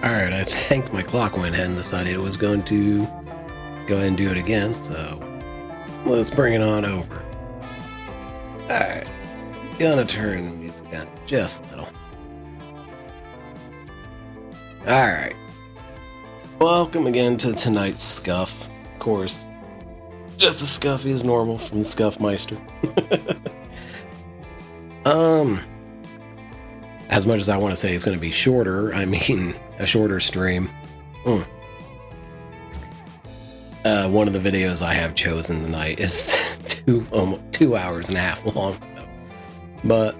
Alright, I think my clock went ahead and decided it was going to go ahead and do it again, so let's bring it on over. Alright, gonna turn the music down just a little. Alright, welcome again to tonight's Scuff. Of course, just as scuffy as normal from the Scuffmeister. As much as I want to say it's going to be shorter, I mean a shorter stream. One of the videos I have chosen tonight is 2 hours and a half long. So. But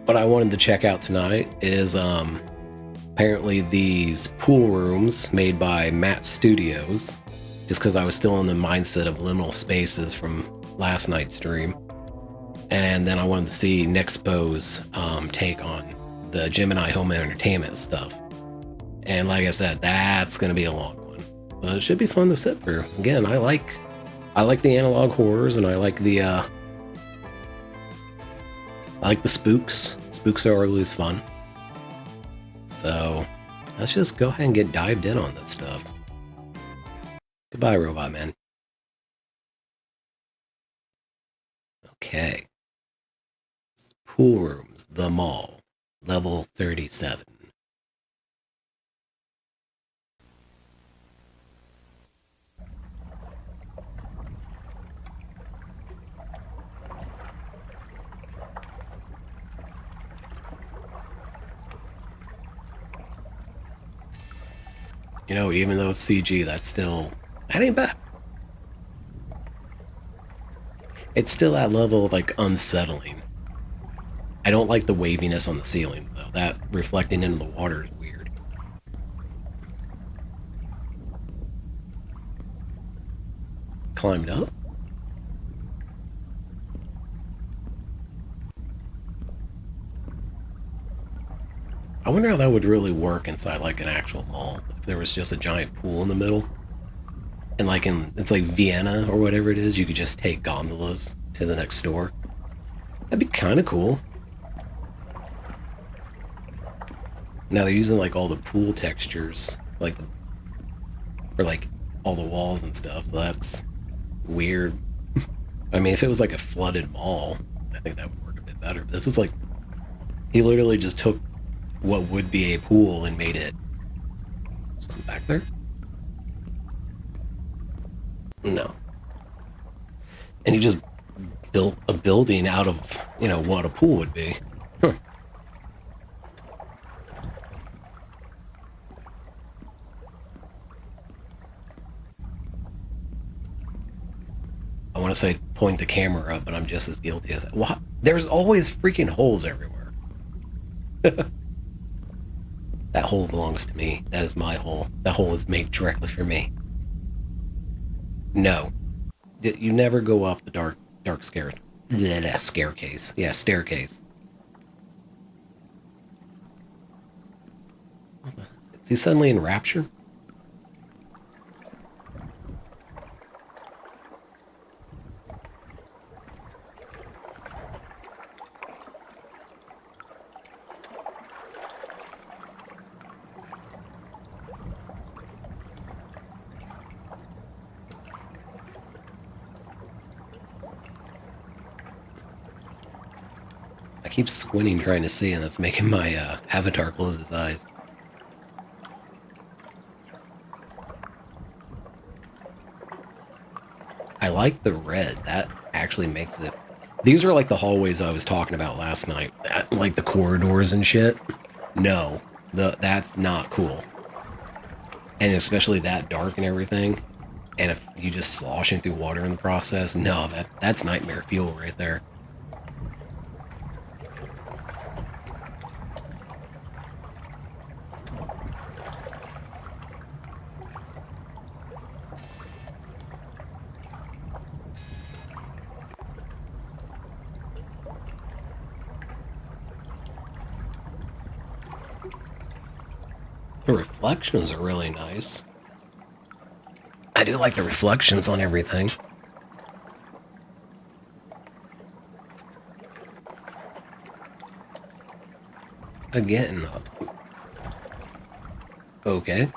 what I wanted to check out tonight is apparently these pool rooms made by Matt Studios, just because I was still in the mindset of liminal spaces from last night's stream. And then I wanted to see Nexpo's take on the Gemini home entertainment stuff. And like I said, that's going to be a long one, but it should be fun to sit through. Again, I like the analog horrors, and I like the spooks. Spooks are always fun. So let's just go ahead and get dived in on this stuff. Goodbye, Robot Man. Okay. Poolrooms, the mall, level 37. You know, even though it's CG, that ain't bad. It's still that level of, like, unsettling. I don't like the waviness on the ceiling, though. That reflecting into the water is weird. Climbed up? I wonder how that would really work inside, like, an actual mall. If there was just a giant pool in the middle. And, like, it's like Vienna or whatever it is, you could just take gondolas to the next door. That'd be kind of cool. Now they're using, like, all the pool textures, like, for, like, all the walls and stuff, so that's weird. I mean, if it was, like, a flooded mall, I think that would work a bit better. But this is, like, he literally just took what would be a pool and made it... Something back there? No. And he just built a building out of, you know, what a pool would be. Huh. I want to say point the camera up, but I'm just as guilty as that. What? There's always freaking holes everywhere. That hole belongs to me. That is my hole. That hole is made directly for me. No. You never go up the dark staircase. Yeah, staircase. Is he suddenly in rapture? I keep squinting trying to see, and that's making my avatar close his eyes. I like the red. That actually makes it... These are like the hallways I was talking about last night. Like the corridors and shit. No. That's not cool. And especially that dark and everything. And if you just sloshing through water in the process, no, that's nightmare fuel right there. The reflections are really nice. I do like the reflections on everything. Again, Okay.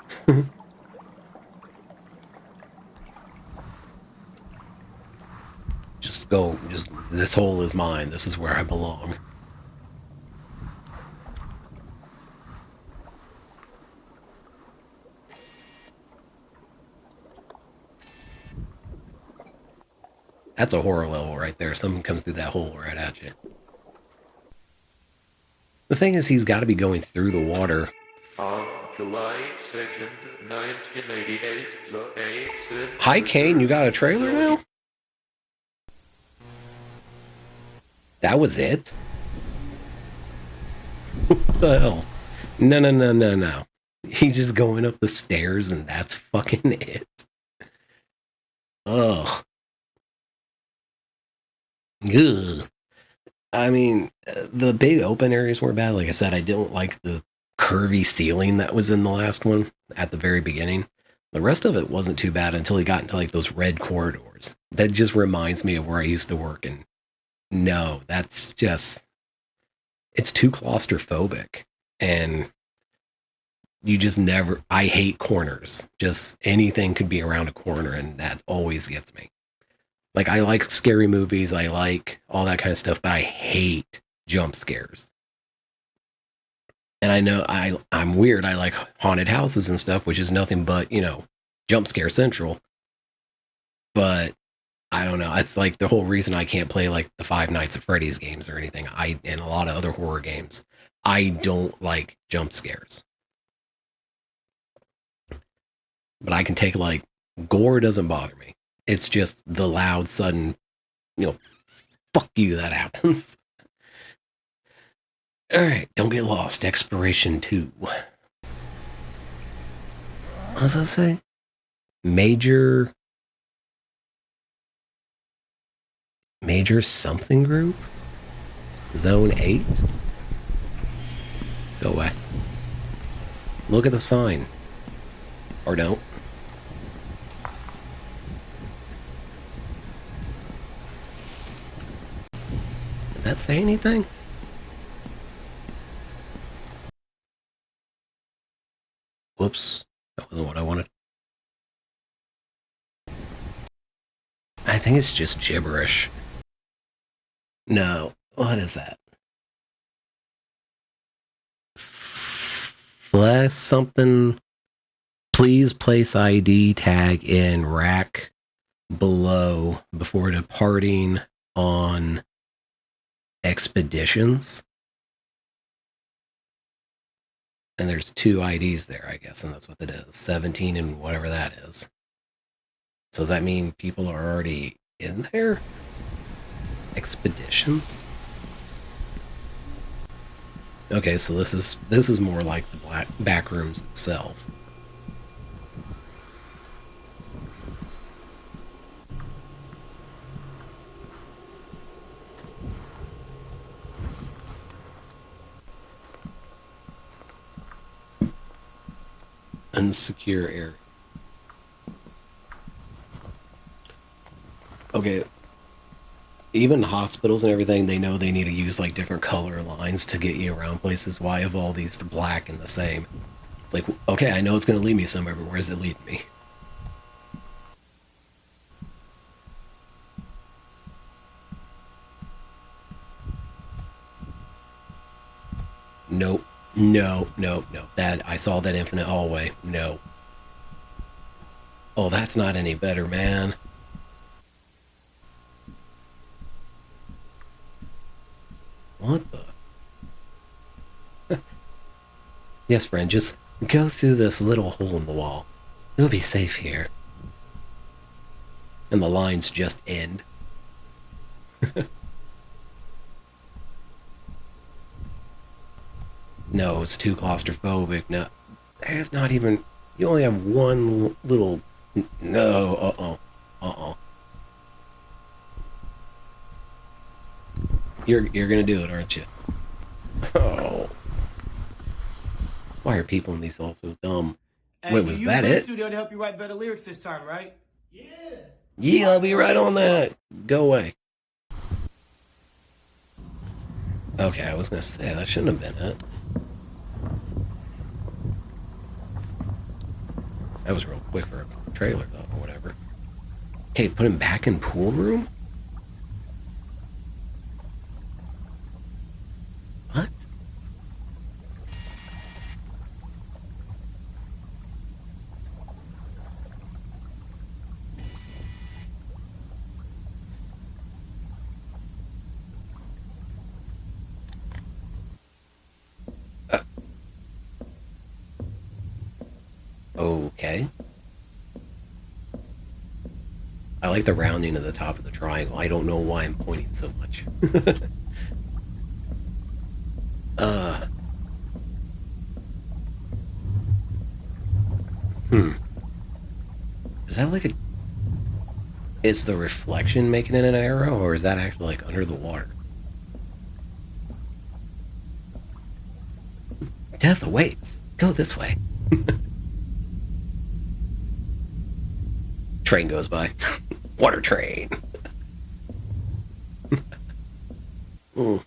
Just go, just, this hole is mine. This is where I belong. That's a horror level right there. Someone comes through that hole right at you. The thing is, he's got to be going through the water. On July 2nd, 1988, the Ace. Hi, Kane, you got a trailer now? That was it? What the hell? No, no, no, no, no. He's just going up the stairs and that's fucking it. Ugh. Ugh. I mean, the big open areas were bad. Like I said, I didn't like the curvy ceiling that was in the last one at the very beginning. The rest of it wasn't too bad until he got into like those red corridors. That just reminds me of where I used to work. And no, that's just, it's too claustrophobic. And you just never, I hate corners. Just anything could be around a corner, and that always gets me. Like, I like scary movies, I like all that kind of stuff, but I hate jump scares. And I know I'm weird. I like haunted houses and stuff, which is nothing but, you know, jump scare central. But I don't know. It's like the whole reason I can't play like the Five Nights at Freddy's games or anything. And a lot of other horror games. I don't like jump scares. But I can take like gore doesn't bother me. It's just the loud, sudden, you know, fuck you that happens. Alright, don't get lost. Exploration 2. What does that say? Major something group? Zone 8? Go away. Look at the sign. Or don't. Did that say anything? Whoops. That wasn't what I wanted. I think it's just gibberish. No. What is that? Flash something. Please place ID tag in rack below before departing on expeditions. And there's 2 IDs there, I guess, and that's what it is. 17 and whatever that is. So does that mean people are already in there? Expeditions? Okay, so this is more like the back rooms itself. Unsecure area. Okay. Even hospitals and everything, they know they need to use like different color lines to get you around places. Why have all these black and the same? It's like, okay, I know it's going to lead me somewhere, but where's it leading me? Nope. No. That, I saw that infinite hallway. No. Oh, that's not any better, man. What the? Yes, friend, just go through this little hole in the wall. You'll be safe here. And the lines just end. No, it's too claustrophobic. No, there's not even. You only have one little. No, You're gonna do it, aren't you? Oh. Why are people in these halls so dumb? Hey, wait, was that it? Studio to help you write better lyrics this time, right? Yeah. Yeah, I'll be right on that. Go away. Okay, I was gonna say that shouldn't have been it. That was real quick for a trailer, though, or whatever. Okay, put him back in pool room? What? Okay. I like the rounding of the top of the triangle. I don't know why I'm pointing so much. uh. Is that like a... Is the reflection making it an arrow, or is that actually like under the water? Death awaits. Go this way. Train goes by. Water train. Ooh.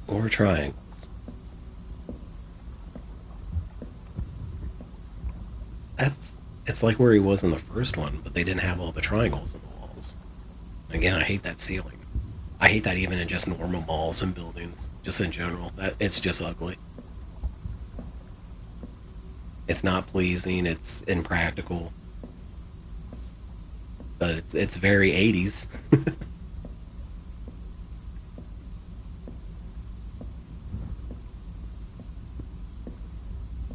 Or triangles. It's like where he was in the first one, but they didn't have all the triangles in the walls. Again, I hate that ceiling. I hate that even in just normal malls and buildings, just in general. It's just ugly. It's not pleasing, it's impractical. But it's very 80s.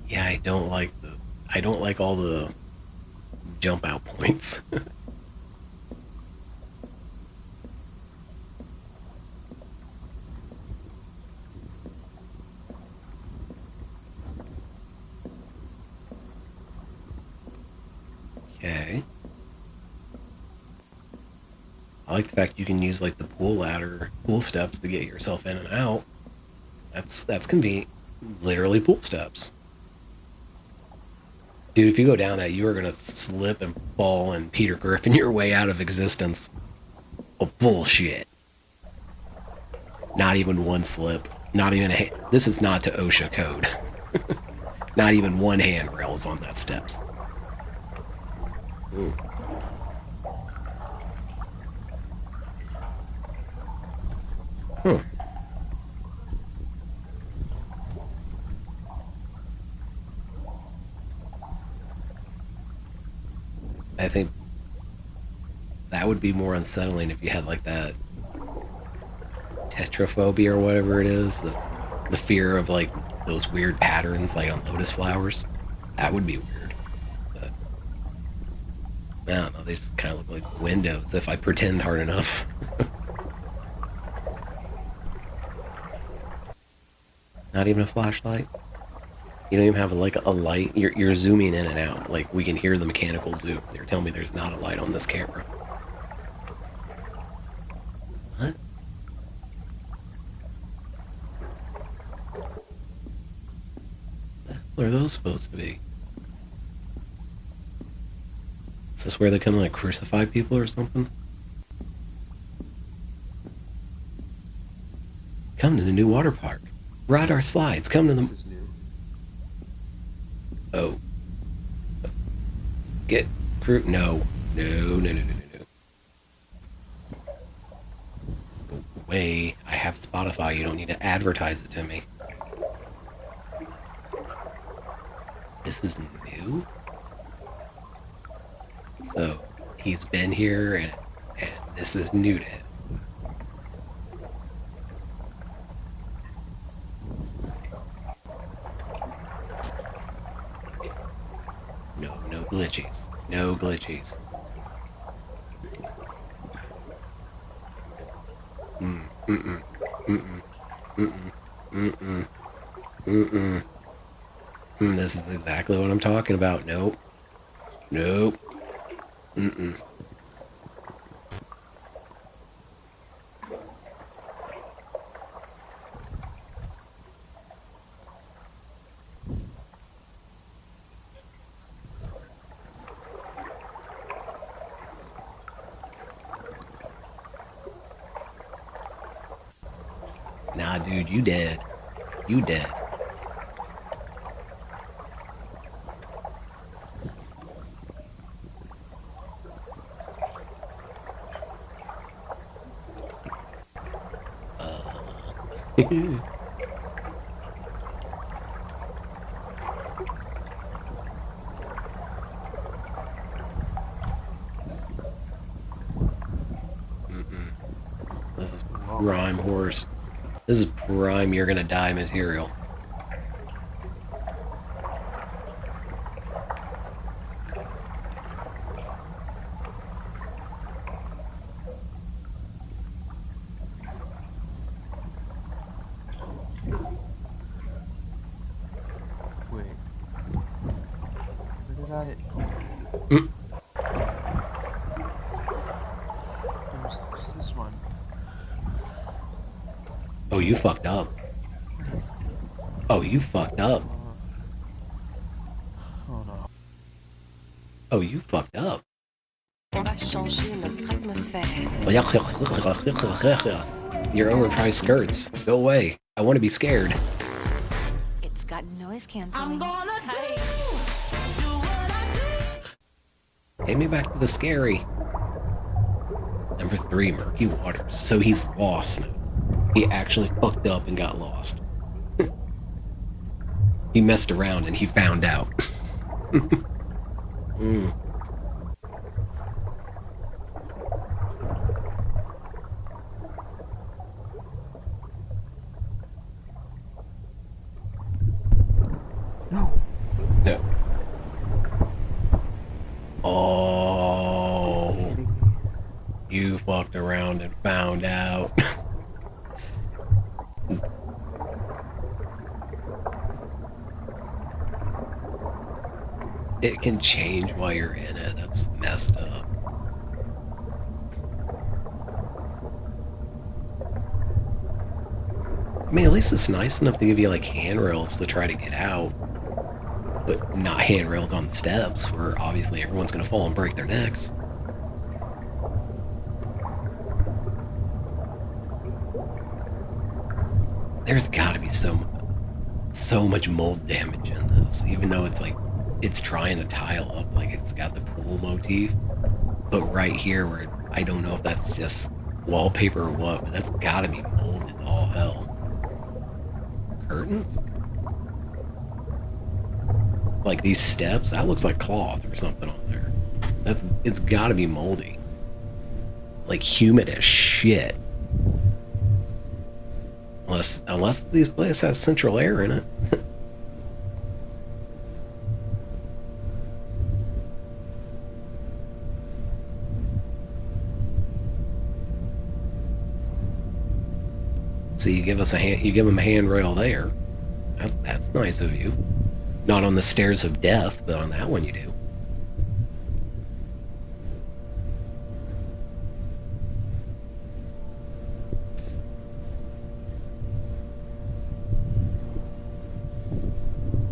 Yeah, I don't like all the jump out points. Okay. I like the fact you can use like the pool ladder, pool steps to get yourself in and out. That's convenient. Literally pool steps. Dude, if you go down that, you are gonna slip and fall and Peter Griffin your way out of existence. Oh, bullshit. Not even one slip. Not even a... This is not to OSHA code. Not even one handrail is on that steps. Ooh. Huh. I think that would be more unsettling if you had like that tetraphobia or whatever it is, the fear of like those weird patterns like on lotus flowers. That would be weird. But I don't know, they just kind of look like windows if I pretend hard enough. Not even a flashlight. You don't even have like a light. You're zooming in and out. Like we can hear the mechanical zoom. They're telling me there's not a light on this camera. What? What are those supposed to be? Is this where they come like crucify people or something? Come to the new water park. Ride our slides. Come to the... Oh. Get crew. No. No. Go away. I have Spotify. You don't need to advertise it to me. This is new? So, he's been here and this is new to him. No glitchies. No glitchies. This is exactly what I'm talking about. Nope. Nah, dude, you dead. You dead. This is prime horse. This is prime you're gonna die material. Wait. Where did I... There's this one. Oh, you fucked up. Oh, you fucked up. Oh no. Oh, you fucked up. On va changer notre atmosphère. Your overpriced skirts. Go away. I want to be scared. It's got noise canceling. Hey. Take me back to the scary. Number 3, murky waters. So he's lost now. He actually fucked up and got lost. He messed around and he found out. No. No. Oh. You fucked around and found out. It can change while you're in it. That's messed up. I mean, at least it's nice enough to give you like handrails to try to get out, but not handrails on the steps where obviously everyone's gonna fall and break their necks. There's gotta be so much mold damage in this, even though it's like it's trying to tile up, like it's got the pool motif, but right here where I don't know if that's just wallpaper or what, but that's gotta be molded to all hell. Curtains? Like these steps, that looks like cloth or something on there. It's gotta be moldy. Like humid as shit. Unless this place has central air in it. So you give him a handrail there. That's nice of you. Not on the stairs of death, but on that one you do.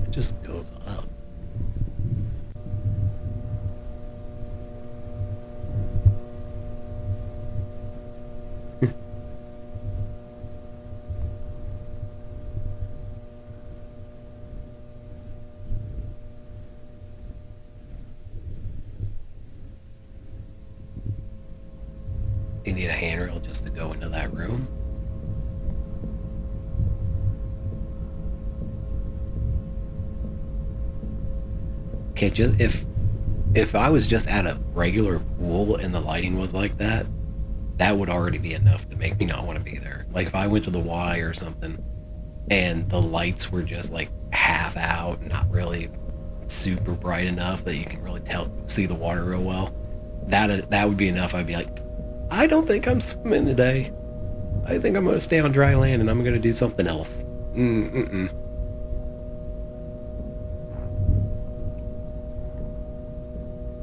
It just goes up. You need a handrail just to go into that room. Okay, just if I was just at a regular pool and the lighting was like that, that would already be enough to make me not want to be there. Like if I went to the Y or something and the lights were just like half out, not really super bright enough that you can really see the water real well, that would be enough. I'd be like, I don't think I'm swimming today. I think I'm gonna stay on dry land and I'm gonna do something else.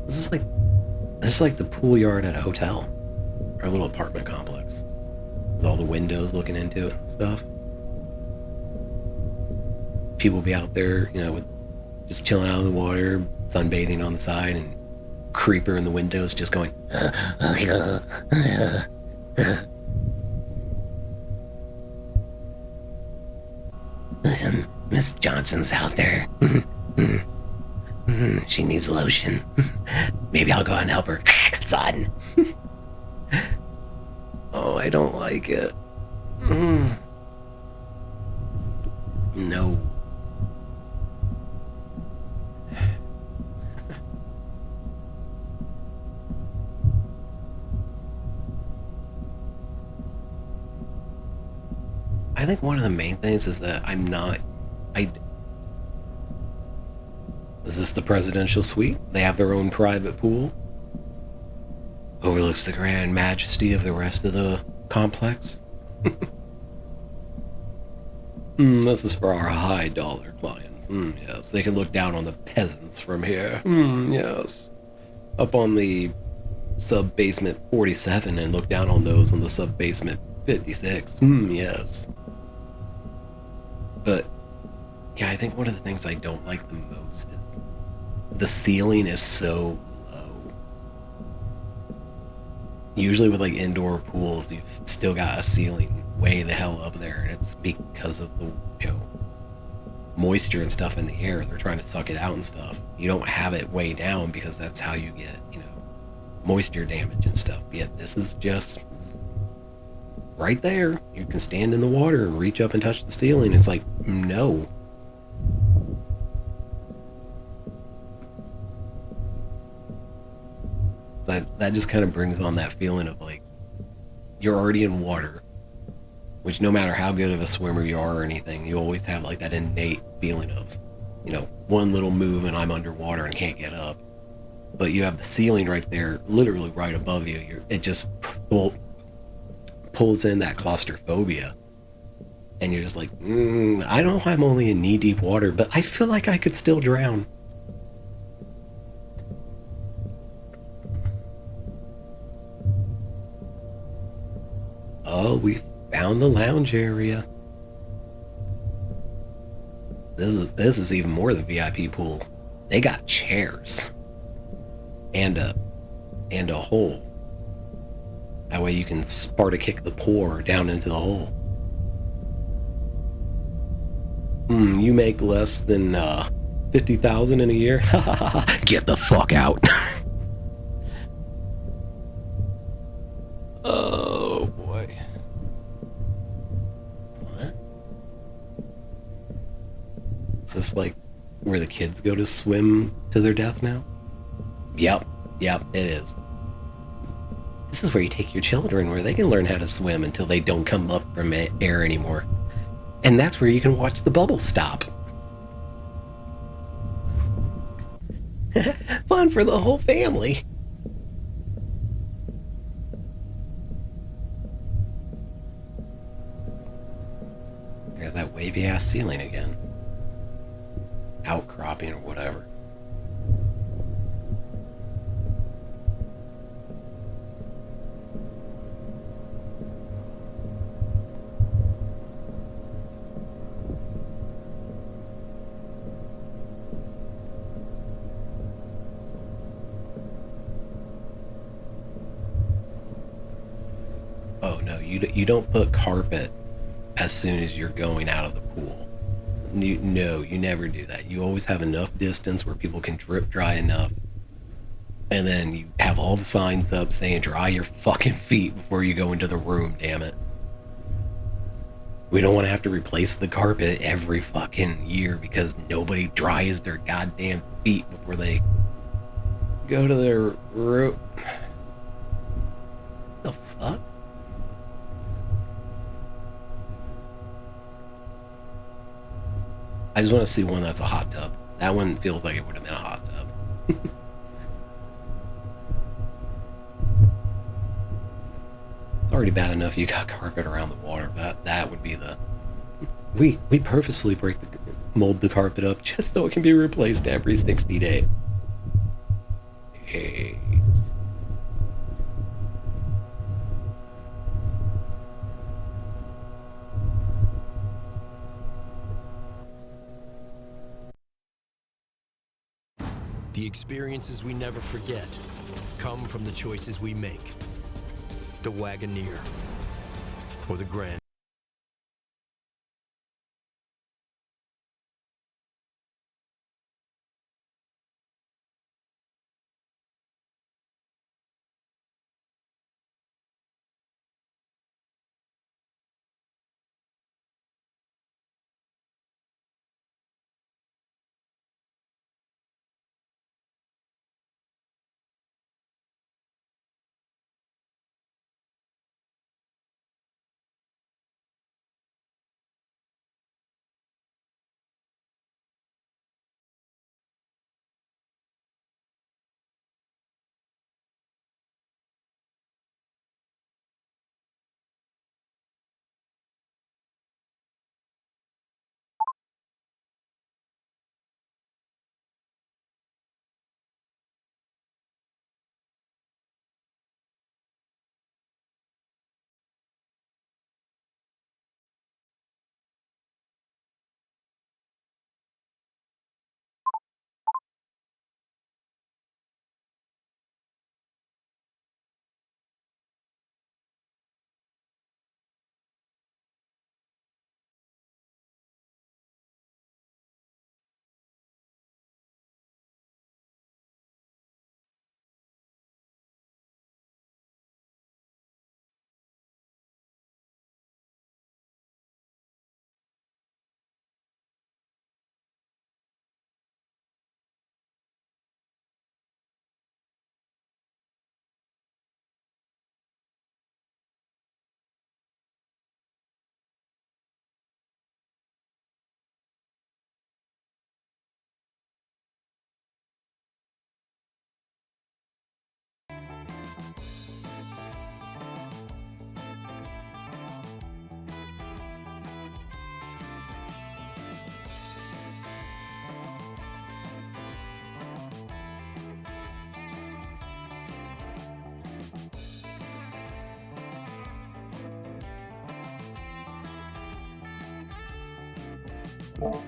This is like the pool yard at a hotel or a little apartment complex with all the windows looking into it and stuff. People be out there, with just chilling out of the water, sunbathing on the side, and creeper in the windows just going Miss Johnson's out there. She needs lotion. Maybe I'll go out and help her. Son. Oh, I don't like it. No. I think one of the main things is that is this the presidential suite? They have their own private pool. Overlooks the grand majesty of the rest of the complex. This is for our high dollar clients. Yes, they can look down on the peasants from here. Yes. Up on the sub basement 47 and look down on those on the sub basement 56. Yes. But yeah, I think one of the things I don't like the most is the ceiling is so low. Usually with like indoor pools, you've still got a ceiling way the hell up there, and it's because of the, you know, moisture and stuff in the air. They're trying to suck it out and stuff. You don't have it way down because that's how you get, you know, moisture damage and stuff. Yet this is just right there. You can stand in the water and reach up and touch the ceiling. It's like, no. So that just kind of brings on that feeling of like, you're already in water, which no matter how good of a swimmer you are or anything, you always have like that innate feeling of, you know, one little move and I'm underwater and can't get up. But you have the ceiling right there, literally right above you. It just pulls in that claustrophobia. And you're just like, I know I'm only in knee-deep water, but I feel like I could still drown. Oh, we found the lounge area. This is even more than VIP pool. They got chairs and a hole. That way you can Sparta kick the pour down into the hole. You make less than 50,000 in a year? Get the fuck out. Oh boy. What? Is this like where the kids go to swim to their death now? Yep, it is. This is where you take your children, where they can learn how to swim until they don't come up from air anymore. And that's where you can watch the bubble stop. Fun for the whole family. There's that wavy ass ceiling again. Outcropping or whatever. Oh no, you don't put carpet as soon as you're going out of the pool. No, you never do that. You always have enough distance where people can drip dry enough. And then you have all the signs up saying dry your fucking feet before you go into the room, damn it. We don't want to have to replace the carpet every fucking year because nobody dries their goddamn feet before they go to their room. The fuck? I just want to see one that's a hot tub. That one feels like it would have been a hot tub. It's already bad enough you got carpet around the water. That would be the... We purposely mold the carpet up just so it can be replaced every 60 days. The experiences we never forget come from the choices we make. The Wagoneer or the Grand Hello.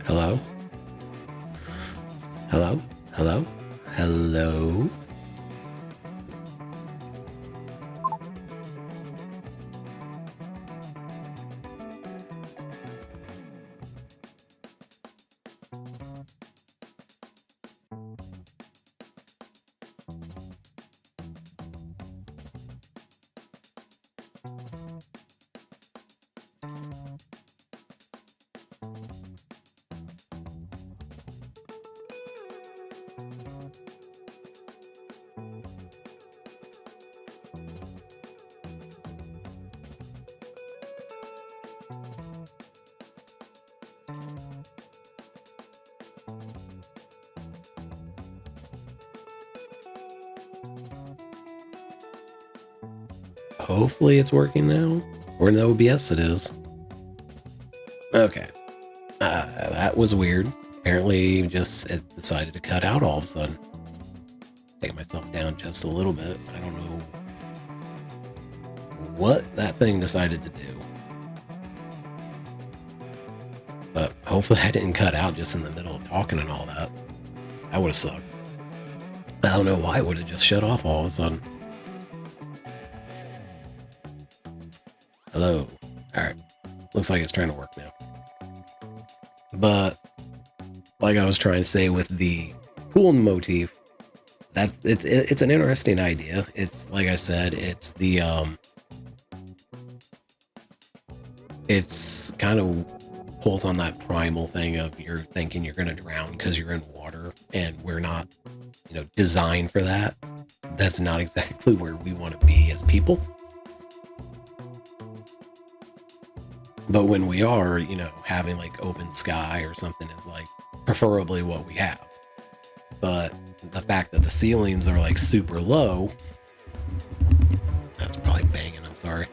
Hello? Hello? Hello? Hello? Hopefully it's working now. Or in the OBS it is. Okay. That was weird. Apparently just it decided to cut out all of a sudden. Take myself down just a little bit. I don't know what that thing decided to do. But hopefully I didn't cut out just in the middle of talking and all that. That would have sucked. I don't know why it would have just shut off all of a sudden. Hello. Alright. Looks like it's trying to work now. But like I was trying to say with the pool motif, it's an interesting idea. It's like I said, it's the it's kind of pulls on that primal thing of you're thinking you're going to drown because you're in water, and we're not, designed for that. That's not exactly where we want to be as people. But when we are, having like open sky or something is like preferably what we have. But the fact that the ceilings are like super low, that's probably banging, I'm sorry.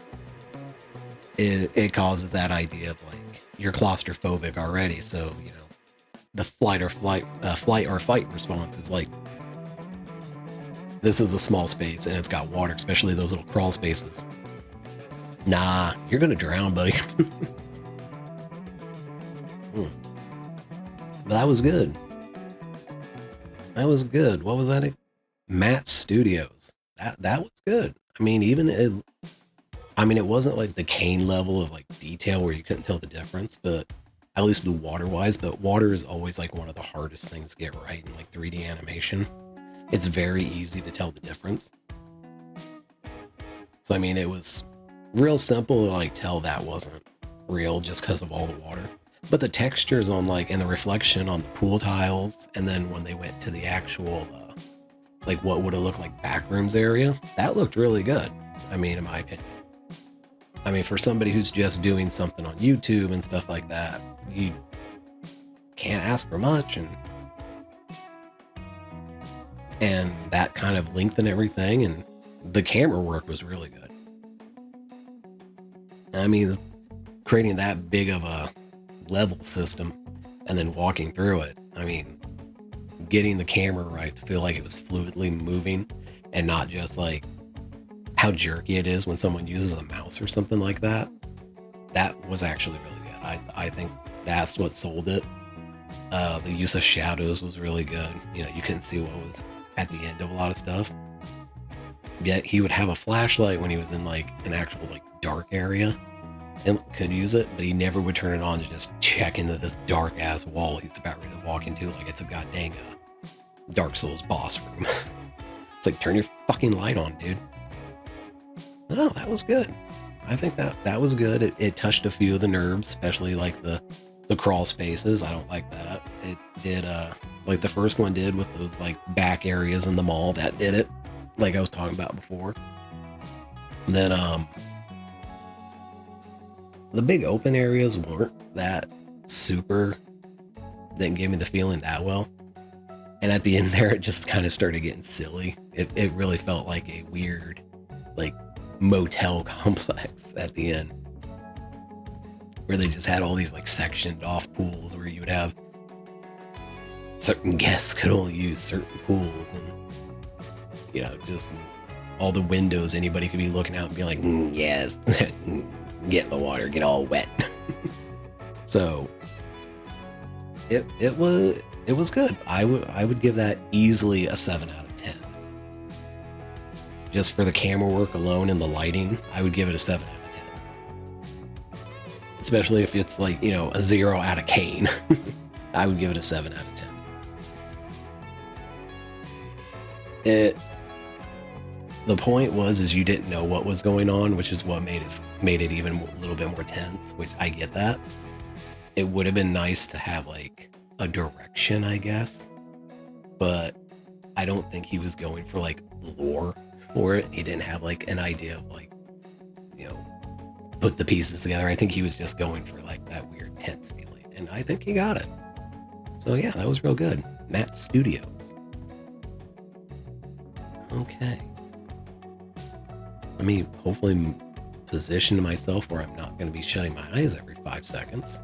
It causes that idea of like you're claustrophobic already. So, the flight or fight response is like, this is a small space and it's got water, especially those little crawl spaces. Nah, you're gonna drown, buddy. But that was good. That was good. What was that? Matt Studios. That was good. I mean, it wasn't like the Kane level of like detail where you couldn't tell the difference, but at least the water wise. But water is always like one of the hardest things to get right in like 3D animation. It's very easy to tell the difference. So I mean, it was real simple to like tell that wasn't real just because of all the water. But the textures on like, and the reflection on the pool tiles, and then when they went to the actual like what would have looked like backrooms area, that looked really good. I mean, in my opinion. I mean, for somebody who's just doing something on YouTube and stuff like that, you can't ask for much, and that kind of length and everything, and the camera work was really good. I mean, creating that big of a level system And then walking through it, I mean, getting the camera right to feel like it was fluidly moving and not just like how jerky it is when someone uses a mouse or something like that. That was actually really good. I think that's what sold it. The use of shadows was really good. You know, you couldn't see what was at the end of a lot of stuff. Yet he would have a flashlight when he was in like an actual like dark area and could use it, but he never would turn it on to just check into this dark ass wall he's about ready to walk into like it's a goddamn Dark Souls boss room. It's like, turn your fucking light on, dude. No, that was good. I think that was good. It touched a few of the nerves, especially like the crawl spaces. I don't like that. It did like the first one did with those like back areas in the mall. That did it, like I was talking about before. And then the big open areas weren't that super, didn't give me the feeling that well. And at the end there, it just kind of started getting silly. It really felt like a weird like motel complex at the end, where they just had all these like sectioned off pools where you would have certain guests could only use certain pools, and you know, just all the windows anybody could be looking out and be like, yes, get in the water, get all wet. So it was good. I would give that easily a 7 out of 10. Just for the camera work alone and the lighting, I would give it a 7 out of 10. Especially if it's like, you know, a 0 out of Kane. I would give it a 7 out of 10. The point was you didn't know what was going on, which is what made it even a little bit more tense, which I get that. It would have been nice to have like a direction, I guess, but I don't think he was going for like lore for it. He didn't have like an idea of like, you know, put the pieces together. I think he was just going for like that weird tense feeling, and I think he got it. So yeah, that was real good. Matt Studios. Okay. Let me hopefully position myself where I'm not going to be shutting my eyes every 5 seconds.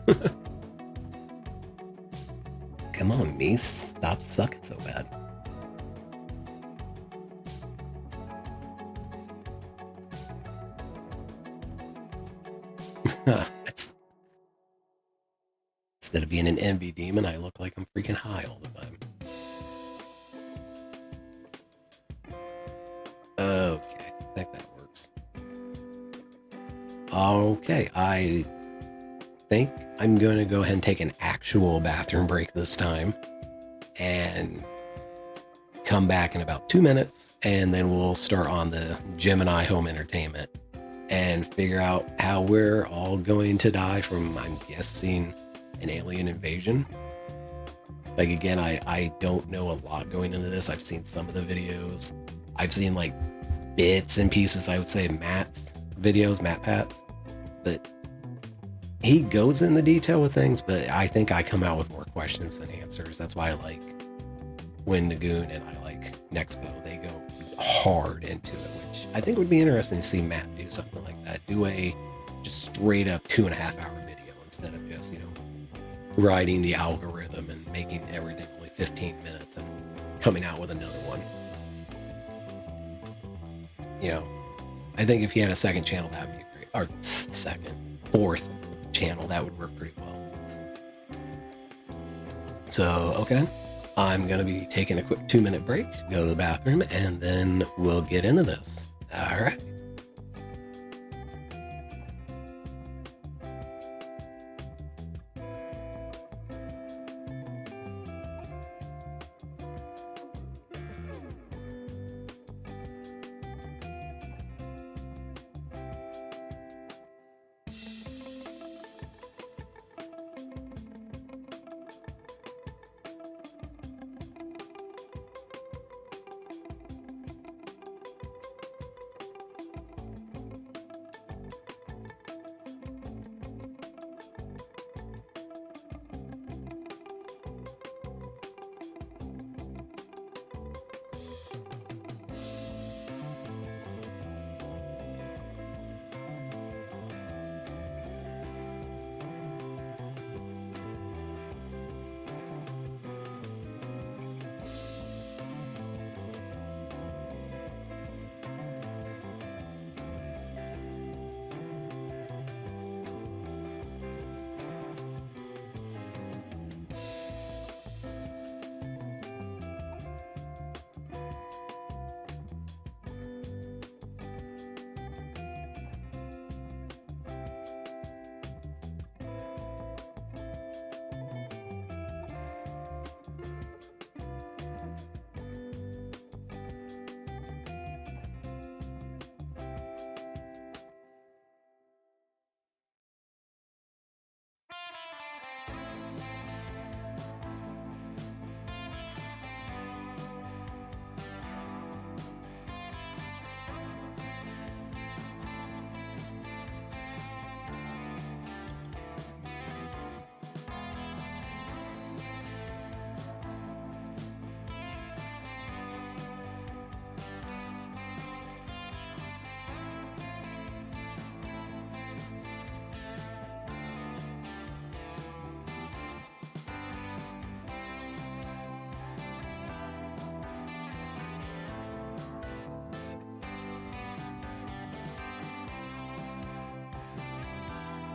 Come on, me, stop sucking so bad. Instead of being an envy demon, I look like I'm freaking high all the time. Okay, I think that works. Okay, I think I'm going to go ahead and take an actual bathroom break this time and come back in about 2 minutes, and then we'll start on the Gemini home entertainment and figure out how we're all going to die from, I'm guessing, an alien invasion. Like, again, I don't know a lot going into this. I've seen some of the videos. I've seen like bits and pieces, I would say Matt's videos, Matt Pat's, but he goes in the detail with things, but I think I come out with more questions than answers. That's why I like when Nagoon and I like Nexpo, they go hard into it, which I think would be interesting to see Matt do something like that. Do a just straight up 2.5 hour video instead of just, you know, riding the algorithm and making everything only 15 minutes and coming out with another one. You know, I think if he had a second channel, that would be great. Or fourth channel, that would work pretty well. So, okay, I'm going to be taking a quick 2-minute break, go to the bathroom, and then we'll get into this. All right.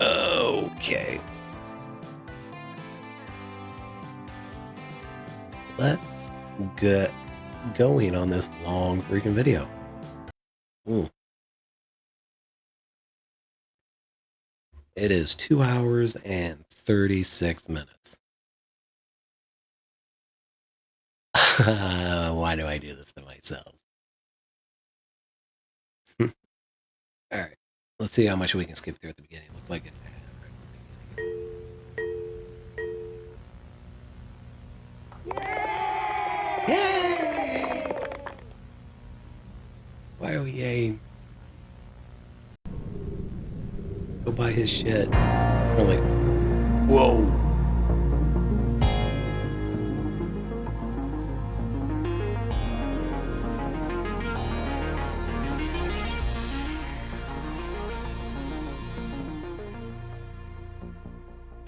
Okay. Let's get going on this long freaking video. Ooh. It is 2 hours and 36 minutes. Why do I do this to myself? All right. Let's see how much we can skip through at the beginning. Looks like it. Yay! Why are we yaying? Go buy his shit. I'm like, whoa.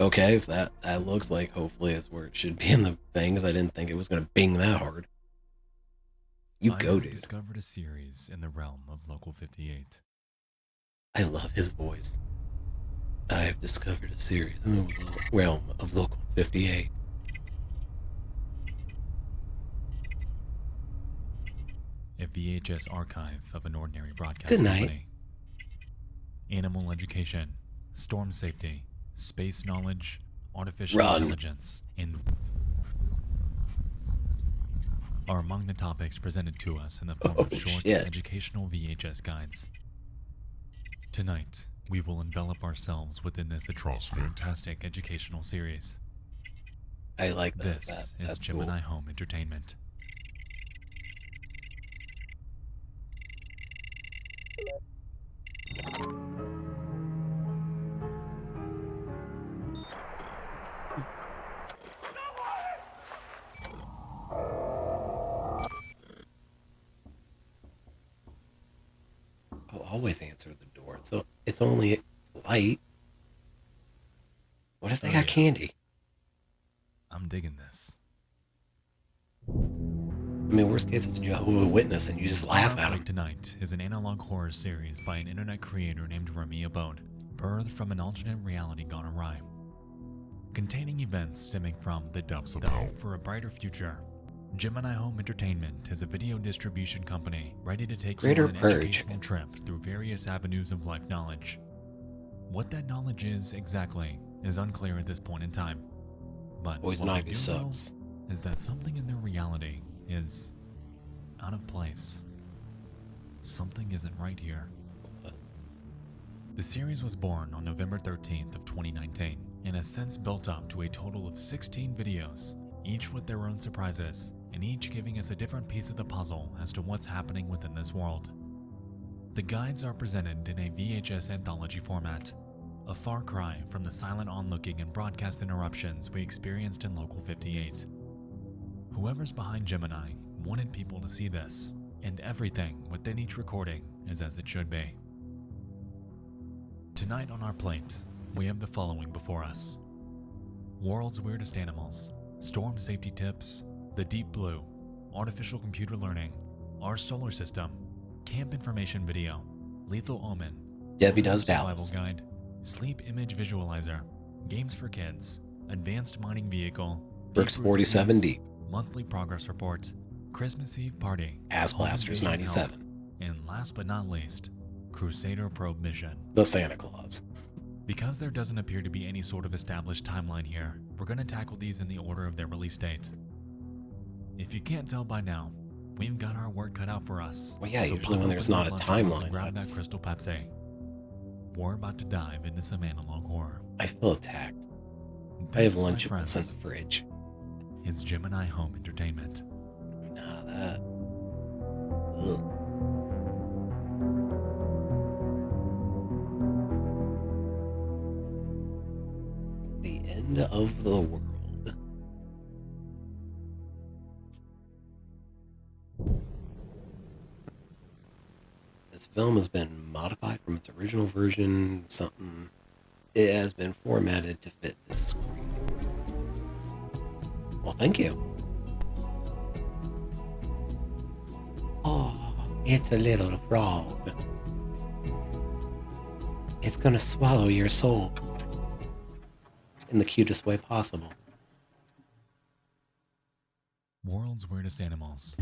Okay, if that looks like, hopefully it's where it should be in the things. I didn't think it was going to bing that hard. You go, dude. I discovered a series in the realm of Local 58. I love his voice. I've discovered a series in the realm of Local 58. A VHS archive of an ordinary broadcast Good night. company. Animal education, storm safety, space knowledge, artificial intelligence, and are among the topics presented to us in the form of short educational VHS guides. Tonight, we will envelop ourselves within this fantastic educational series. I like that. This is Gemini Home Entertainment. I'll always answer the door. So it's only light. What if they got candy? I'm digging this. I mean, worst case, it's a Jehovah's Witness and you just laugh at them. Tonight is an analog horror series by an internet creator named Remy Abode, birthed from an alternate reality gone awry. Containing events stemming from the hope for a brighter future. Gemini Home Entertainment is a video distribution company ready to take you on an educational trip through various avenues of life knowledge. What that knowledge is exactly is unclear at this point in time. But what we do know is that something in their reality is out of place. Something isn't right here. The series was born on November 13th of 2019 and has since built up to a total of 16 videos, each with their own surprises and each giving us a different piece of the puzzle as to what's happening within this world. The guides are presented in a VHS anthology format, a far cry from the silent onlooking and broadcast interruptions we experienced in Local 58. Whoever's behind Gemini wanted people to see this, and everything within each recording is as it should be. Tonight on our plate, we have the following before us: World's Weirdest Animals, Storm Safety Tips, The Deep Blue, Artificial Computer Learning, Our Solar System, Camp Information Video, Lethal Omen, Debbie Does Survival Dallas Guide, Sleep Image Visualizer, Games for Kids, Advanced Mining Vehicle, Brooks 47 Deep, Monthly Progress Report, Christmas Eve Party, Ass Blasters 97, and last but not least, Crusader Probe Mission. The Santa Claus. Because there doesn't appear to be any sort of established timeline here, we're going to tackle these in the order of their release date. If you can't tell by now, we've got our work cut out for us. Well, yeah, so usually when there's not a timeline, grab that Crystal Pepsi. We're about to dive into some analog horror. I feel attacked. I have Lunchables in the fridge. It's Gemini Home Entertainment. Nah, that. Ugh. The end of the world. This film has been modified from its original version. It has been formatted to fit this screen. Well, thank you. Oh, it's a little frog. It's gonna swallow your soul. In the cutest way possible. World's weirdest animals.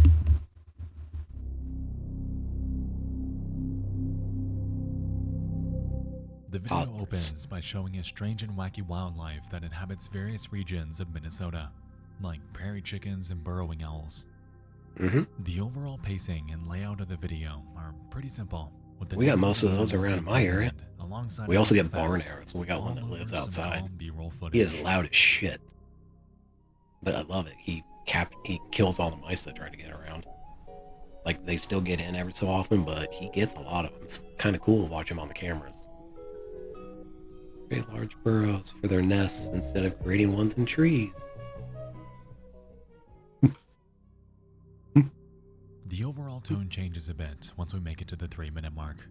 The video Toddlers. opens by showing a strange and wacky wildlife that inhabits various regions of Minnesota, like prairie chickens and burrowing owls. The overall pacing and layout of the video are pretty simple. With the We got names most of the those animals around in being my area. presented alongside We also visual get barn effects, arrows. We got one that all lives over some outside. calm B-roll footage. He is loud as shit. But I love it. He kills all the mice that try to get around. Like, they still get in every so often, but he gets a lot of them. It's kind of cool to watch him on the cameras. Create large burrows for their nests instead of creating ones in trees. The overall tone changes a bit once we make it to the 3-minute mark.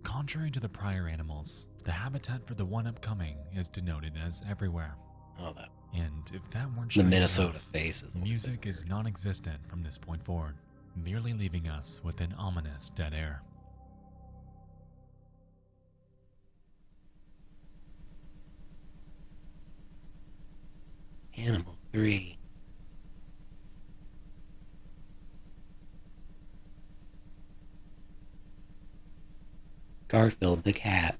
Contrary to the prior animals, the habitat for the one upcoming is denoted as everywhere. Oh, that. And if that weren't The strange Minnesota enough, face is music is non-existent from this point forward, merely leaving us with an ominous dead air. Animal 3. Garfield the cat.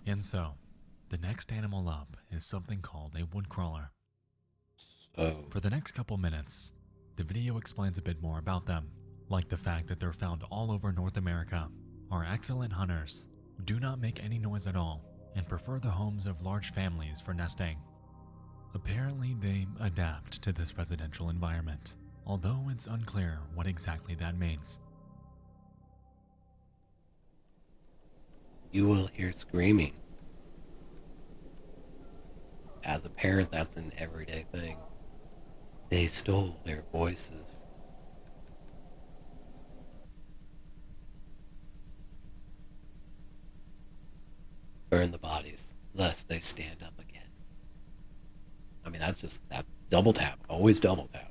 And so, the next animal up is something called a woodcrawler. So, For the next couple minutes, the video explains a bit more about them, like the fact that they're found all over North America, are excellent hunters, do not make any noise at all, and prefer the homes of large families for nesting. Apparently, they adapt to this residential environment, although it's unclear what exactly that means. you will hear screaming. As a parent, that's an everyday thing. They stole their voices. Burn the bodies, lest they stand up again. I mean, that's double tap. Always double tap.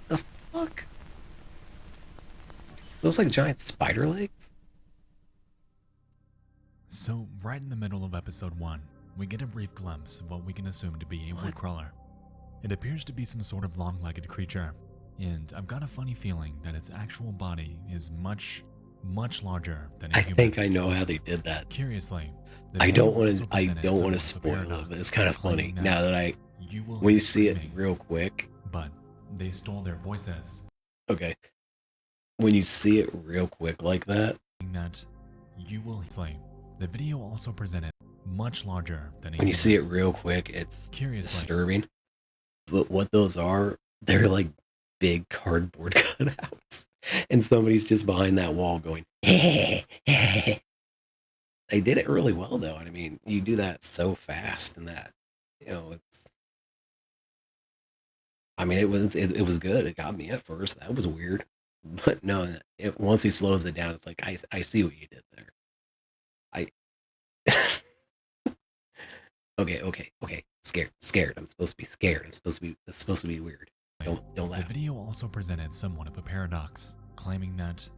The fuck? Those like giant spider legs? So, right in the middle of episode 1, we get a brief glimpse of what we can assume to be a What? woodcrawler. It appears to be some sort of long-legged creature, and I've got a funny feeling that its actual body is much, much larger than a I human. think I know how they did that. Curiously, the I video don't want also to. I presented don't want to somewhat of a spoil it, but paradox, it's kind of funny claiming now that you will when you hear see it screaming, real quick. but they stole their voices, Okay, when you see it real quick like that, meaning that you will slay. The video also presented much larger than a when you human. see it real quick, it's Curiously, disturbing. But what those are, they're like big cardboard cutouts, and somebody's just behind that wall going. They did it really well, though. I mean, you do that so fast, and that, it's. I mean, it was good. It got me at first. That was weird, but no. Once he slows it down, it's like I see what you did there. Okay. Scared. I'm supposed to be scared. It's supposed to be weird. Don't the laugh. video also presented somewhat of a paradox, claiming that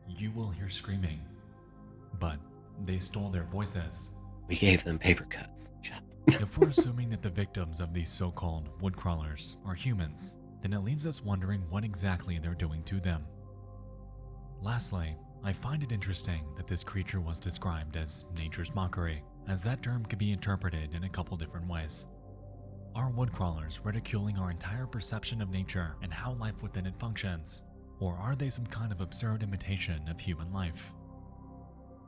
you will hear screaming, but they stole their voices. We gave them paper cuts. Shut up. If we're assuming that the victims of these so-called woodcrawlers are humans, then it leaves us wondering what exactly they're doing to them. Lastly, I find it interesting that this creature was described as nature's mockery, as that term could be interpreted in a couple different ways. Are woodcrawlers ridiculing our entire perception of nature and how life within it functions? Or are they some kind of absurd imitation of human life?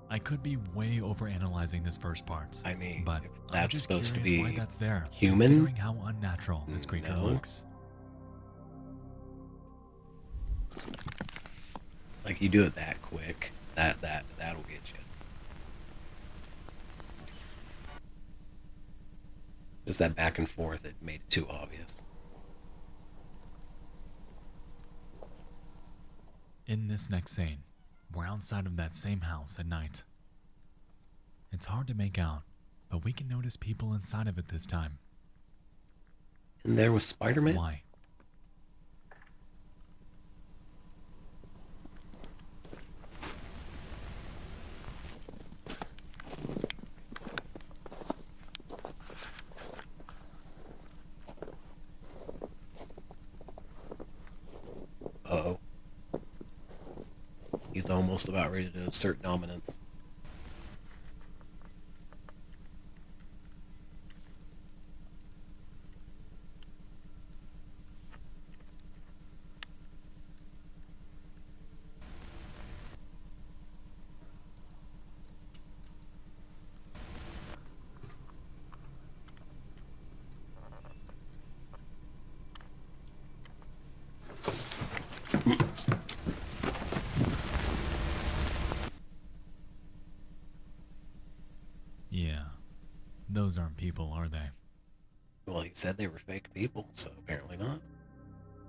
I could be way overanalyzing this first part, I mean, but if I'm that's just supposed to curious be why that's there, human, considering how unnatural this creature no. looks. like you do it that quick, that'll get you. Just that back and forth, it made it too obvious. In this next scene, we're outside of that same house at night. It's hard to make out, but we can notice people inside of it this time. And there was Spider-Man? Why? Uh-oh. He's almost about ready to assert dominance. Yeah, those aren't people, are they? Well, he said they were fake people, so apparently not.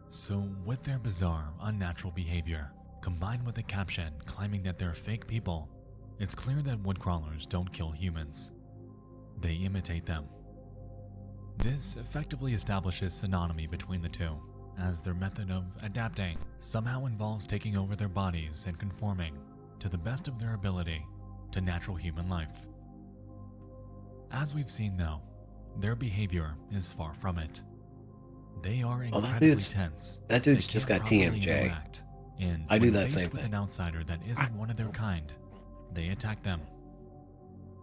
So, with their bizarre, unnatural behavior, combined with a caption claiming that they're fake people, it's clear that woodcrawlers don't kill humans. They imitate them. This effectively establishes synonymy between the two, as their method of adapting somehow involves taking over their bodies and conforming, to the best of their ability, to natural human life. As we've seen though, their behavior is far from it. They are incredibly tense. That dude's They just can't got properly TMJ. interact, and I do when that faced same with thing. an outsider that isn't one of their kind, they attack them.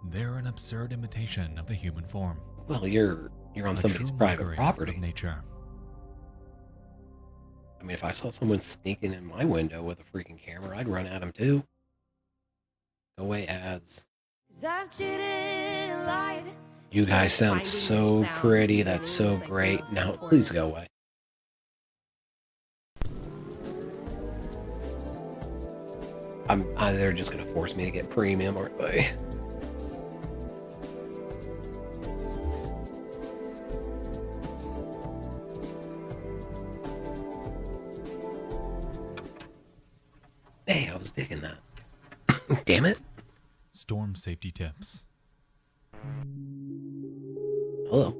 They're an absurd imitation of the human form. Well, you're on A somebody's true private mockery property. of nature. I mean, if I saw someone sneaking in my window with a freaking camera, I'd run at him too. Go away, ads. You guys sound so pretty. That's so great. Now, please go away. They're just gonna force me to get premium, aren't they? Hey, I was digging that. Damn it. Storm safety tips. Hello.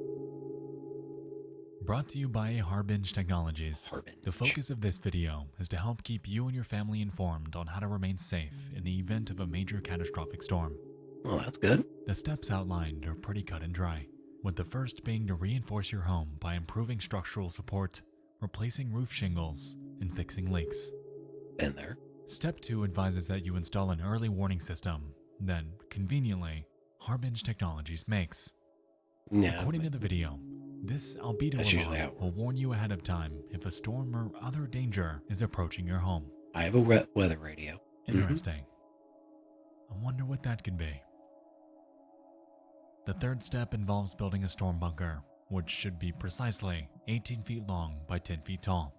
Brought to you by Harbinge Technologies. Harbinge. The focus of this video is to help keep you and your family informed on how to remain safe in the event of a major catastrophic storm. Well, that's good. The steps outlined are pretty cut and dry, with the first being to reinforce your home by improving structural support, replacing roof shingles, and fixing leaks. Been there. Step 2 advises that you install an early warning system that, conveniently, Harbinge Technologies makes. Yeah. According to the video, this albedo That's usually how alarm it will warn you ahead of time if a storm or other danger is approaching your home. I have a wet weather radio. Interesting. I wonder what that could be. The third step involves building a storm bunker, which should be precisely 18 feet long by 10 feet tall.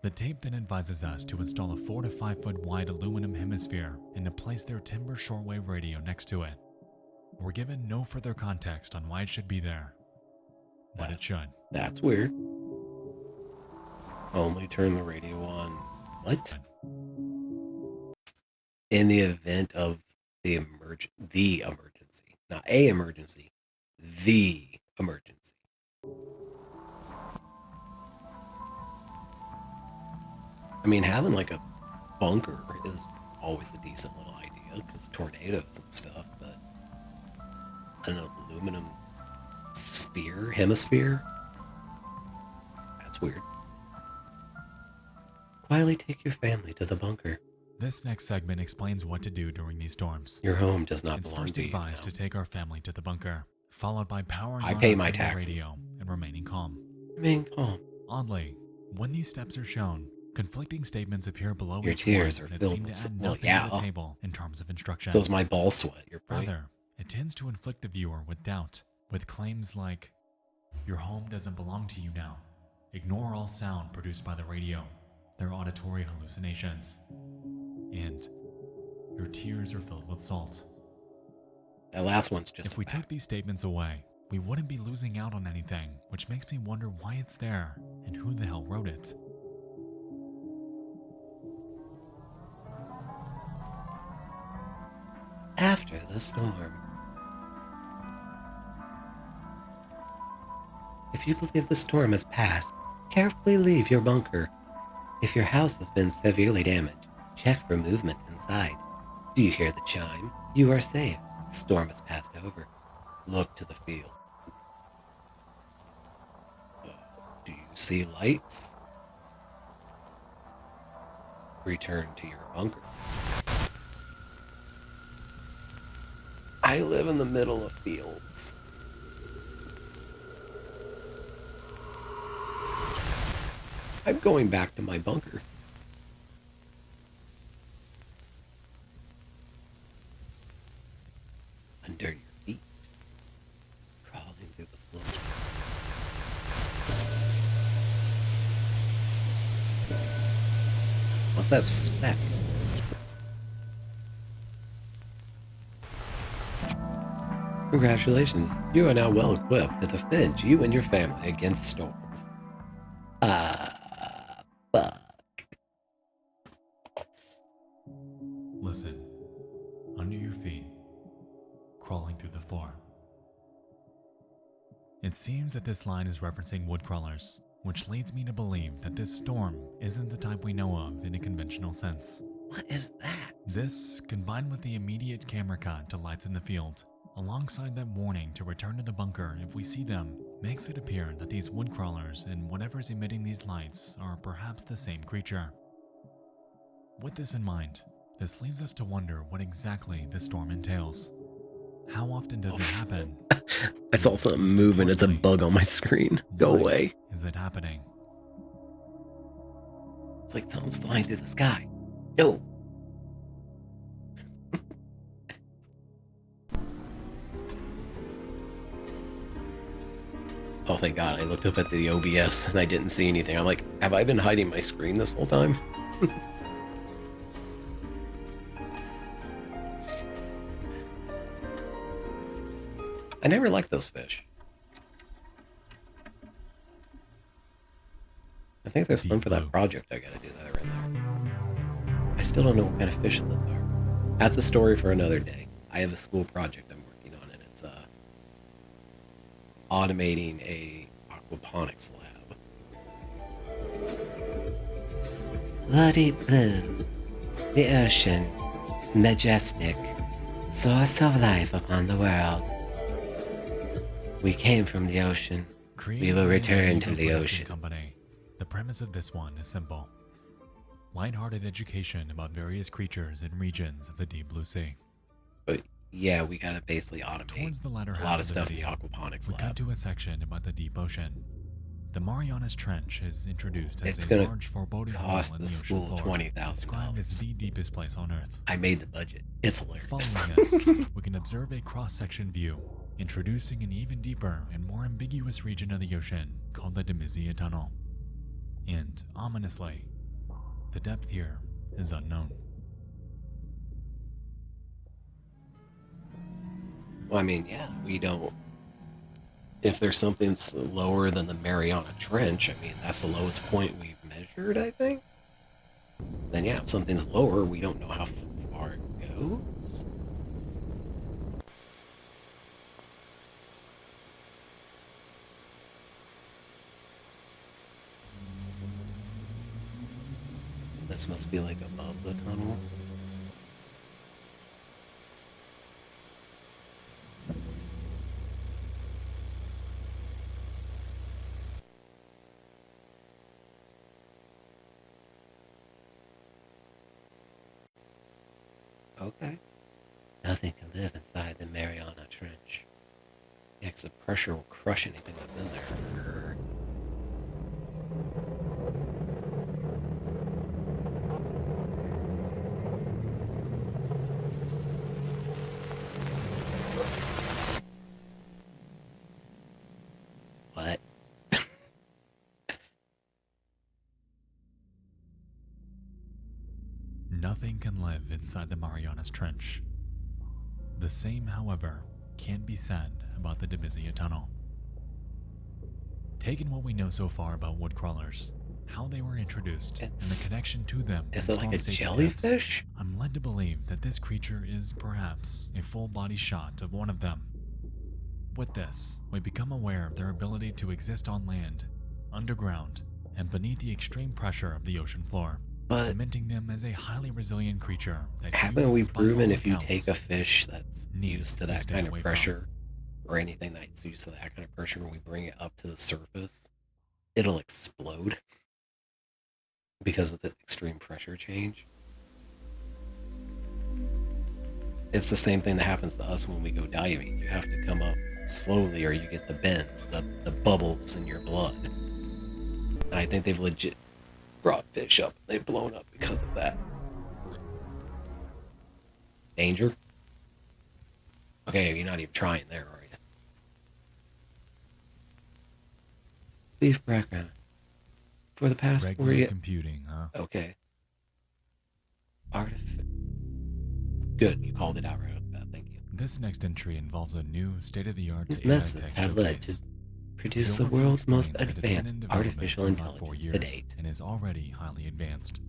The tape then advises us to install a 4 to 5 foot wide aluminum hemisphere and to place their timber shortwave radio next to it. We're given no further context on why it should be there, but it should. That's weird. Only turn the radio on. What? In the event of the emergency. Not a emergency. The emergency. I mean, having like a bunker is always a decent little idea because tornadoes and stuff, but an aluminum hemisphere? That's weird. Quietly take your family to the bunker. This next segment explains what to do during these storms. Your home does not It's belong first to you advised now. to take our family to the bunker, followed by powering I on pay our my timber taxes. radio and remaining calm. Remain calm. Oddly, when these steps are shown, conflicting statements appear below Your each tears one are that filled seem to with add well, nothing yeah. to the table in terms of instruction. So is my ball sweat, your point? Rather, it tends to inflict the viewer with doubt, with claims like, "Your home doesn't belong to you now. Ignore all sound produced by the radio. They're auditory hallucinations." And, "Your tears are filled with salt." That last one's just If we took these statements away, we wouldn't be losing out on anything, which makes me wonder why it's there and who the hell wrote it. after the storm. If you believe the storm has passed, carefully leave your bunker. If your house has been severely damaged, check for movement inside. Do you hear the chime? You are safe. The storm has passed over. Look to the field. Do you see lights? Return to your bunker. I live in the middle of fields. I'm going back to my bunker. Under your feet. Crawling through the floor. What's that speck? Congratulations, you are now well equipped to defend you and your family against storms. Fuck. Listen, under your feet, crawling through the floor. It seems that this line is referencing wood crawlers, which leads me to believe that this storm isn't the type we know of in a conventional sense. What is that? This, combined with the immediate camera cut to lights in the field, alongside that warning to return to the bunker if we see them, makes it appear that these wood crawlers and whatever's emitting these lights are perhaps the same creature. With this in mind, this leaves us to wonder what exactly this storm entails. How often does it happen? I saw something moving. It's a bug on my screen. Go Why away. is it happening? It's like something's flying through the sky. No. Oh, thank God. I looked up at the OBS and I didn't see anything. I'm like, have I been hiding my screen this whole time? I never liked those fish. I think there's some for that project I gotta do that right now. I still don't know what kind of fish those are. That's a story for another day. I have a school project I'm working on, and it's automating a aquaponics lab. The deep blue, the ocean, majestic, source of life upon the world. We came from the ocean. We will return to the ocean. Company. The premise of this one is simple. Lighthearted education about various creatures and regions of the deep blue sea. But yeah, we gotta basically automate Towards the latter a half lot of the stuff in the video, aquaponics we lab. come to a section about the deep ocean. The Marianas Trench is introduced as It's a gonna large foreboding hole cost in the the ocean school floor, $20,000. described as the deepest place on Earth. I made the budget. It's hilarious. Following us, we can observe a cross-section view, introducing an even deeper and more ambiguous region of the ocean called the Demizia Tunnel. And, ominously, the depth here is unknown. Well, I mean, yeah, we don't. If there's something lower than the Mariana Trench, I mean, that's the lowest point we've measured, I think. Then, yeah, if something's lower, we don't know how far it goes. This must be like above the tunnel. Okay. Nothing can live inside the Mariana Trench. Yeah, 'cause the pressure will crush anything that's in there. What? Nothing can live inside the Marianas Trench. The same, however, can be said about the Demizia Tunnel. Taking what we know so far about wood crawlers, how they were introduced, and It's- the connection to them. Is in it like a storm safety jellyfish? tips, I'm led to believe that this creature is perhaps a full body shot of one of them. With this, we become aware of their ability to exist on land, underground, and beneath the extreme pressure of the ocean floor, But cementing them as a highly resilient creature that haven't we humans, by proven all if you accounts, take a fish that's need used to to that stay kind of away pressure, or anything that's used to that kind of pressure, when we bring it up to the surface, it'll explode because of the extreme pressure change? It's the same thing that happens to us when we go diving. You have to come up slowly or you get the bends, the bubbles in your blood. And I think they've legit brought fish up. They've blown up because of that. Danger? Okay, you're not even trying there, are you? Beef background. For the past 4 regular years. computing, huh? Okay. Good, you called it out right off the bat, thank you. This next entry involves a new state-of-the-art These AI methods tech have led to showcase. produce the overview world's most explains that it's been advanced in development artificial for about 4 intelligence to years date. and is already highly advanced.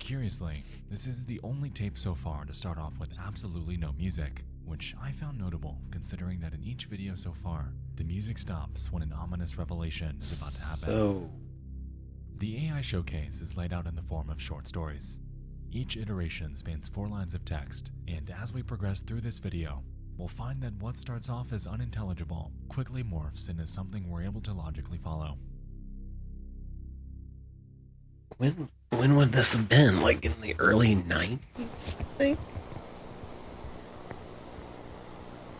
Curiously, this is the only tape so far to start off with absolutely no music, which I found notable considering that in each video so far, the music stops when an ominous revelation is about to happen. So, The AI showcase is laid out in the form of short stories. Each iteration spans 4 lines of text, and as we progress through this video, we'll find that what starts off as unintelligible quickly morphs into something we're able to logically follow. when would this have been? Like in the early 90s, I think?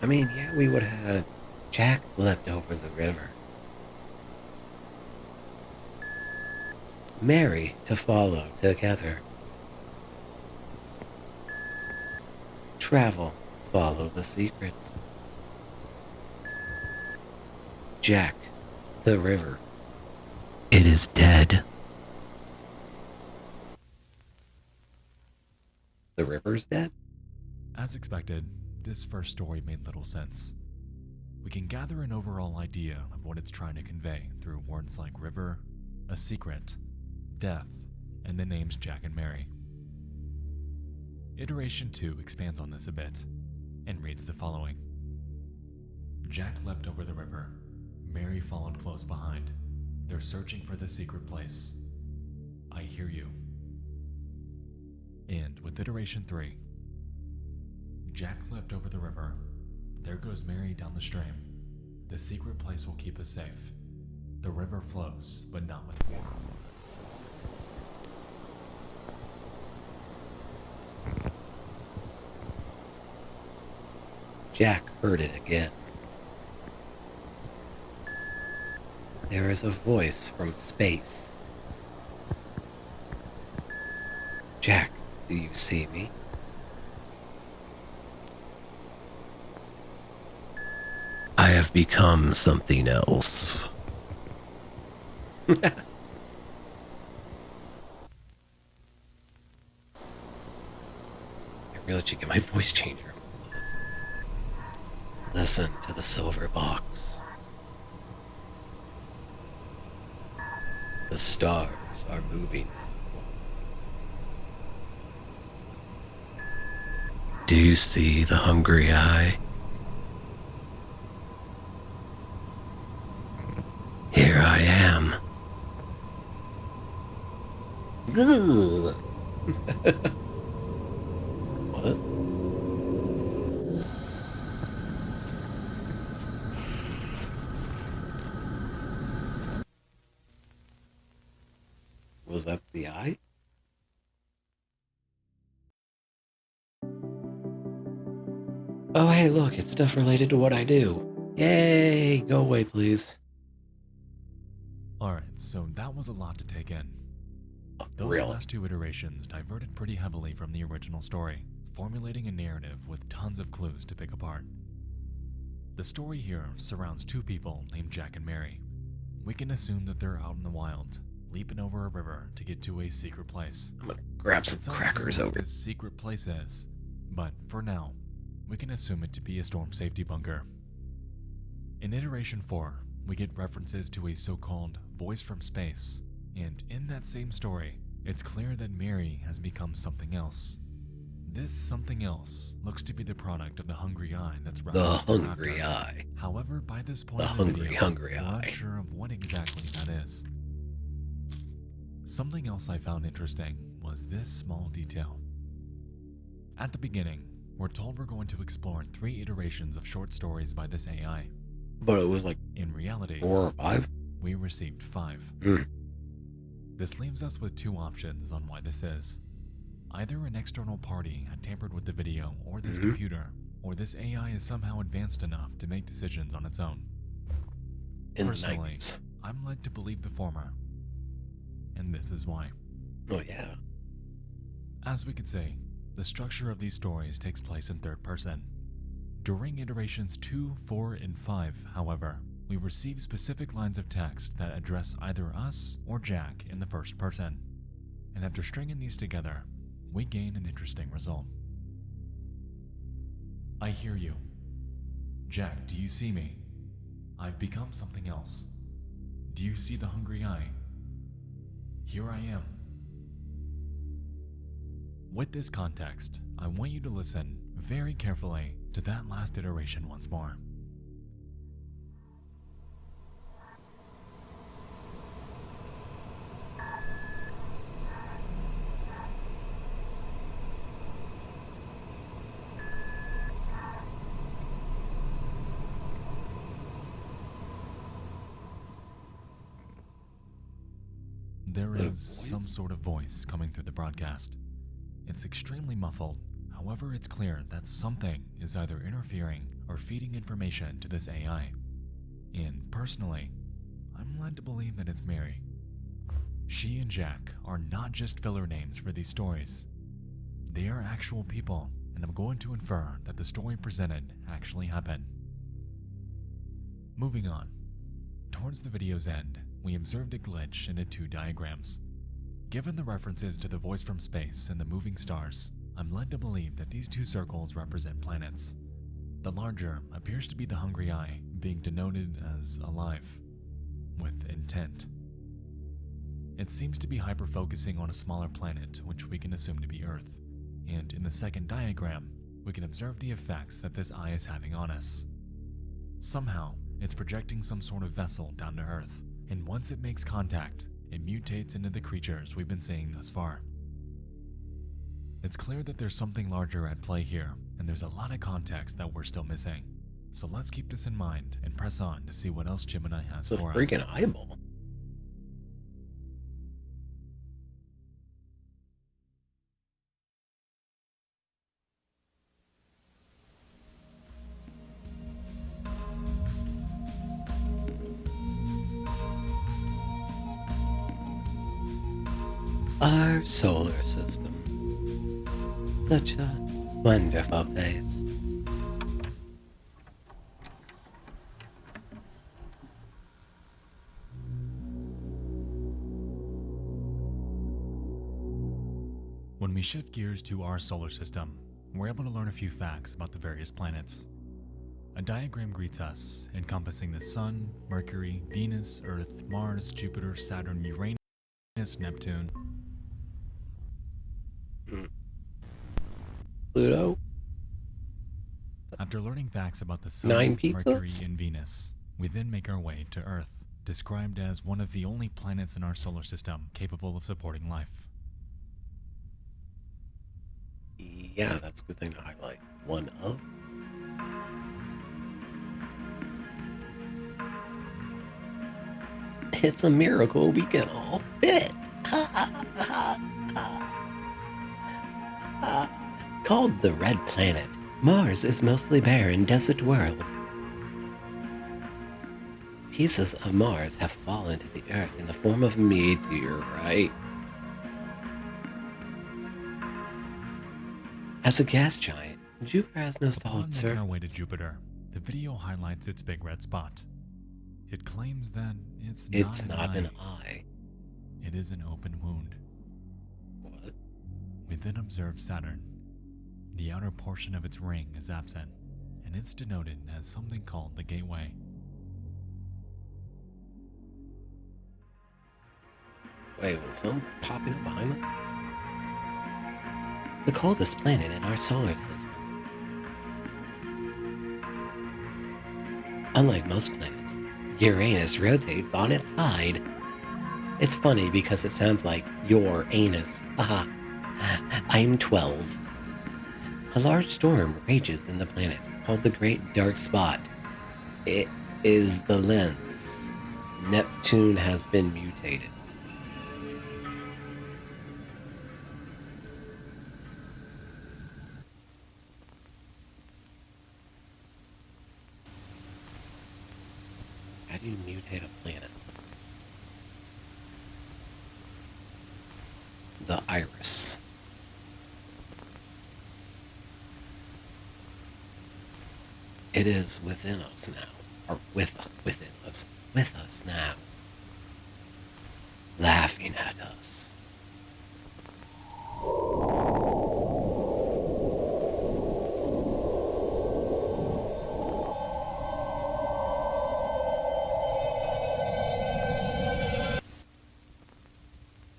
I mean, yeah, we would have had Jack leapt over the river. Mary to follow together. Travel, follow the secrets. Jack, the river. It is dead. The river's dead? As expected, this first story made little sense. We can gather an overall idea of what it's trying to convey through words like river, a secret, death, and the names Jack and Mary. Iteration 2 expands on this a bit, and reads the following. Jack leapt over the river. Mary followed close behind. They're searching for the secret place. I hear you. And with iteration 3, Jack leapt over the river. There goes Mary down the stream. The secret place will keep us safe. The river flows, but not with water. Jack heard it again. There is a voice from space. Jack, do you see me? I have become something else. I really should get my voice changer. Listen to the silver box. The stars are moving. Do you see the hungry eye? Here I am. Ugh. What? Was that the eye? Oh, hey, look, it's stuff related to what I do. Yay! Go away, please. Alright, so that was a lot to take in. Those Really? last 2 iterations diverted pretty heavily from the original story, formulating a narrative with tons of clues to pick apart. The story here surrounds 2 people named Jack and Mary. We can assume that they're out in the wild, leaping over a river to get to a secret place. I'm gonna grab some It's crackers unclear what over. this secret place is, but for now, we can assume it to be a storm safety bunker. In iteration 4, we get references to a so-called voice from space, And in that same story, it's clear that Mary has become something else. This something else looks to be the product of the hungry eye that's The referenced hungry thereafter. eye. However, by this point The in the hungry, video, hungry we're eye. unsure of what exactly that is. Something else I found interesting was this small detail. At the beginning, we're told we're going to explore 3 iterations of short stories by this AI. But it was like In reality, 4 or 5? we received 5. This leaves us with 2 options on why this is. Either an external party had tampered with the video or this computer, or this AI is somehow advanced enough to make decisions on its own. In the Personally, 90s. I'm led to believe the former. And this is why. Oh, yeah. As we could see, the structure of these stories takes place in third person. During iterations 2, 4, and 5, however, we receive specific lines of text that address either us or Jack in the first person. And after stringing these together, we gain an interesting result. I hear you. Jack, do you see me? I've become something else. Do you see the hungry eye? Here I am. With this context, I want you to listen very carefully to that last iteration once more. There is some sort of voice coming through the broadcast. It's extremely muffled, however it's clear that something is either interfering or feeding information to this AI. And personally, I'm led to believe that it's Mary. She and Jack are not just filler names for these stories. They are actual people, and I'm going to infer that the story presented actually happened. Moving on. Towards the video's end, we observed a glitch in the 2 diagrams. Given the references to the voice from space and the moving stars, I'm led to believe that these 2 circles represent planets. The larger appears to be the hungry eye, being denoted as alive, with intent. It seems to be hyper-focusing on a smaller planet, which we can assume to be Earth. And in the second diagram, we can observe the effects that this eye is having on us. Somehow, it's projecting some sort of vessel down to Earth, and once it makes contact, it mutates into the creatures we've been seeing thus far. It's clear that there's something larger at play here, and there's a lot of context that we're still missing. So let's keep this in mind and press on to see what else Gemini has It's a for us. freaking eyeball. Our solar system. Such a wonderful place. When we shift gears to our solar system, we're able to learn a few facts about the various planets. A diagram greets us, encompassing the Sun, Mercury, Venus, Earth, Mars, Jupiter, Saturn, Uranus, Neptune, Pluto? After learning facts about the Sun, 9 Mercury, pizzas? and Venus, we then make our way to Earth, described as one of the only planets in our solar system capable of supporting life. Yeah, that's a good thing to highlight. One of. It's a miracle we can all fit. Called the Red Planet, Mars is mostly barren desert world. Pieces of Mars have fallen to the Earth in the form of meteorites. As a gas giant, Jupiter has no Upon solid making surface. our way to Jupiter, the video highlights its big red spot. It claims that it's not an eye. It is an open wound. What? We then observe Saturn. The outer portion of its ring is absent, and it's denoted as something called the Gateway. Wait, was something popping up behind them? The coldest planet in our solar system. Unlike most planets, Uranus rotates on its side. It's funny because it sounds like your anus. Haha. I'm 12. A large storm rages in the planet called the Great Dark Spot. It is the lens. Neptune has been mutated. How do you mutate a planet? The iris. It is within us now, or within us now, laughing at us.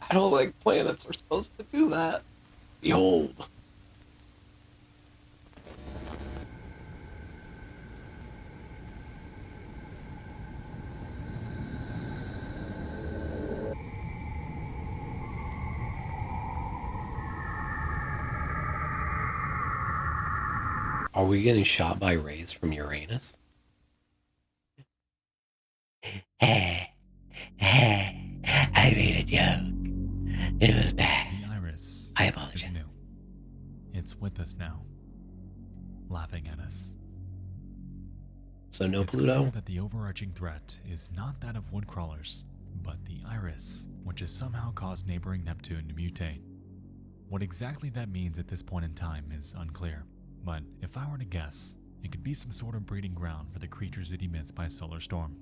I don't think planets are supposed to do that. Behold. Are we getting shot by rays from Uranus? I made a joke. It was bad. The iris I is apologize. new. It's with us now, laughing at us. So no It's Pluto? clear that the overarching threat is not that of woodcrawlers, but the iris, which has somehow caused neighboring Neptune to mutate. What exactly that means at this point in time is unclear, but if I were to guess, it could be some sort of breeding ground for the creatures it emits by solar storm.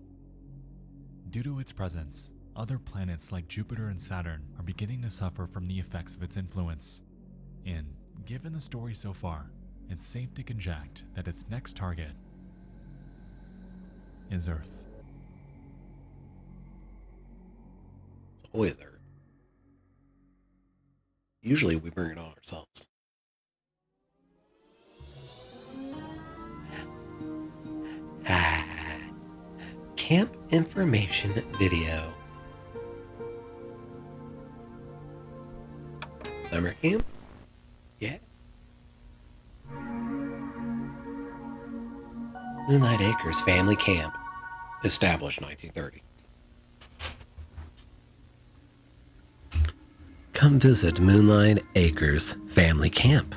Due to its presence, other planets like Jupiter and Saturn are beginning to suffer from the effects of its influence. And given the story so far, it's safe to conject that its next target is Earth. It's always Earth. Usually we bring it on ourselves. Camp information video. Summer camp? Yeah. Moonlight Acres Family Camp. Established 1930. Come visit Moonlight Acres Family Camp.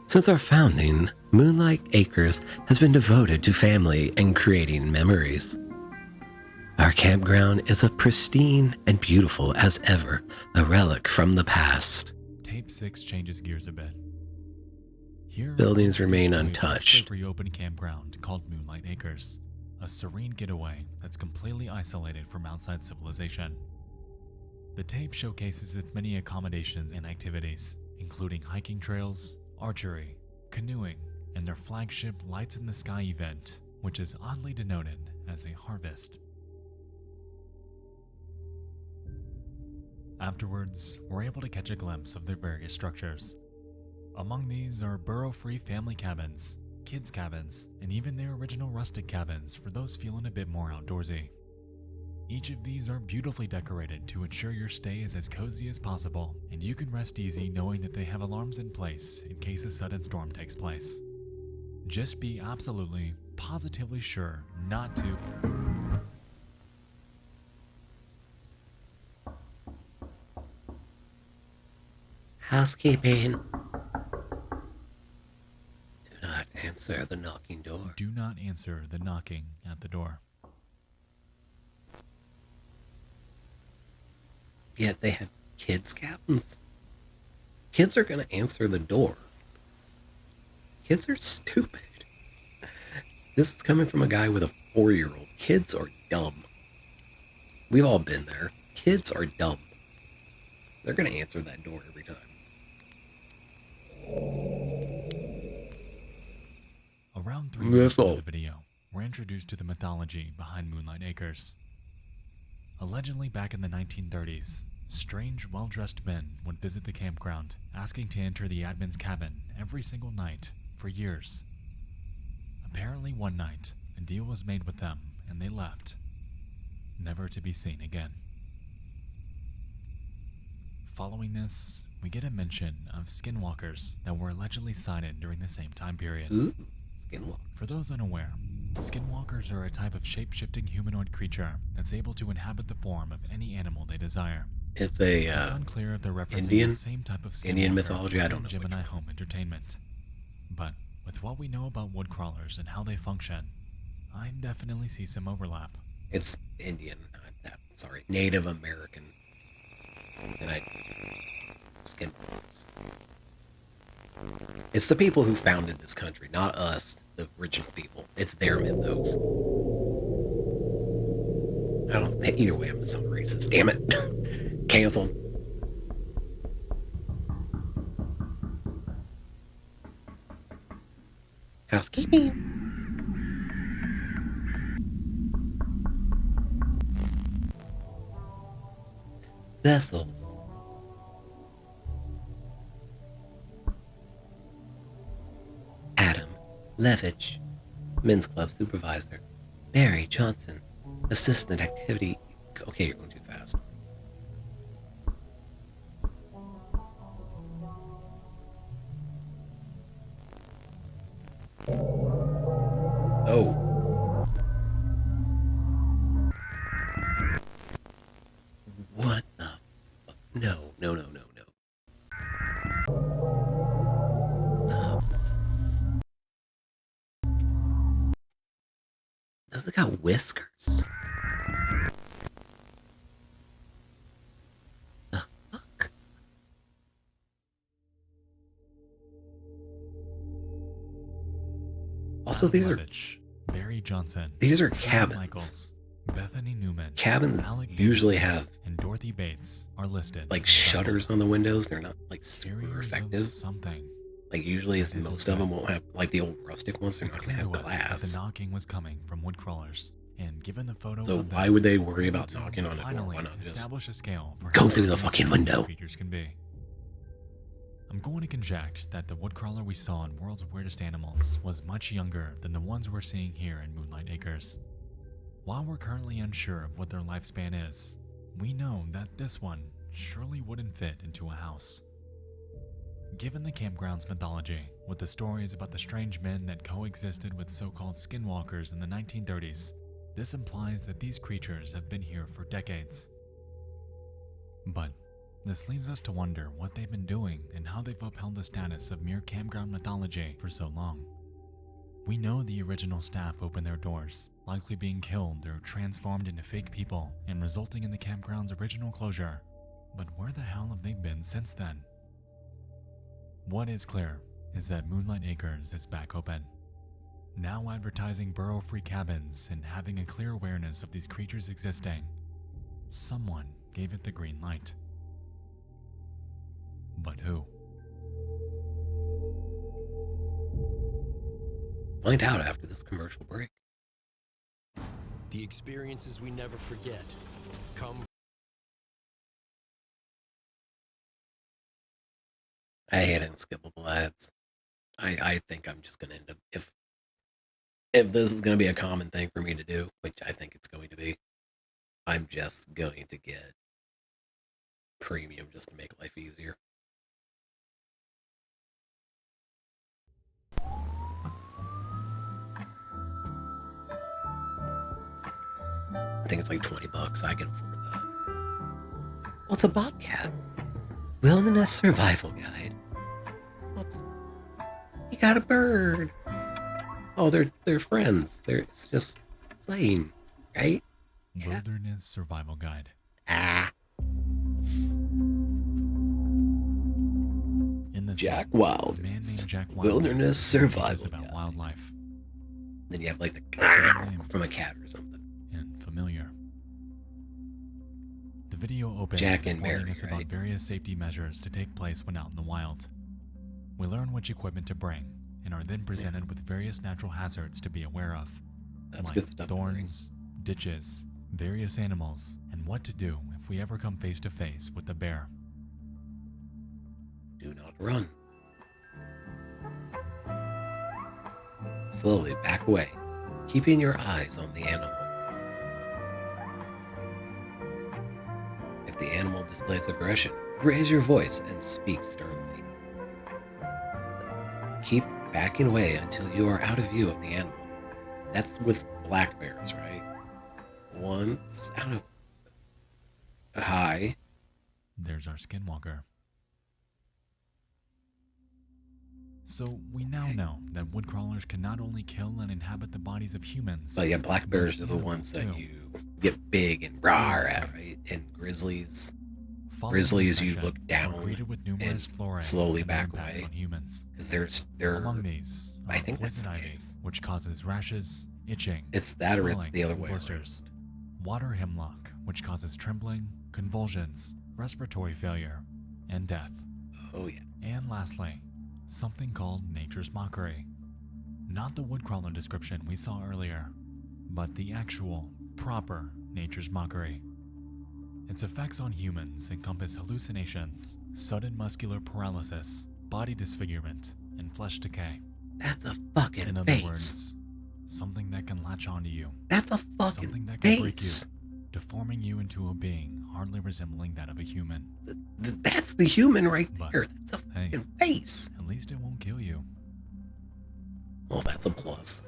Since our founding, Moonlight Acres has been devoted to family and creating memories. Our campground is as pristine and beautiful as ever, a relic from the past. Tape 6 changes gears a bit. Here, Buildings we're remain introduced to a untouched. freshly reopened campground called Moonlight Acres, a serene getaway that's completely isolated from outside civilization. The tape showcases its many accommodations and activities, including hiking trails, archery, canoeing, and their flagship Lights in the Sky event, which is oddly denoted as a harvest. Afterwards, we're able to catch a glimpse of their various structures. Among these are burrow-free family cabins, kids' cabins, and even their original rustic cabins for those feeling a bit more outdoorsy. Each of these are beautifully decorated to ensure your stay is as cozy as possible, and you can rest easy knowing that they have alarms in place in case a sudden storm takes place. Just be absolutely, positively sure not to... Housekeeping. Do not answer the knocking door. Do not answer the knocking at the door. Yet they have kids' cabins. Kids are going to answer the door. Kids are stupid. This is coming from a guy with a 4-year-old. Kids are dumb. We've all been there. Kids are dumb. They're going to answer that door every time. Around 3 minutes into the video, we're introduced to the mythology behind Moonlight Acres. Allegedly back in the 1930s, strange, well-dressed men would visit the campground, asking to enter the admin's cabin every single night for years. Apparently one night, a deal was made with them and they left, never to be seen again. Following this, we get a mention of skinwalkers that were allegedly sighted during the same time period. Ooh, skinwalker. For those unaware, skinwalkers are a type of shape-shifting humanoid creature that's able to inhabit the form of any animal they desire. It's It's unclear if they're referencing Indian? the same type of skinwalker Indian mythology, I don't know Gemini which Home Entertainment. But with what we know about woodcrawlers and how they function, I definitely see some overlap. It's Indian. Sorry, Native American. And skinwalkers. It's the people who founded this country, not us, the original people. It's their mythos. I don't think either way I'm some racist. Damn it. Canceled. Housekeeping. Vessels. Adam Levitch, Men's Club Supervisor. Barry Johnson, Assistant Activity. Okay, you're going too fast. Oh. What the fuck? No, no, no, no, no. Does it got whiskers? The fuck? Also, Adam these are Levitch, Barry Johnson, these are Sam cabins. Michaels, Bethany Newman, Cabins Alec usually Davidson, have and Dorothy Bates are listed like as shutters vessels. on the windows. They're not like super Barriers of effective. something. Like usually, That isn't most of them good. won't have like the old rustic ones. They're It's not going to clear have to us that the glass. knocking was coming from woodcrawlers, and given the photo So of them, why would they worry we're able about to knocking on a door? finally Why not just establish a scale for go how through the dangerous fucking these window? creatures can be. I'm going to conject that the woodcrawler we saw in World's Weirdest Animals was much younger than the ones we're seeing here in Moonlight Acres. While we're currently unsure of what their lifespan is, we know that this one surely wouldn't fit into a house. Given the campground's mythology, with the stories about the strange men that coexisted with so-called skinwalkers in the 1930s, this implies that these creatures have been here for decades. But this leaves us to wonder what they've been doing and how they've upheld the status of mere campground mythology for so long. We know the original staff opened their doors, likely being killed or transformed into fake people and resulting in the campground's original closure. But where the hell have they been since then? What is clear is that Moonlight Acres is back open, now advertising burrow-free cabins and having a clear awareness of these creatures existing. Someone gave it the green light. But who? Find out after this commercial break. The experiences we never forget come. I hate unskippable ads. I think I'm just gonna end up if this is gonna be a common thing for me to do, which I think it's going to be, I'm just going to get premium just to make life easier. I think it's like $20. I can afford that. What's a bobcat? Wilderness survival guide. What's... You got a bird. Oh, they're friends. It's just playing, right? Yeah. Wilderness Survival Guide. Ah. In this Jack book, Wild. a man named Jack Wild Wilderness survival about guide. wildlife Then you have like the from a cat or something. and familiar. The video opens Jack and informing Mary, us about right? various safety measures to take place when out in the wild. We learn which equipment to bring and are then presented with various natural hazards to be aware of, That's like good stuff. thorns, ditches, various animals, and and what to do if we ever come face to face with the bear. Do not run. Slowly back away, keeping your eyes on the animal. If the animal displays aggression, raise your voice and speak sternly. Keep backing away until you are out of view of the animal. That's with black bears, right? Once out of... Hi. There's our skinwalker. So we now know that woodcrawlers can not only kill and inhabit the bodies of humans, But yeah, black bears are the animals ones that too. you get big and rawr at, right? And grizzlies, Grizzlies, you look down with numerous and flora slowly and their back impacts away. on humans. because they're Among these are I think that's poison the ivy, case. which causes rashes, itching, It's that or it's swelling, the other and way blisters. around. Water hemlock, which causes trembling, convulsions, respiratory failure, and death. Oh yeah. And lastly, something called nature's mockery. Not the woodcrawler description we saw earlier, but the actual, proper nature's mockery. Its effects on humans encompass hallucinations, sudden muscular paralysis, body disfigurement, and flesh decay. That's a fucking In other face. words, something that can latch onto you, That's a fucking something that can break you, face. deforming you into a being hardly resembling that of a human. That's the human right But, there. That's a hey. fucking face. At least it won't kill you. Well, that's a plus.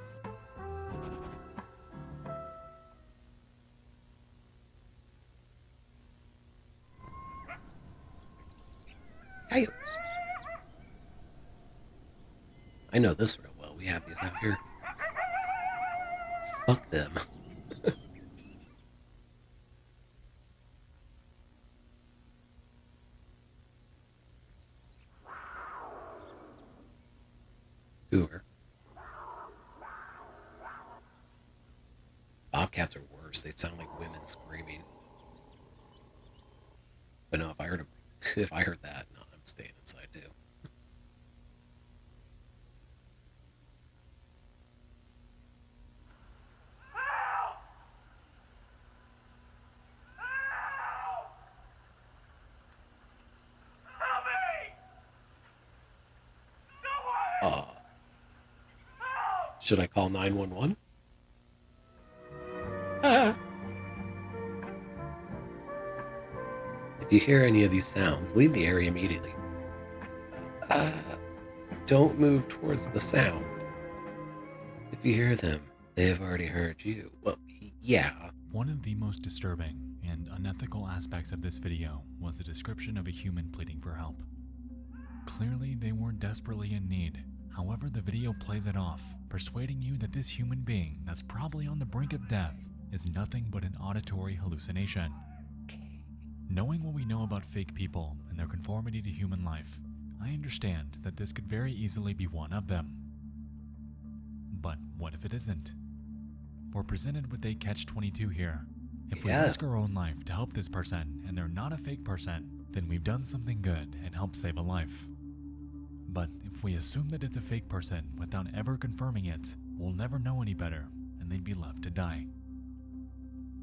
Coyotes. I know this real well. We have these out here. Fuck them. Hoover. Bobcats are worse. They sound like women screaming. But no, if I heard that, no, I'm staying inside too. Should I call 911? If you hear any of these sounds, leave the area immediately. Don't move towards the sound. If you hear them, they have already heard you. Well, yeah. One of the most disturbing and unethical aspects of this video was the description of a human pleading for help. Clearly, they were desperately in need. However, the video plays it off, persuading you that this human being that's probably on the brink of death is nothing but an auditory hallucination. Knowing what we know about fake people and their conformity to human life, I understand that this could very easily be one of them. But what if it isn't? We're presented with a catch-22 here. If we Yeah. risk our own life to help this person and they're not a fake person, then we've done something good and helped save a life. But if we assume that it's a fake person without ever confirming it, we'll never know any better and they'd be left to die.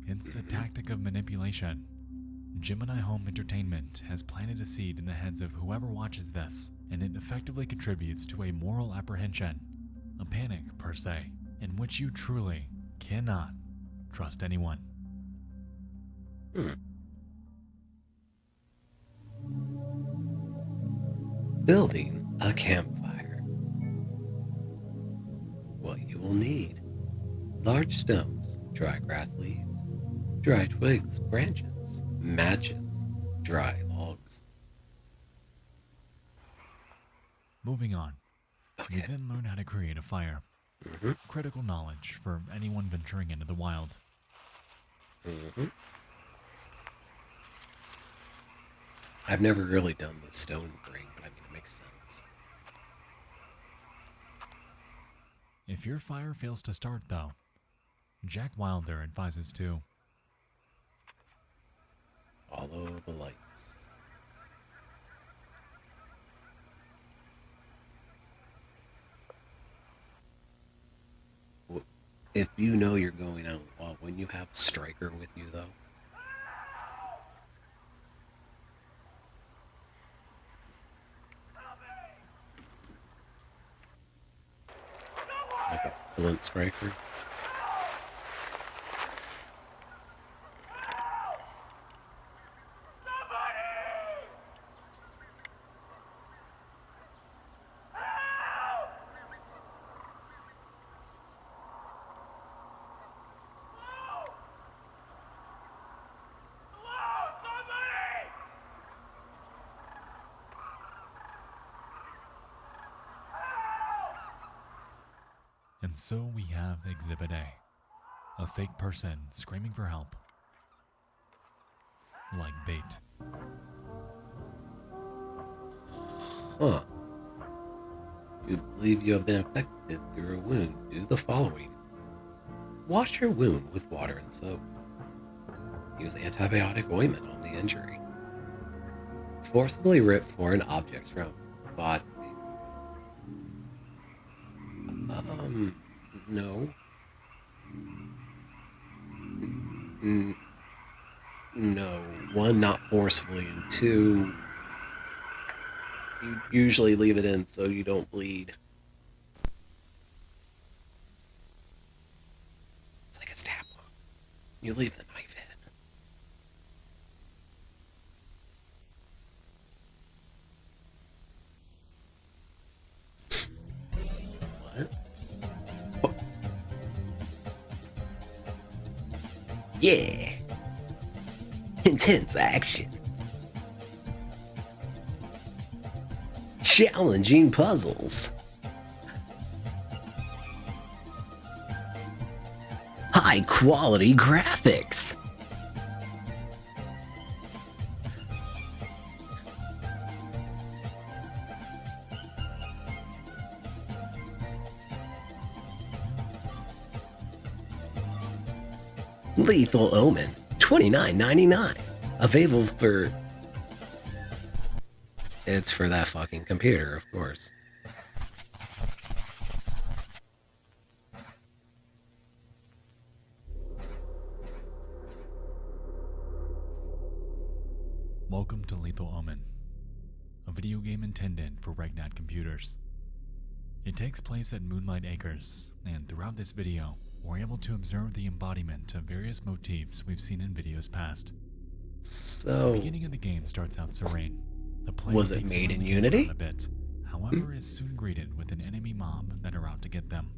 It's a tactic of manipulation. Gemini Home Entertainment has planted a seed in the heads of whoever watches this, and it effectively contributes to a moral apprehension, a panic per se, in which you truly cannot trust anyone. Building a campfire. What you will need: large stones, dry grass leaves, dry twigs, branches, matches, dry logs. Moving on, we Okay. then learn how to create a fire. Critical knowledge for anyone venturing into the wild. I've never really done the stone thing, but I mean, it makes sense. If your fire fails to start, though, Jack Wilder advises to Follow the lights. If you know you're going out, well, when you have a striker with you, though, Opulent striker. And so we have Exhibit A fake person screaming for help. Like bait. Huh. You believe you have been infected through a wound, do the following. Wash your wound with water and soap. Use antibiotic ointment on the injury. Forcibly rip foreign objects from body. No. No. One, not forcefully, and two, you usually leave it in so you don't bleed. It's like a stab wound. You leave the knife in. What? Oh. Yeah. Intense action. Challenging puzzles. High quality graphics. Lethal Omen, $29.99. Available for... It's for that fucking computer, of course. Welcome to Lethal Omen, a video game intended for Regnat computers. It takes place at Moonlight Acres, and throughout this video, we're able to observe the embodiment of various motifs we've seen in videos past. So, The beginning of the game starts out serene. The play was it takes made over in the game Unity? for a bit, however, is soon greeted with an enemy mob that are out to get them.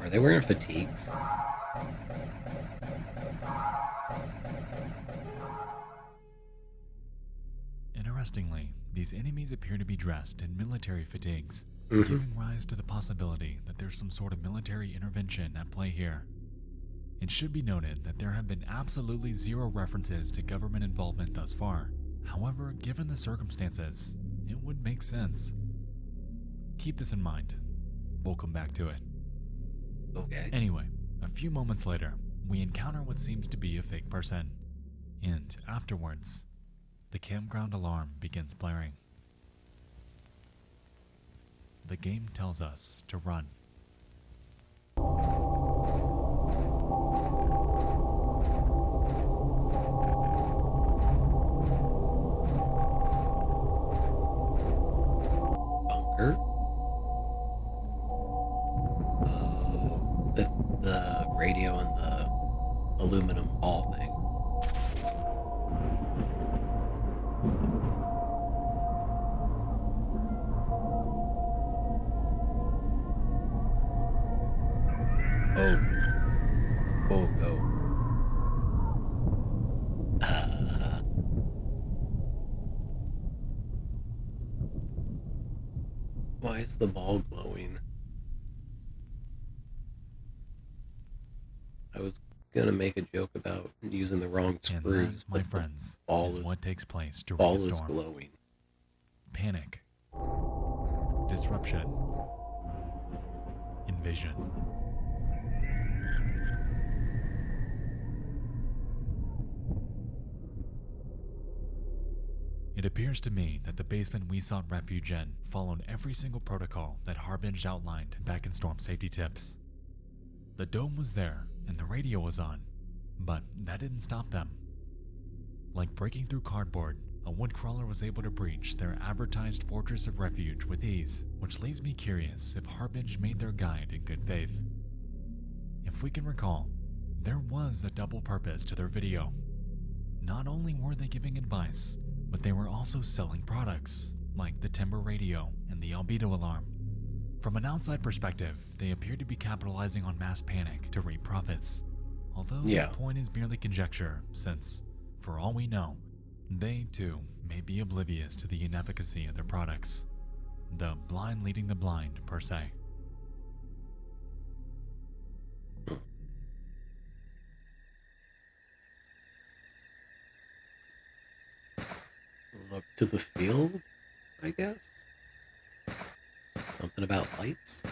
Are they wearing fatigues? Interestingly, these enemies appear to be dressed in military fatigues, giving rise to the possibility that there's some sort of military intervention at play here. It should be noted that there have been absolutely zero references to government involvement thus far. However, given the circumstances, it would make sense. Keep this in mind. We'll come back to it. Okay. Anyway, a few moments later, we encounter what seems to be a fake person. And afterwards, the campground alarm begins blaring. The game tells us to run. Bunker? The radio and the aluminum ball thing. Oh. Oh, no. Why is the ball glowing? I was gonna make a joke about using the wrong And screws, that, my but friends, the ball is what takes place during ball a is storm. glowing. Panic. Disruption. Invasion. It appears to me that the basement we sought refuge in followed every single protocol that Harbinge outlined back in Storm Safety Tips. The dome was there and the radio was on, but that didn't stop them. Like breaking through cardboard, a woodcrawler was able to breach their advertised fortress of refuge with ease, which leaves me curious if Harbinge made their guide in good faith. If we can recall, there was a double purpose to their video. Not only were they giving advice, but they were also selling products, like the timber radio and the albedo alarm. From an outside perspective, they appear to be capitalizing on mass panic to reap profits. Although the point is merely conjecture, since, for all we know, they too may be oblivious to the inefficacy of their products. The blind leading the blind, per se. Look to the field, I guess? Something about lights?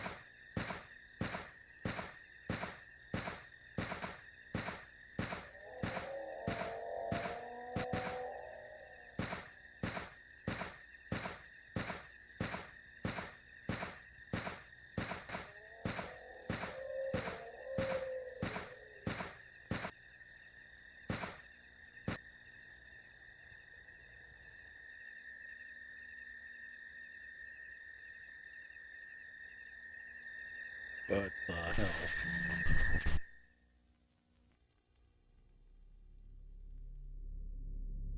What the hell?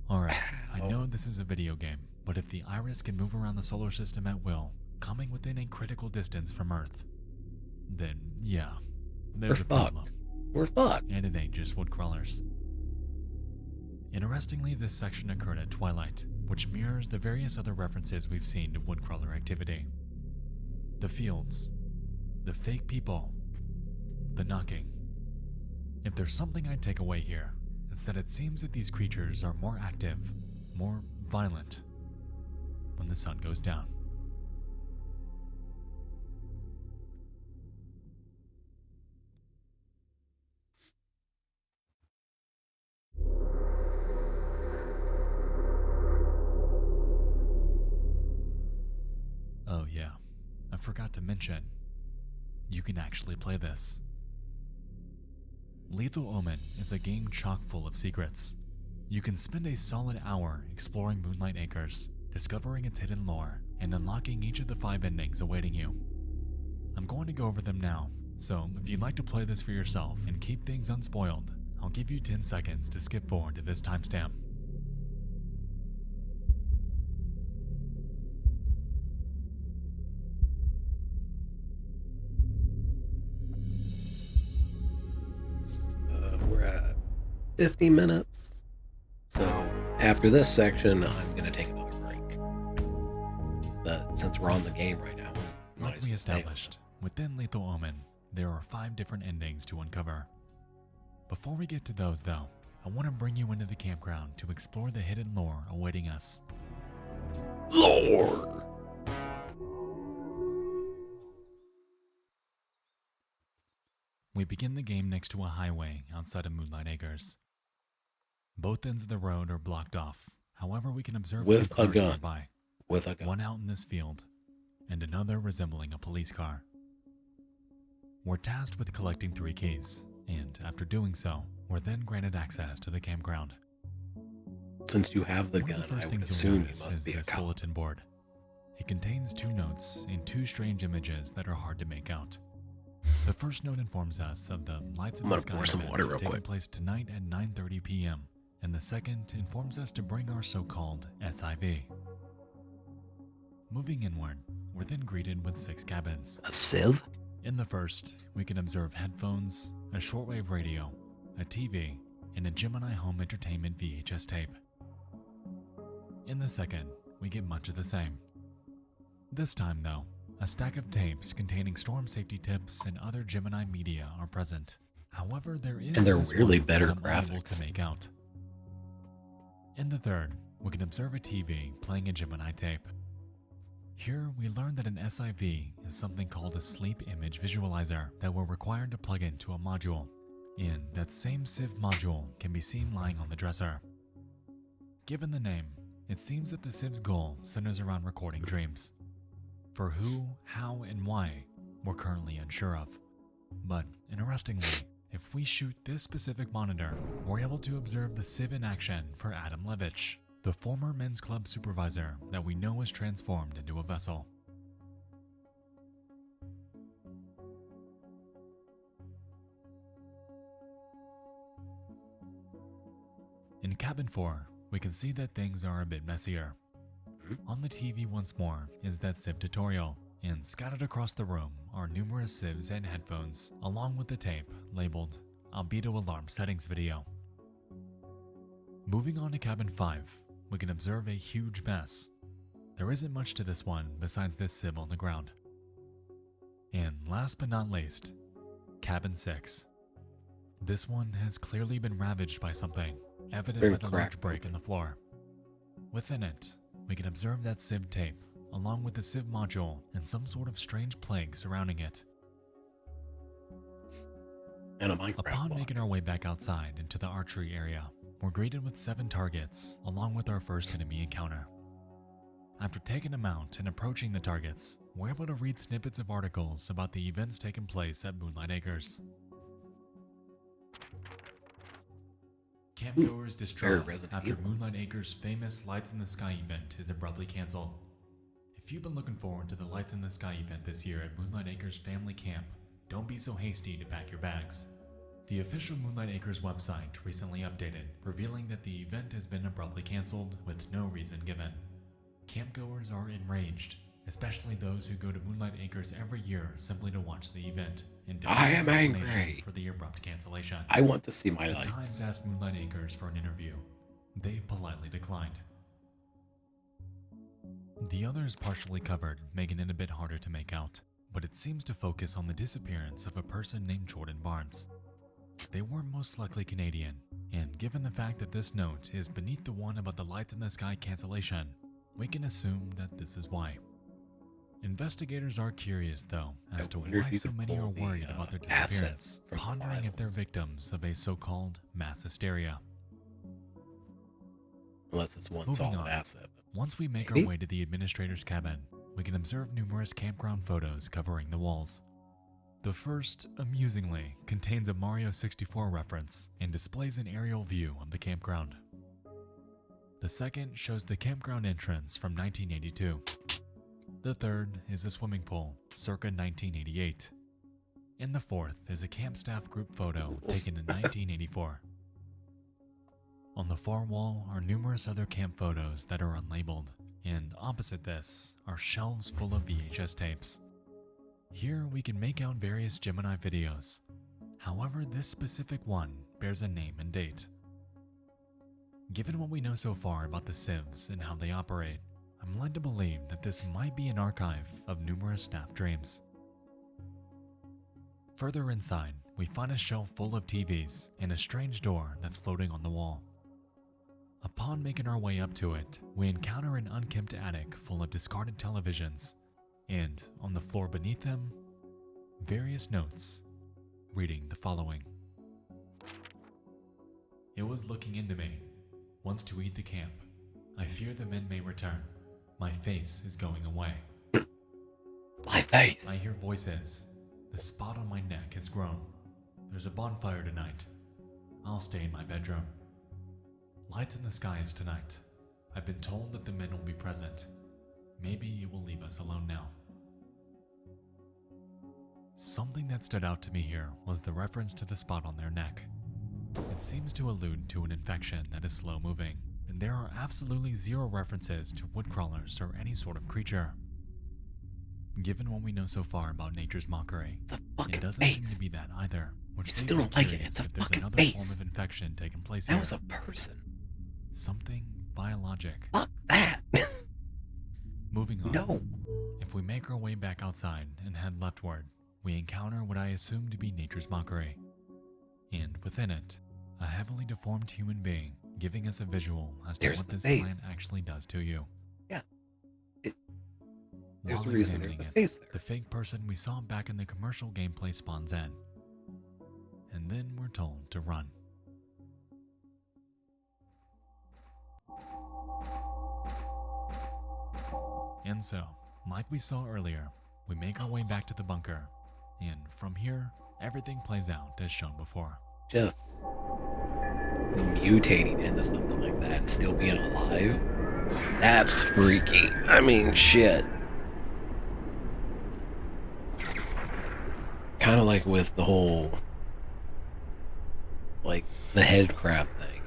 Alright, I know this is a video game, but if the iris can move around the solar system at will, coming within a critical distance from Earth, then yeah, there's a problem. We're fucked. And it ain't just woodcrawlers. Interestingly, this section occurred at twilight, which mirrors the various other references we've seen to woodcrawler activity. The fields, the fake people, the knocking. If there's something I take away here, it's that it seems that these creatures are more active, more violent, when the sun goes down. Oh yeah, I forgot to mention, you can actually play this. Lethal Omen is a game chock full of secrets. You can spend a solid hour exploring Moonlight Acres, discovering its hidden lore, and unlocking each of the 5 endings awaiting you. I'm going to go over them now, so if you'd like to play this for yourself and keep things unspoiled, I'll give you 10 seconds to skip forward to this timestamp. We're at 50 minutes. So after this section, I'm going to take another break. But since we're on the game right now, Like we established, within Lethal Omen, there are 5 different endings to uncover. Before we get to those though, I want to bring you into the campground to explore the hidden lore awaiting us. Lore! We begin the game next to a highway outside of Moonlight Acres. Both ends of the road are blocked off. However, we can observe 2 cars nearby. With a gun. One out in this field, and another resembling a police car. We're tasked with collecting 3 keys, and after doing so, we're then granted access to the campground. Since you have the gun, I would assume you must be a this cop. bulletin board. It contains 2 notes and 2 strange images that are hard to make out. The first note informs us of the Lights in the Sky event taking place tonight at 9:30 p.m., and the second informs us to bring our so-called SIV. Moving inward, we're then greeted with 6 cabins. A sieve? In the first, we can observe headphones, a shortwave radio, a TV, and a Gemini home entertainment VHS tape. In the second, we get much of the same. This time though, a stack of tapes containing storm safety tips and other Gemini media are present. However, there is And they're this really one better that I'm unable graphics. to make out. In the third, we can observe a TV playing a Gemini tape. Here, we learn that an SIV is something called a sleep image visualizer that we're required to plug into a module. And that same Civ module can be seen lying on the dresser. Given the name, it seems that the Civ's goal centers around recording dreams. For who, how, and why, we're currently unsure of. But interestingly, if we shoot this specific monitor, we're able to observe the Civ in action for Adam Levitch, the former men's club supervisor that we know is transformed into a vessel. In cabin 4, we can see that things are a bit messier. On the TV once more is that Civ tutorial, and scattered across the room are numerous Civs and headphones, along with the tape labeled Albedo Alarm Settings Video. Moving on to cabin 5, we can observe a huge mess. There isn't much to this one besides this Civ on the ground. And last but not least, cabin 6. This one has clearly been ravaged by something, evident by the large break in the floor. Within it, we can observe that Civ tape, along with the Civ module and some sort of strange plague surrounding it. And a Minecraft Upon block. making our way back outside into the archery area, we're greeted with 7 targets, along with our first enemy encounter. After taking them out and approaching the targets, we're able to read snippets of articles about the events taking place at Moonlight Acres. Campgoers distraught after Moonlight Acres' famous Lights in the Sky event is abruptly cancelled. If you've been looking forward to the Lights in the Sky event this year at Moonlight Acres Family Camp, don't be so hasty to pack your bags. The official Moonlight Acres website recently updated, revealing that the event has been abruptly cancelled with no reason given. Campgoers are enraged, especially those who go to Moonlight Acres every year simply to watch the event, and don't I have am an explanation angry. for the abrupt cancellation. I want to see my The lights. Times asked Moonlight Acres for an interview. They politely declined. The others partially covered, making it a bit harder to make out, but it seems to focus on the disappearance of a person named Jordan Barnes. They were most likely Canadian, and given the fact that this note is beneath the one about the Lights in the Sky cancellation, we can assume that this is why. Investigators are curious, though, as to wonder if why you so could many are pull the, worried about their assets disappearance, from the pondering if they're files. victims of a so-called mass hysteria. Unless it's one Moving solid on. asset. Once we make Maybe? our way to the administrator's cabin, we can observe numerous campground photos covering the walls. The first, amusingly, contains a Mario 64 reference and displays an aerial view of the campground. The second shows the campground entrance from 1982. The third is a swimming pool, circa 1988. And the fourth is a camp staff group photo taken in 1984. On the far wall are numerous other camp photos that are unlabeled, and opposite this are shelves full of VHS tapes. Here we can make out various Gemini videos. However, this specific one bears a name and date. Given what we know so far about the Civs and how they operate, I'm led to believe that this might be an archive of numerous snap dreams. Further inside, we find a shelf full of TVs and a strange door that's floating on the wall. Upon making our way up to it, we encounter an unkempt attic full of discarded televisions, and on the floor beneath them, various notes, reading the following. It was looking into me, wants to eat the camp. I fear the men may return. My face is going away. My face. I hear voices. The spot on my neck has grown. There's a bonfire tonight. I'll stay in my bedroom. Lights in the skies tonight. I've been told that the men will be present. Maybe you will leave us alone now. Something that stood out to me here was the reference to the spot on their neck. It seems to allude to an infection that is slow moving, and there are absolutely zero references to woodcrawlers or any sort of creature. Given what we know so far about nature's mockery, It's a fucking it doesn't face. seem to be that either, which I leaves still me don't like it. curious It's a if there's fucking another face. form of infection taking place That here. was a person. Something biologic. Fuck that. Moving on. No. If we make our way back outside and head leftward, we encounter what I assume to be nature's mockery. And within it, a heavily deformed human being, giving us a visual as to There's what the this face. plant actually does to you. Yeah. There's While a reason there's examining a it, face there. the fake person we saw back in the commercial gameplay spawns in. And then we're told to run. And so, like we saw earlier, we make our way back to the bunker, and from here, everything plays out as shown before. Just mutating into something like that. and still being alive. That's freaky. I mean, shit. Kind of like with the whole, like, the head crab thing.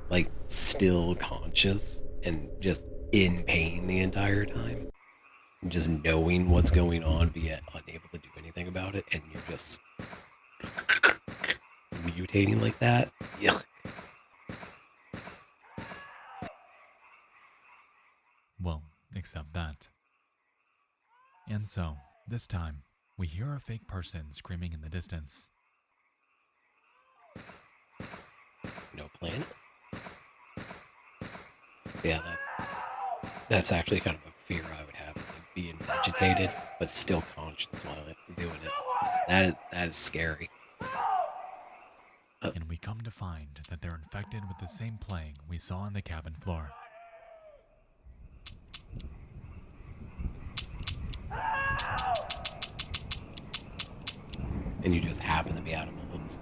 Like, still conscious and just in pain the entire time. And just knowing what's going on, but yet unable to do anything about it, and you're just mutating like that. Yuck. Well, except that. And so, this time, we hear a fake person screaming in the distance. No planet? Yeah, that's actually kind of a fear I would have, like being vegetated but still conscious while I'm doing it. That is scary. And we come to find that they're infected with the same plague we saw on the cabin floor. And you just happen to be out of bullets.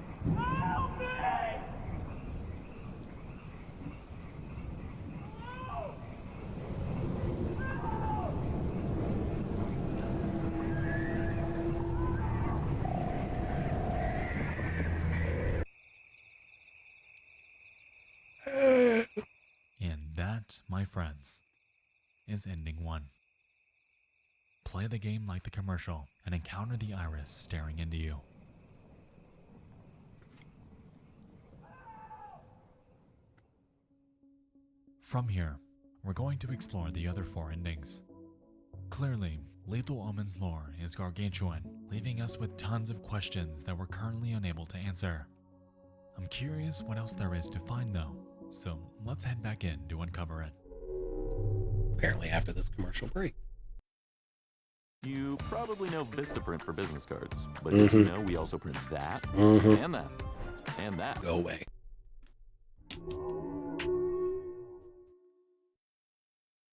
And that, my friends, is ending 1. Play the game like the commercial and encounter the iris staring into you. From here, we're going to explore the other 4 endings. Clearly, Lethal Omen's lore is gargantuan, leaving us with tons of questions that we're currently unable to answer. I'm curious what else there is to find though, so let's head back in to uncover it. Apparently after this commercial break. You probably know Vistaprint for business cards, but did you know we also print that, and that, and that? Go away.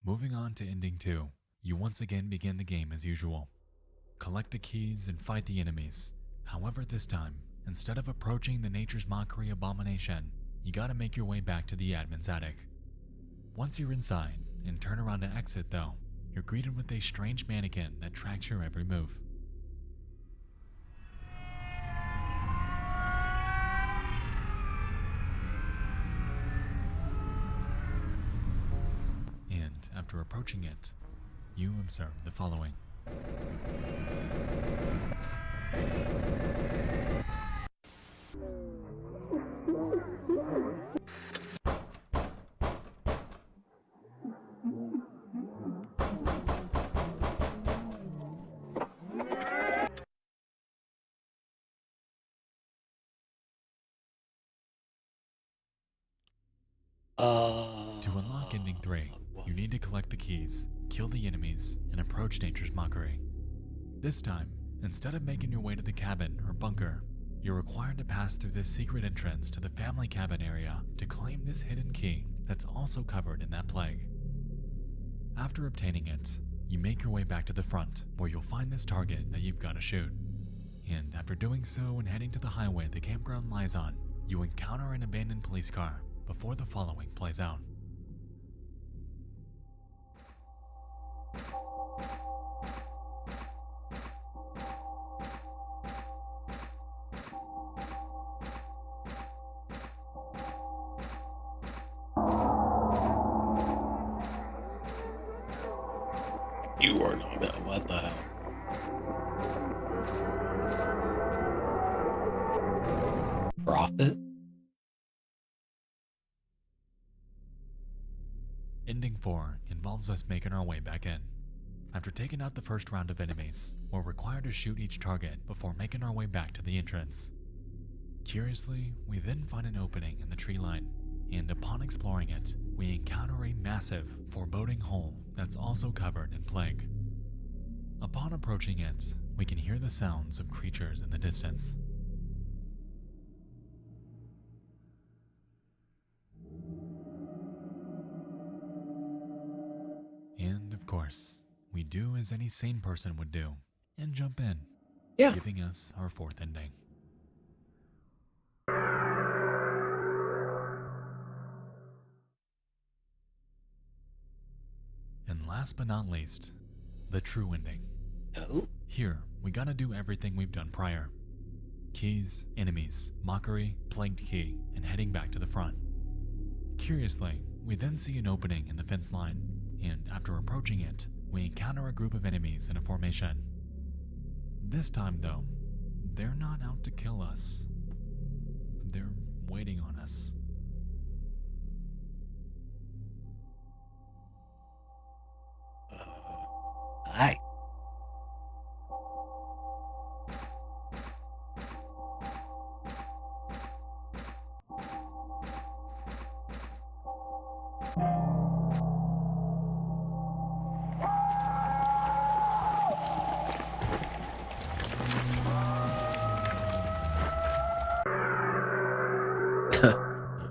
Moving on to ending 2, you once again begin the game as usual. Collect the keys and fight the enemies. However, this time, instead of approaching the Nature's Mockery abomination, you gotta make your way back to the admin's attic. Once you're inside and turn around to exit though, you're greeted with a strange mannequin that tracks your every move. And after approaching it, you observe the following. To unlock ending 3, you need to collect the keys, kill the enemies, and approach Nature's Mockery. This time, instead of making your way to the cabin or bunker, you're required to pass through this secret entrance to the family cabin area to claim this hidden key that's also covered in that plague. After obtaining it, you make your way back to the front, where you'll find this target that you've got to shoot. And after doing so and heading to the highway the campground lies on, you encounter an abandoned police car before the following plays out. You are not that. What the hell? Profit? Ending 4 involves us making our way back in. After taking out the first round of enemies, we're required to shoot each target before making our way back to the entrance. Curiously, we then find an opening in the tree line, and upon exploring it, we encounter a massive, foreboding hole that's also covered in plague. Upon approaching it, we can hear the sounds of creatures in the distance. And of course, we do as any sane person would do, and jump in, giving us our 4th ending. And last but not least, the true ending. Oh, Here, we gotta do everything we've done prior. Keys, enemies, mockery, plagued key, and heading back to the front. Curiously, we then see an opening in the fence line, and after approaching it, we encounter a group of enemies in a formation. This time though, they're not out to kill us. They're waiting on us. hi.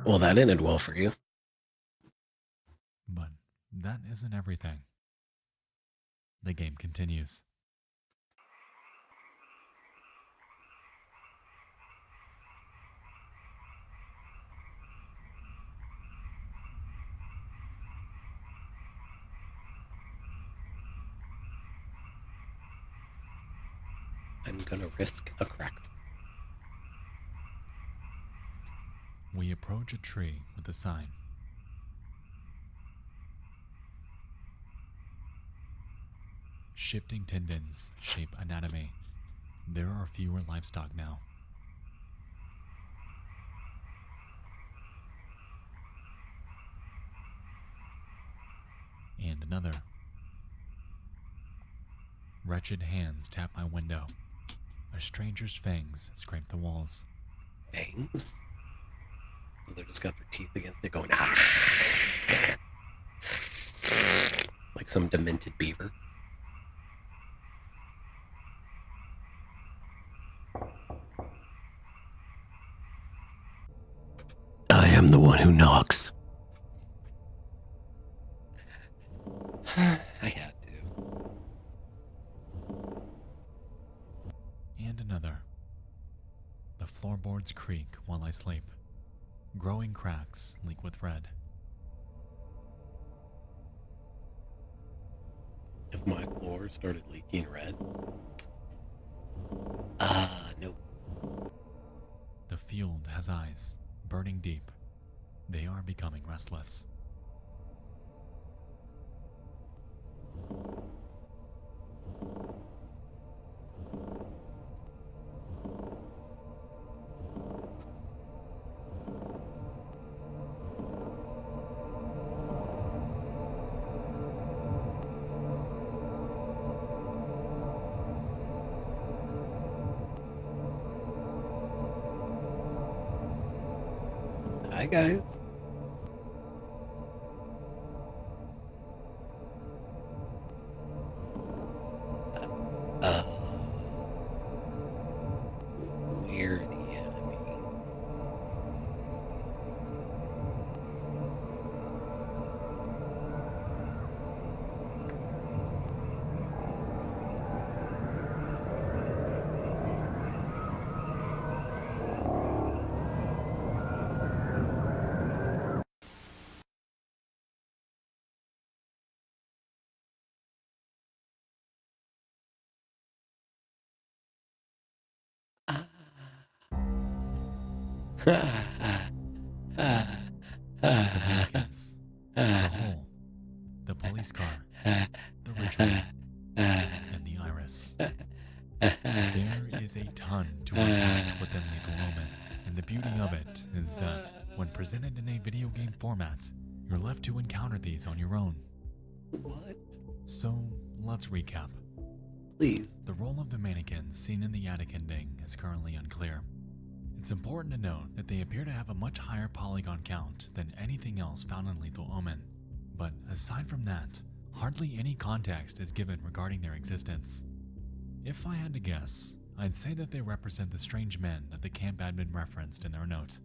Well, that ended well for you. But that isn't everything. The game continues. I'm gonna risk a crack. We approach a tree with a sign. Shifting tendons shape anatomy. There are fewer livestock now. And another. Wretched hands tap my window. A stranger's fangs scrape the walls. Fangs? So they just got their teeth against it going, ah! Like some demented beaver. I am the one who knocks. I had to. And another. The floorboards creak while I sleep. Growing cracks leak with red. If my floor started leaking red. Nope. The field has eyes, burning deep. They are becoming restless. Hi, guys. We're the enemy. The mannequins, the hole, the police car, the ritual, and the iris. There is a ton to unpack within Lethal Omen, and the beauty of it is that when presented in a video game format, you're left to encounter these on your own. What? So let's recap. Please. The role of the mannequins seen in the attic ending is currently unclear. It's important to note that they appear to have a much higher polygon count than anything else found in Lethal Omen, but aside from that, hardly any context is given regarding their existence. If I had to guess, I'd say that they represent the strange men that the camp admin referenced in their note.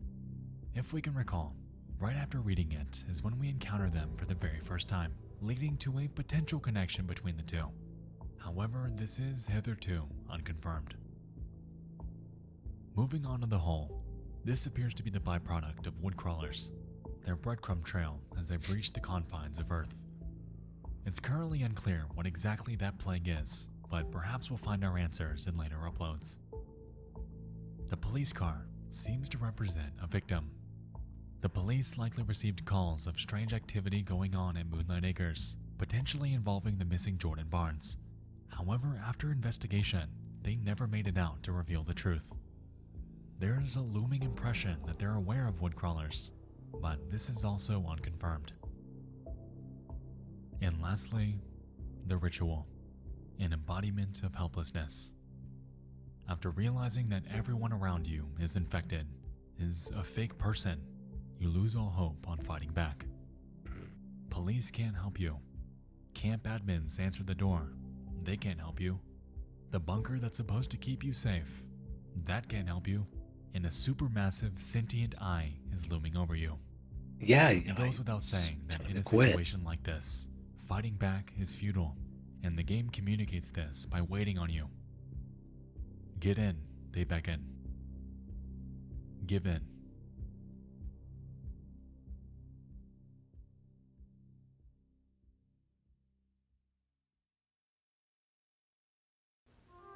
If we can recall, right after reading it is when we encounter them for the very first time, leading to a potential connection between the two. However, this is hitherto unconfirmed. Moving on to the hole, this appears to be the byproduct of woodcrawlers, their breadcrumb trail as they breach the confines of Earth. It's currently unclear what exactly that plague is, but perhaps we'll find our answers in later uploads. The police car seems to represent a victim. The police likely received calls of strange activity going on at Moonlight Acres, potentially involving the missing Jordan Barnes. However, after investigation, they never made it out to reveal the truth. There is a looming impression that they're aware of woodcrawlers, but this is also unconfirmed. And lastly, the ritual, an embodiment of helplessness. After realizing that everyone around you is infected, is a fake person, you lose all hope on fighting back. Police can't help you. Camp admins answer the door. They can't help you. The bunker that's supposed to keep you safe, that can't help you. And a supermassive sentient eye is looming over you. Yeah, It goes without saying that in a quit. situation like this, fighting back is futile, and the game communicates this by waiting on you. Get in, they beckon. Give in.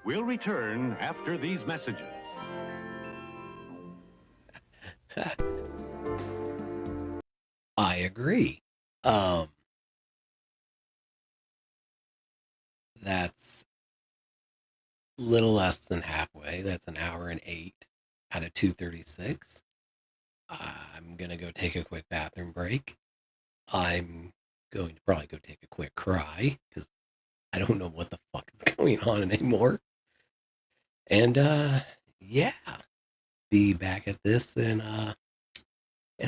We'll return after these messages. I agree. That's little less than halfway. That's an hour and 8 out of 236. I'm gonna go take a quick bathroom break. I'm going to probably go take a quick cry because I don't know what the fuck is going on anymore. And yeah, be back at this in a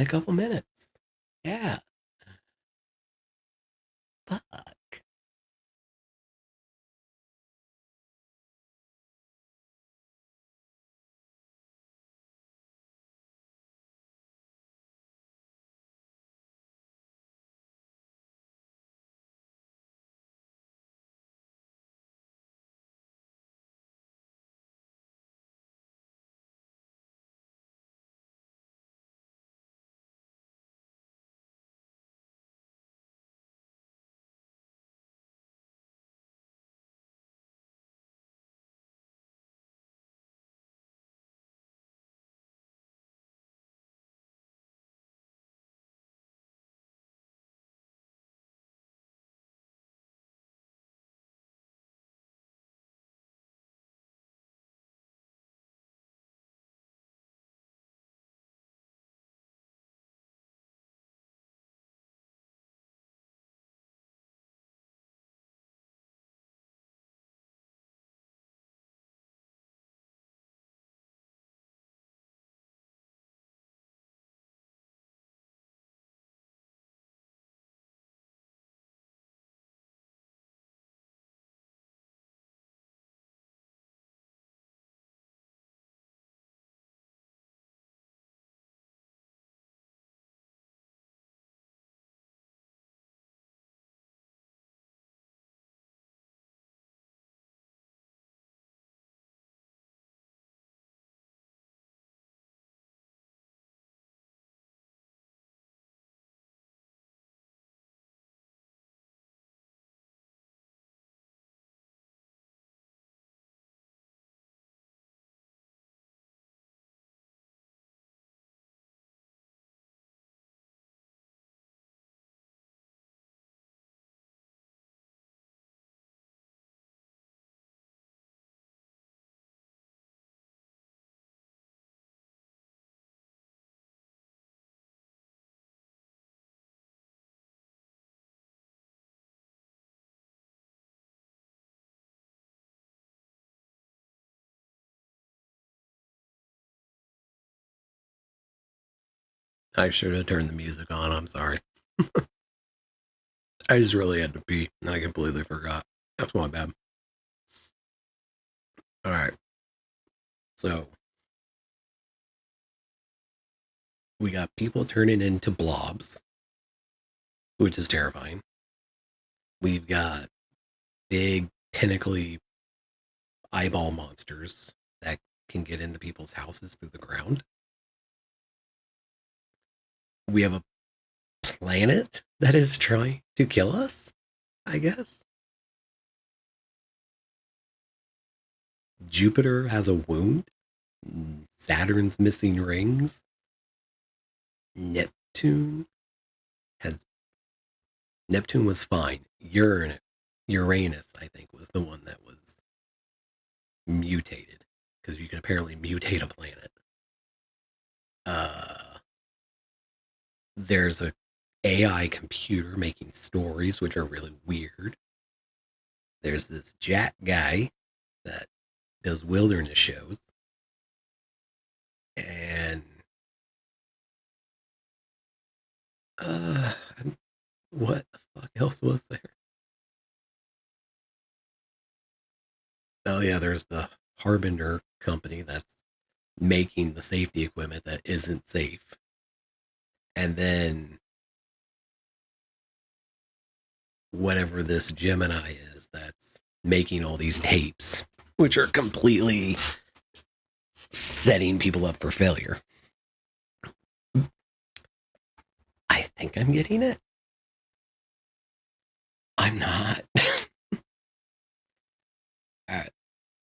couple minutes. Yeah. Fuck. I should have turned the music on. I'm sorry. I just really had to pee, and I completely forgot. That's my bad. All right. So, we got people turning into blobs, which is terrifying. We've got big, tentacly eyeball monsters that can get into people's houses through the ground. We have a planet that is trying to kill us. I guess. Jupiter has a wound. Saturn's missing rings. Neptune was fine. Uranus, I think, was the one that was mutated, because you can apparently mutate a planet. There's a AI computer making stories, which are really weird. There's this Jack guy that does wilderness shows. And what the fuck else was there? Oh yeah, there's the Harbinger company that's making the safety equipment that isn't safe. And then whatever this Gemini is that's making all these tapes, which are completely setting people up for failure. I think I'm getting it. I'm not. Alright,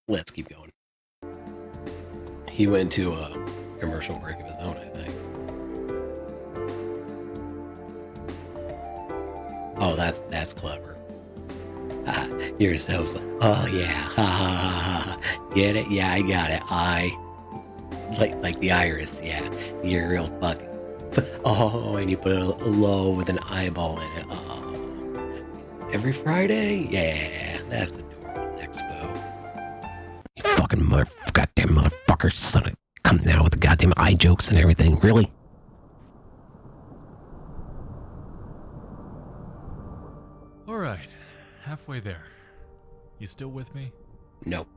let's keep going. He went to a commercial break of his own, I think. Oh, that's clever. You're so oh yeah. Ha, ha, ha, ha. Get it? Yeah, I got it. Like the iris, yeah. You're real fucking. Oh, and you put a low with an eyeball in it. Oh. Every Friday? Yeah, that's adorable. Expo. You fucking goddamn motherfucker, son of coming out with the goddamn eye jokes and everything. Really? Alright, halfway there. You still with me? Nope.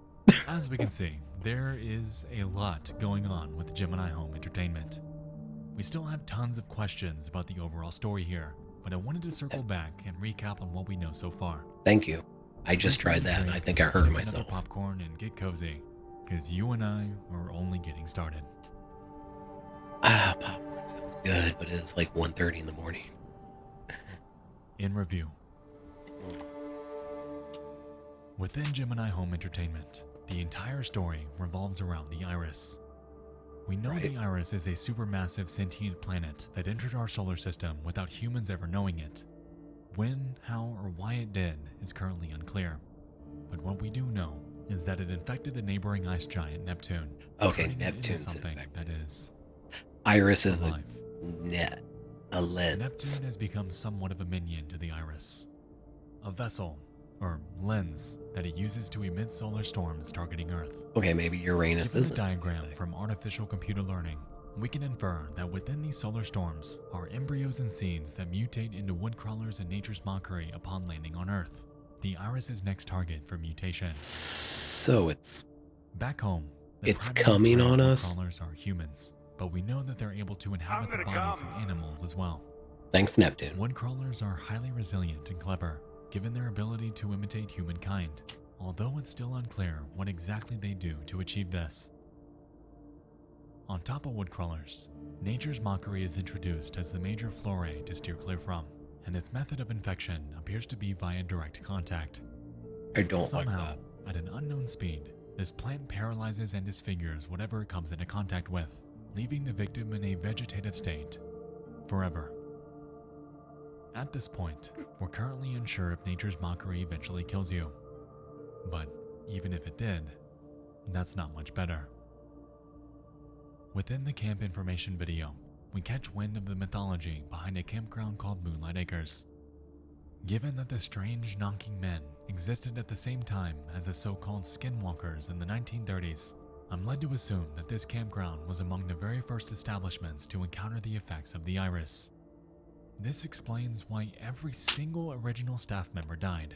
As we can see, there is a lot going on with Gemini Home Entertainment. We still have tons of questions about the overall story here, but I wanted to circle back and recap on what we know so far. Thank you. I just tried that and I think I hurt myself. Popcorn and get cozy, because you and I are only getting started. Popcorn sounds good, but it's like 1:30 in the morning. In review. Within Gemini Home Entertainment, the entire story revolves around the Iris. We know the Iris is a supermassive sentient planet that entered our solar system without humans ever knowing it. When, how, or why it did is currently unclear. But what we do know is that it infected the neighboring ice giant Neptune. Okay, Neptune's something that is Iris is alive. a lens. Neptune has become somewhat of a minion to the Iris. A vessel, or lens, that it uses to emit solar storms targeting Earth. Okay, maybe Uranus is a diagram from artificial computer learning. We can infer that within these solar storms are embryos and seeds that mutate into woodcrawlers in nature's mockery upon landing on Earth. The Iris's next target for mutation. So it's back home. It's coming on us. Woodcrawlers are humans, but we know that they're able to inhabit the bodies of animals as well. Thanks, Neptune. Woodcrawlers are highly resilient and clever, given their ability to imitate humankind, although it's still unclear what exactly they do to achieve this. On top of woodcrawlers, nature's mockery is introduced as the major flora to steer clear from, and its method of infection appears to be via direct contact. I don't Somehow, like that. At an unknown speed, this plant paralyzes and disfigures whatever it comes into contact with, leaving the victim in a vegetative state forever. At this point, we're currently unsure if nature's mockery eventually kills you. But even if it did, that's not much better. Within the camp information video, we catch wind of the mythology behind a campground called Moonlight Acres. Given that the strange knocking men existed at the same time as the so-called skinwalkers in the 1930s, I'm led to assume that this campground was among the very first establishments to encounter the effects of the Iris. This explains why every single original staff member died.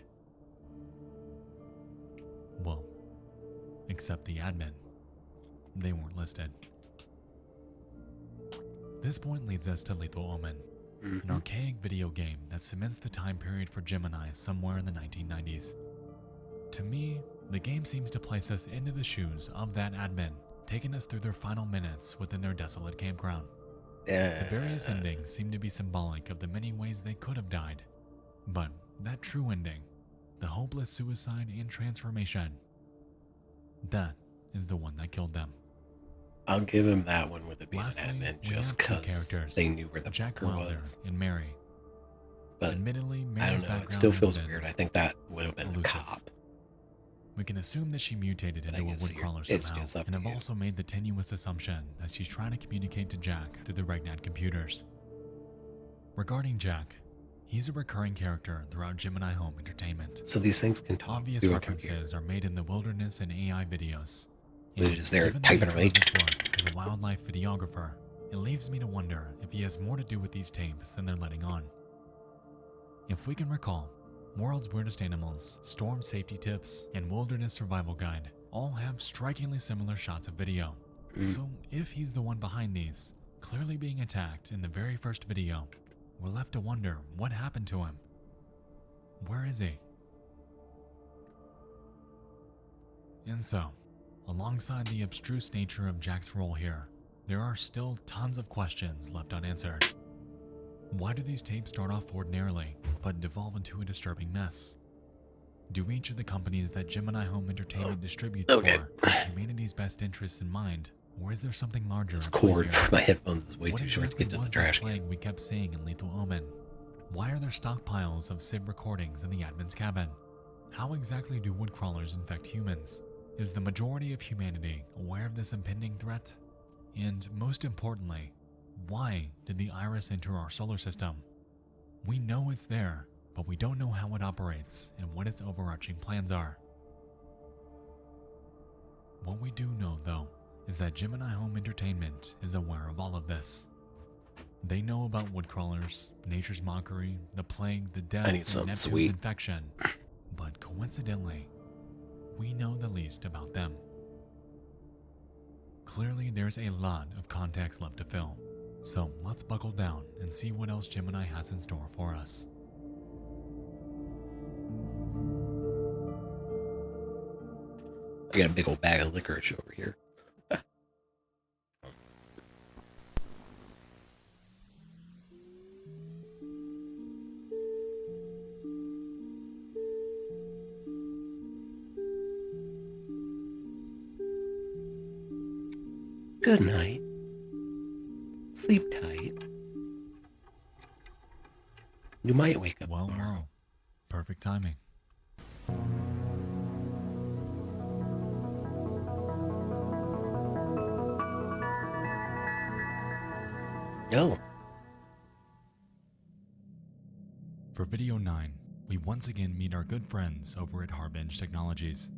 Well, except the admin. They weren't listed. This point leads us to Lethal Omen, an archaic video game that cements the time period for Gemini somewhere in the 1990s. To me, the game seems to place us into the shoes of that admin, taking us through their final minutes within their desolate campground. The various endings seem to be symbolic of the many ways they could have died, but that true ending, the hopeless suicide and transformation, that is the one that killed them. I'll give him that one with it being Lastly, an admin we just have two because characters, they knew where the Jack fucker Wilder was. and Mary. But Admittedly, I Mary's don't know, it background still has feels been weird. I think that would have been the elusive. cop. We can assume that she mutated But I into a guess woodcrawler it's somehow, just up and to have you. also made the tenuous assumption that she's trying to communicate to Jack through the Regnat computers. Regarding Jack, he's a recurring character throughout Gemini Home Entertainment. So these things can talk Obvious through a computer. references are made in the wilderness and AI videos. They're And just there given the typing nature away. of his work as a wildlife videographer, it leaves me to wonder if he has more to do with these tapes than they're letting on. If we can recall, World's Weirdest Animals, Storm Safety Tips, and Wilderness Survival Guide all have strikingly similar shots of video. So if he's the one behind these, clearly being attacked in the very first video, we're left to wonder what happened to him. Where is he? And so, alongside the abstruse nature of Jack's role here, there are still tons of questions left unanswered. Why do these tapes start off ordinarily, but devolve into a disturbing mess? Do each of the companies that Gemini Home Entertainment distributes for have humanity's best interests in mind, or is there something larger? This at play cord here? for my headphones is way What too short to exactly get to the was that trash can. plague we kept seeing in Lethal Omen? Why are there stockpiles of Civ recordings in the admin's cabin? How exactly do woodcrawlers infect humans? Is the majority of humanity aware of this impending threat? And most importantly, why did the Iris enter our solar system? We know it's there, but we don't know how it operates and what its overarching plans are. What we do know, though, is that Gemini Home Entertainment is aware of all of this. They know about woodcrawlers, nature's mockery, the plague, the need deaths, and something Neptune's sweet. infection. But coincidentally, we know the least about them. Clearly, there's a lot of context left to fill. So let's buckle down and see what else Gemini has in store for us. I got a big old bag of licorice over here. Good night. Sleep tight. You might wake up Well, tomorrow. well, perfect timing. No. For video 9, we once again meet our good friends over at Harbinge Technologies.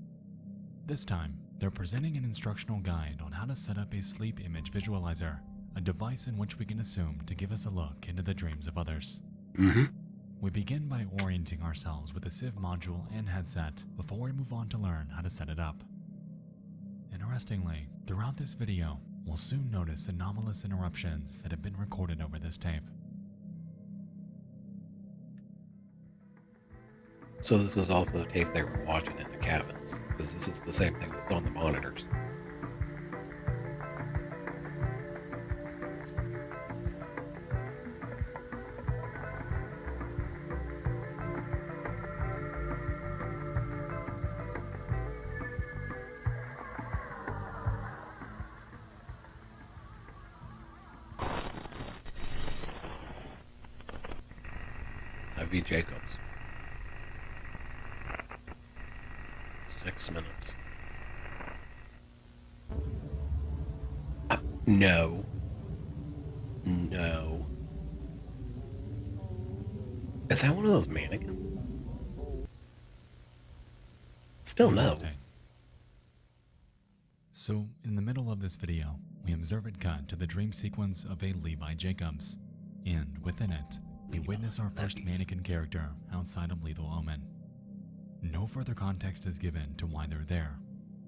This time, they're presenting an instructional guide on how to set up a sleep image visualizer, a device in which we can assume to give us a look into the dreams of others. We begin by orienting ourselves with the Civ module and headset before we move on to learn how to set it up. Interestingly, throughout this video, we'll soon notice anomalous interruptions that have been recorded over this tape. So this is also the tape they were watching in the cabins, because this is the same thing that's on the monitors. I.V. Jacobs. 6 minutes. No. No. Is that one of those mannequins? Still no. Interesting. So, in the middle of this video, we observe it cut to the dream sequence of a Levi Jacobs, and within it, we witness our first mannequin character outside of Lethal Omen. No further context is given to why they're there,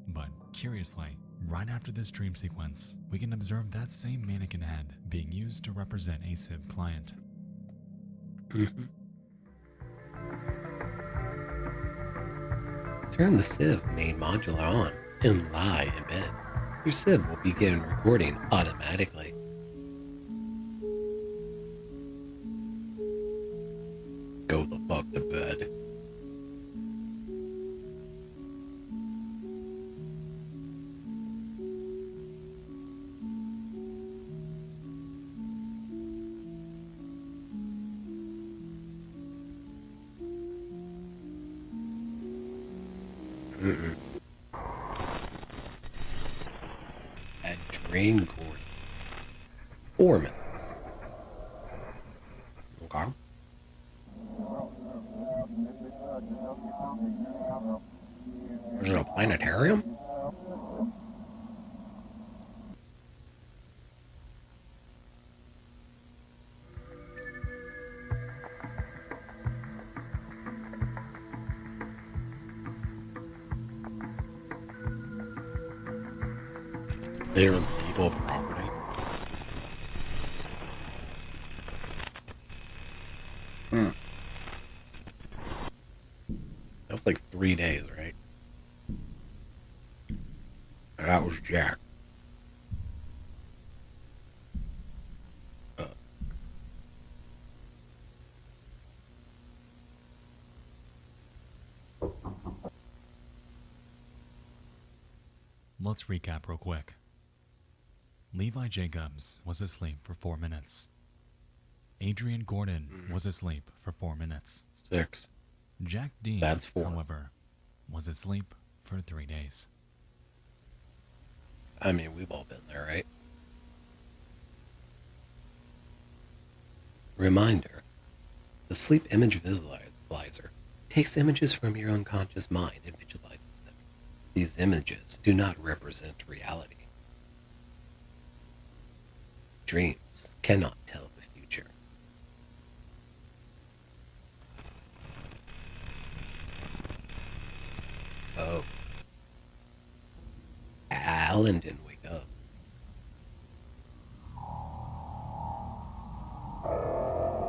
but curiously, right after this dream sequence, we can observe that same mannequin head being used to represent a Civ client. Turn the Civ main modular on and lie in bed. Your Civ will begin recording automatically. Go the fuck to bed. At Drain Gordon. 4 minutes. Okay. There's no planetarium? They're illegal property. That was like 3 days, right? That was Jack. Let's recap real quick. Levi Jacobs was asleep for 4 minutes. Adrian Gordon was asleep for 4 minutes. 6. Jack Dean, That's 4. however, was asleep for 3 days. I mean, we've all been there, right? Reminder. The sleep image visualizer takes images from your unconscious mind and visualizes them. These images do not represent reality. Dreams cannot tell the future. Oh. Alan didn't wake up.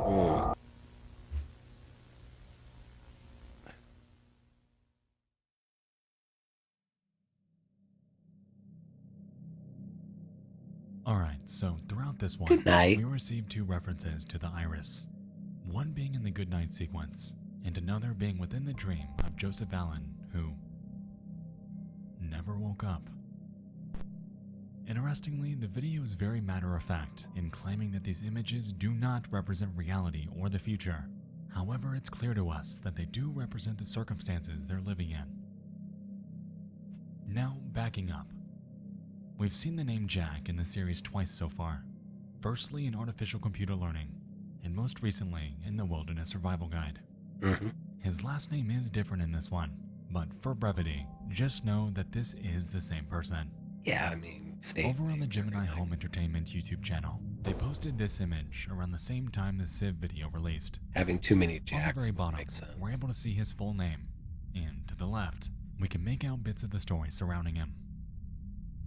Oh. Alright, so throughout this one, Good night. we received 2 references to the iris. One being in the good night sequence, and another being within the dream of Joseph Allen, who never woke up. Interestingly, the video is very matter-of-fact in claiming that these images do not represent reality or the future. However, it's clear to us that they do represent the circumstances they're living in. Now, backing up. We've seen the name Jack in the series twice so far. Firstly in Artificial Computer Learning, and most recently in the Wilderness Survival Guide. His last name is different in this one, but for brevity, just know that this is the same person. Yeah, I mean, over on the Gemini Home Entertainment YouTube channel, they posted this image around the same time the Civ video released. Having too many On Jacks the very bottom, makes sense. we're able to see his full name, and to the left, we can make out bits of the story surrounding him.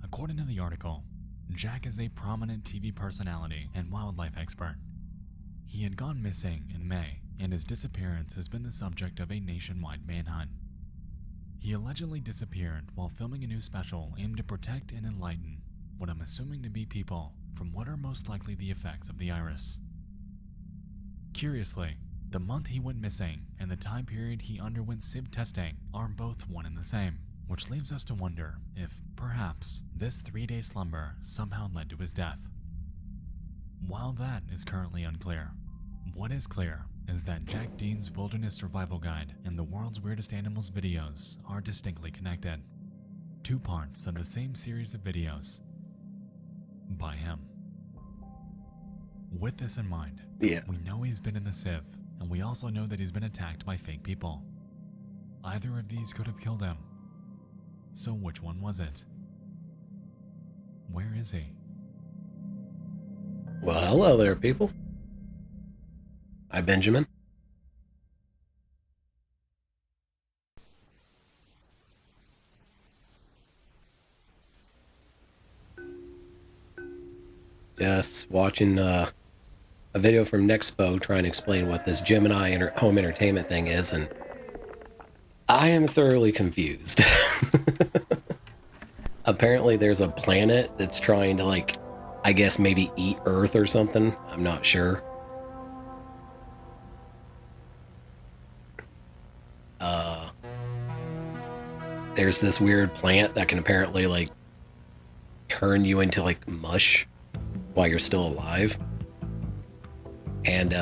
According to the article, Jack is a prominent TV personality and wildlife expert. He had gone missing in May, and his disappearance has been the subject of a nationwide manhunt. He allegedly disappeared while filming a new special aimed to protect and enlighten what I'm assuming to be people from what are most likely the effects of the iris. Curiously, the month he went missing and the time period he underwent Civ testing are both one and the same, which leaves us to wonder if, perhaps, this 3-day slumber somehow led to his death. While that is currently unclear, what is clear is that Jack Dean's Wilderness Survival Guide and the World's Weirdest Animals videos are distinctly connected. 2 parts of the same series of videos by him. With this in mind, we know he's been in the Civ, and we also know that he's been attacked by fake people. Either of these could have killed him. So which one was it? Where is he? Well, hello there, people. Hi, Benjamin. Just watching a video from Nexpo trying to explain what this Gemini home entertainment thing is, and I am thoroughly confused. Apparently there's a planet that's trying to, like, I guess maybe eat Earth or something. I'm not sure. there's this weird plant that can apparently like turn you into like mush while you're still alive. And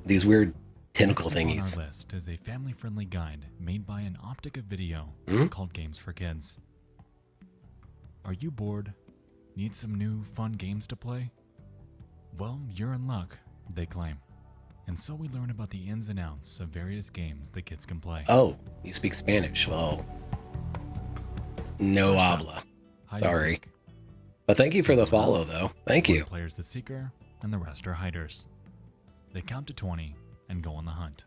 these weird tentacle Next up thingies. on our list is a family-friendly guide made by an Optica Video called Games for Kids. Are you bored? Need some new fun games to play? Well, you're in luck, they claim. And so we learn about the ins and outs of various games the kids can play. Oh, you speak Spanish. Well, no First up, habla. hide and Sorry. seek. But thank you for the Single follow, elf. though. Thank One you. player's the seeker, and the rest are hiders. They count to 20 and go on the hunt.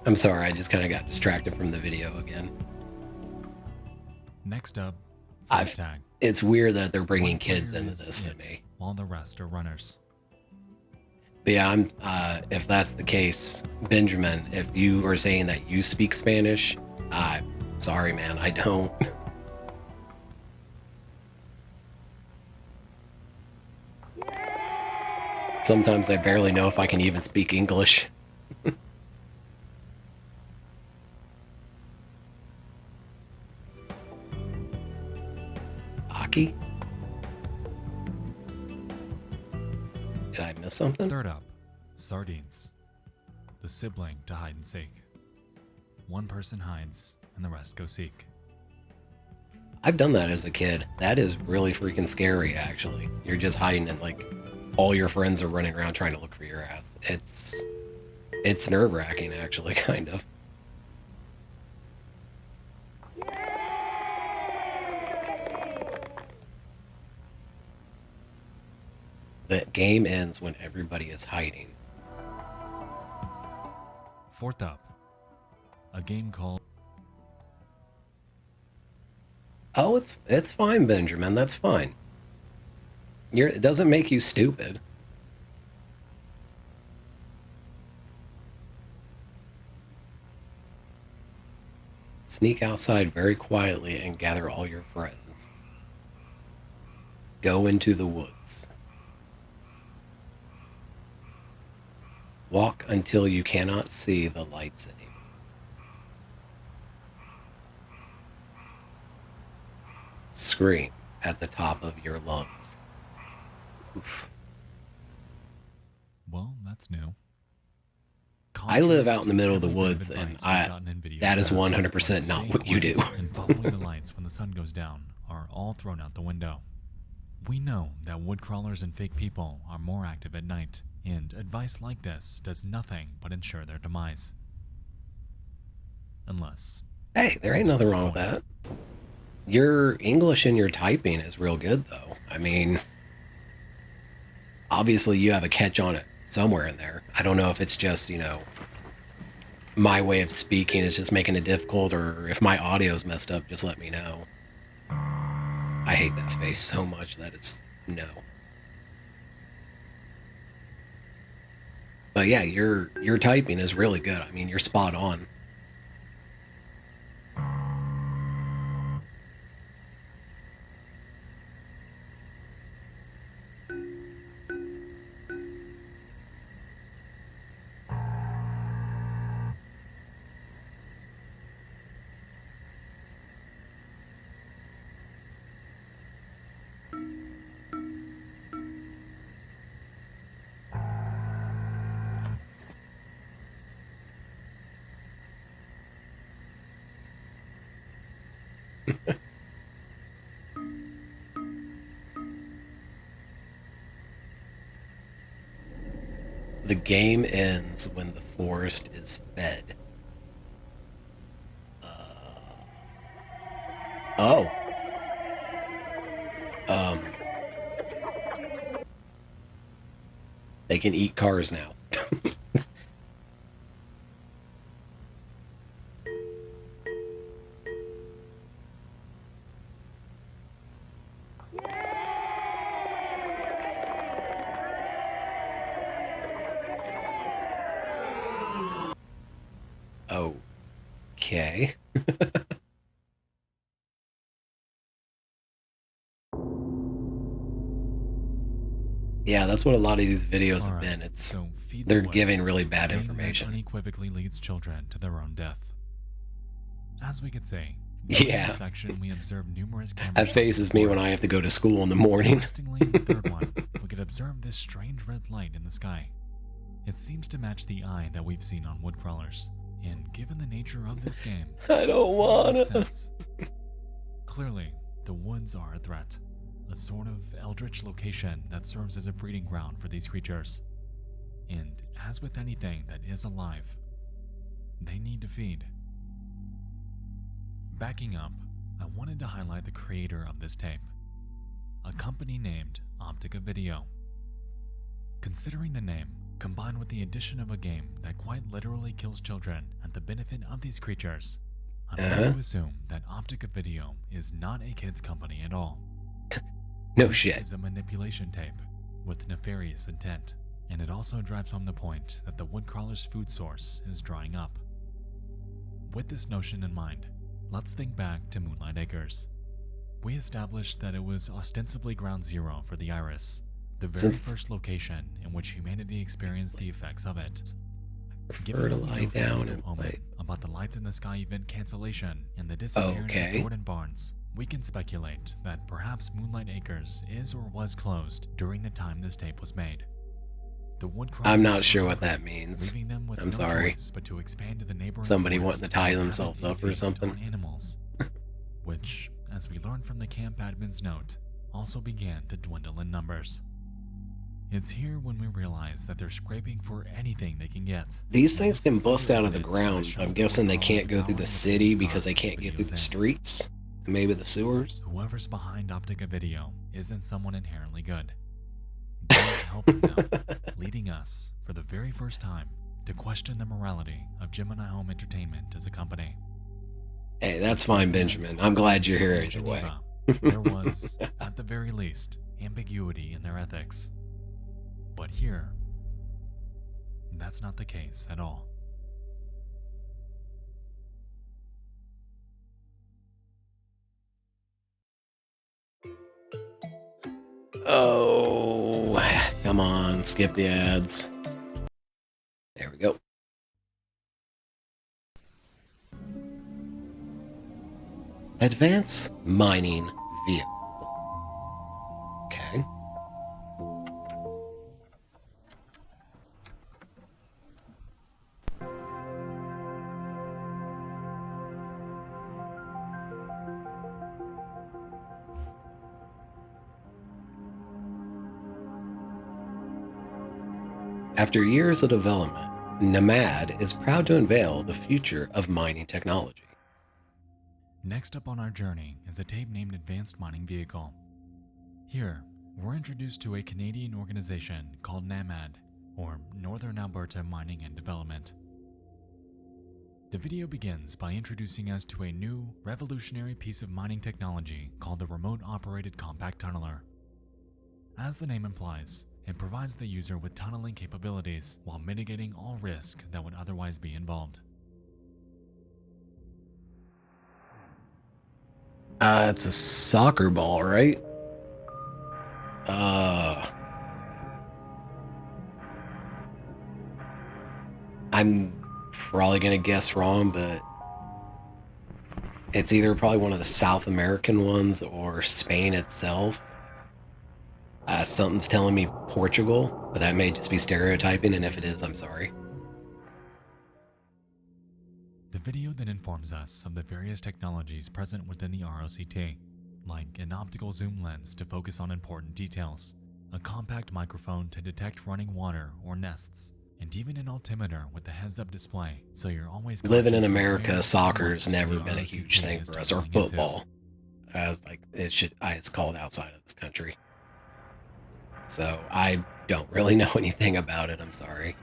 I'm sorry, I just kind of got distracted from the video again. Next up, I've- freeze tag. It's weird that they're bringing One kids player into is this to it, me. while the rest are runners. But yeah, if that's the case, Benjamin, if you are saying that you speak Spanish, sorry, man, I don't. Sometimes I barely know if I can even speak English. Aki? Did I miss something? Third up, sardines. The sibling to hide and seek. One person hides, and the rest go seek. I've done that as a kid. That is really freaking scary, actually. You're just hiding and like all your friends are running around trying to look for your ass. It's nerve-wracking, actually, kind of. The game ends when everybody is hiding. Fourth up, a game called Oh, it's fine, Benjamin. That's fine. It doesn't make you stupid. Sneak outside very quietly and gather all your friends. Go into the woods. Walk until you cannot see the lights anymore. Scream at the top of your lungs. Oof. well, that's new. I live Contrary out in the to middle of the every bit of woods, and advice we've gotten in video that is games, 100% not staying what you do. quiet and following the lights when the sun goes down are all thrown out the window. We know that wood crawlers and fake people are more active at night, and advice like this does nothing but ensure their demise. Unless Hey, there ain't nothing wrong with that. Your English and your typing is real good, though. I mean, obviously you have a catch on it somewhere in there. I don't know if it's just, my way of speaking is just making it difficult, or if my audio's messed up, just let me know. I hate that face so much that it's no. But yeah, your typing is really good. I mean, you're spot on. The game ends when the forest is fed. Oh. They can eat cars now. Okay. Yeah, that's what a lot of these videos have been. It's so feed they're the woods, giving really bad thing information. that unequivocally leads children to their own death. As we could say, Yeah. in this section we observe numerous camera That shots faces of me when forest. I have to go to school in the morning. Interestingly, in the third one, we could observe this strange red light in the sky. It seems to match the eye that we've seen on wood crawlers, and given the nature of this game, I don't want makes it. sense. Clearly, the woods are a threat, a sort of eldritch location that serves as a breeding ground for these creatures. And as with anything that is alive, they need to feed. Backing up, I wanted to highlight the creator of this tape, a company named Optica Video. Considering the name, combined with the addition of a game that quite literally kills children at the benefit of these creatures, I'm going to assume that Optica Video is not a kids company at all. No This shit. is a manipulation tape with nefarious intent, and it also drives home the point that the woodcrawler's food source is drying up. With this notion in mind, let's think back to Moonlight Acres. We established that it was ostensibly ground zero for the Iris, the very first location in which humanity experienced the effects of it. Prefer to lie down and moment play. about the Light in the Sky event cancellation and the disappearance of Jordan Barnes, we can speculate that perhaps Moonlight Acres is or was closed during the time this tape was made. The woodcrawlers I'm not sure were what that recovered, means. leaving them with I'm no sorry. choice but to expand to the neighboring Somebody forest wanting to tie and themselves up or feast something. on animals, which, as we learned from the camp admin's note, also began to dwindle in numbers. It's here when we realize that they're scraping for anything they can get. These And things this can is bust very out of the evident in ground. show I'm guessing they woodcrawler can't go through the devouring city scar because they can't get through videos the in. streets. Maybe the sewers. Whoever's behind Optica Video isn't someone inherently good. They're helping them, leading us, for the very first time, to question the morality of Gemini Home Entertainment as a company. Hey, that's fine, Benjamin. I'm glad you're here In either way. Geneva, there was, at the very least, ambiguity in their ethics. But here, that's not the case at all. Oh, come on, skip the ads. There we go. Advanced mining vehicle. Okay. After years of development, Nomad is proud to unveil the future of mining technology. Next up on our journey is a tape named Advanced Mining Vehicle. Here, we're introduced to a Canadian organization called NAMAD, or Northern Alberta Mining and Development. The video begins by introducing us to a new, revolutionary piece of mining technology called the Remote Operated Compact Tunneler. As the name implies, it provides the user with tunneling capabilities while mitigating all risk that would otherwise be involved. It's a soccer ball, right? I'm probably gonna guess wrong, but it's either probably one of the South American ones or Spain itself. Something's telling me Portugal, but that may just be stereotyping, and if it is, I'm sorry. The video then informs us of the various technologies present within the ROCT, like an optical zoom lens to focus on important details, a compact microphone to detect running water or nests, and even an altimeter with a heads-up display, so you're always Living in conscious of America, where soccer's and never what been a the huge ROCT thing is for us, or tunneling into. football, as like it's called outside of this country. So I don't really know anything about it. I'm sorry.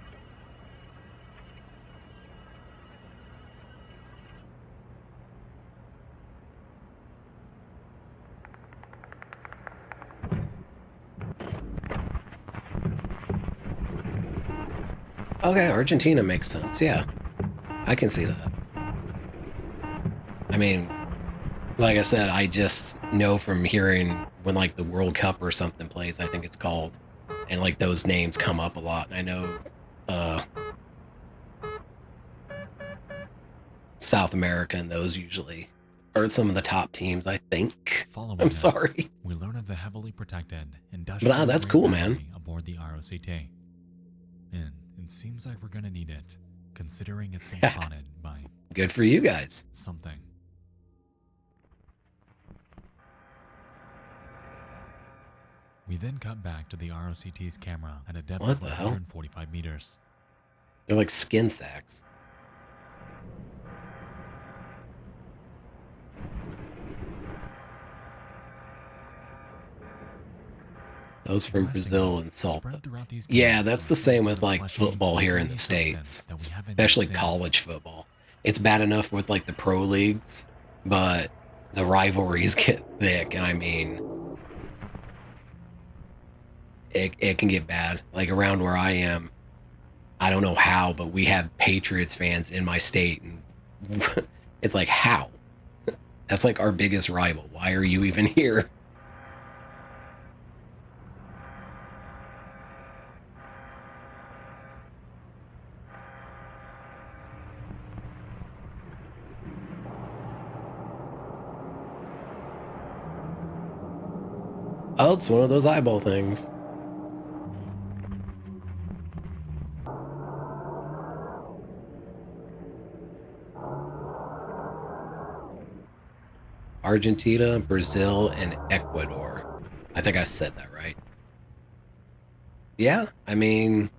Okay, Argentina makes sense. Yeah, I can see that. I mean, like I said, I just know from hearing when like the World Cup or something plays, I think it's called, and like those names come up a lot. And I know South America and those usually are some of the top teams, I think. Following I'm this, sorry. We learn of the heavily protected industrial But that's cool, man. aboard the ROCT. And it seems like we're gonna need it, considering it's been spotted by Good for you guys. something. We then cut back to the ROCT's camera at a depth What of the hell? 145 meters. They're like skin sacks. Those from Brazil and Salta. Yeah, that's the same with like football here in the States, especially college football. It's bad enough with like the pro leagues, but the rivalries get thick, and I mean, it can get bad. Like around where I am, I don't know how, but we have Patriots fans in my state, and it's like, how? That's like our biggest rival. Why are you even here? Oh, it's one of those eyeball things. Argentina, Brazil, and Ecuador. I think I said that right. Yeah, I mean,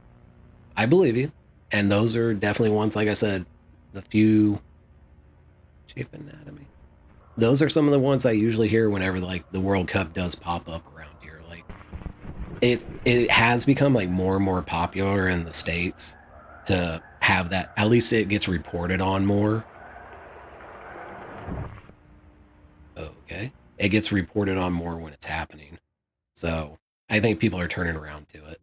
I believe you. And those are definitely ones, like I said, the few... Shape anatomy. Those are some of the ones I usually hear whenever like the World Cup does pop up around here. Like it has become like more and more popular in the States to have that. At least it gets reported on more. Okay. It gets reported on more when it's happening. So I think people are turning around to it.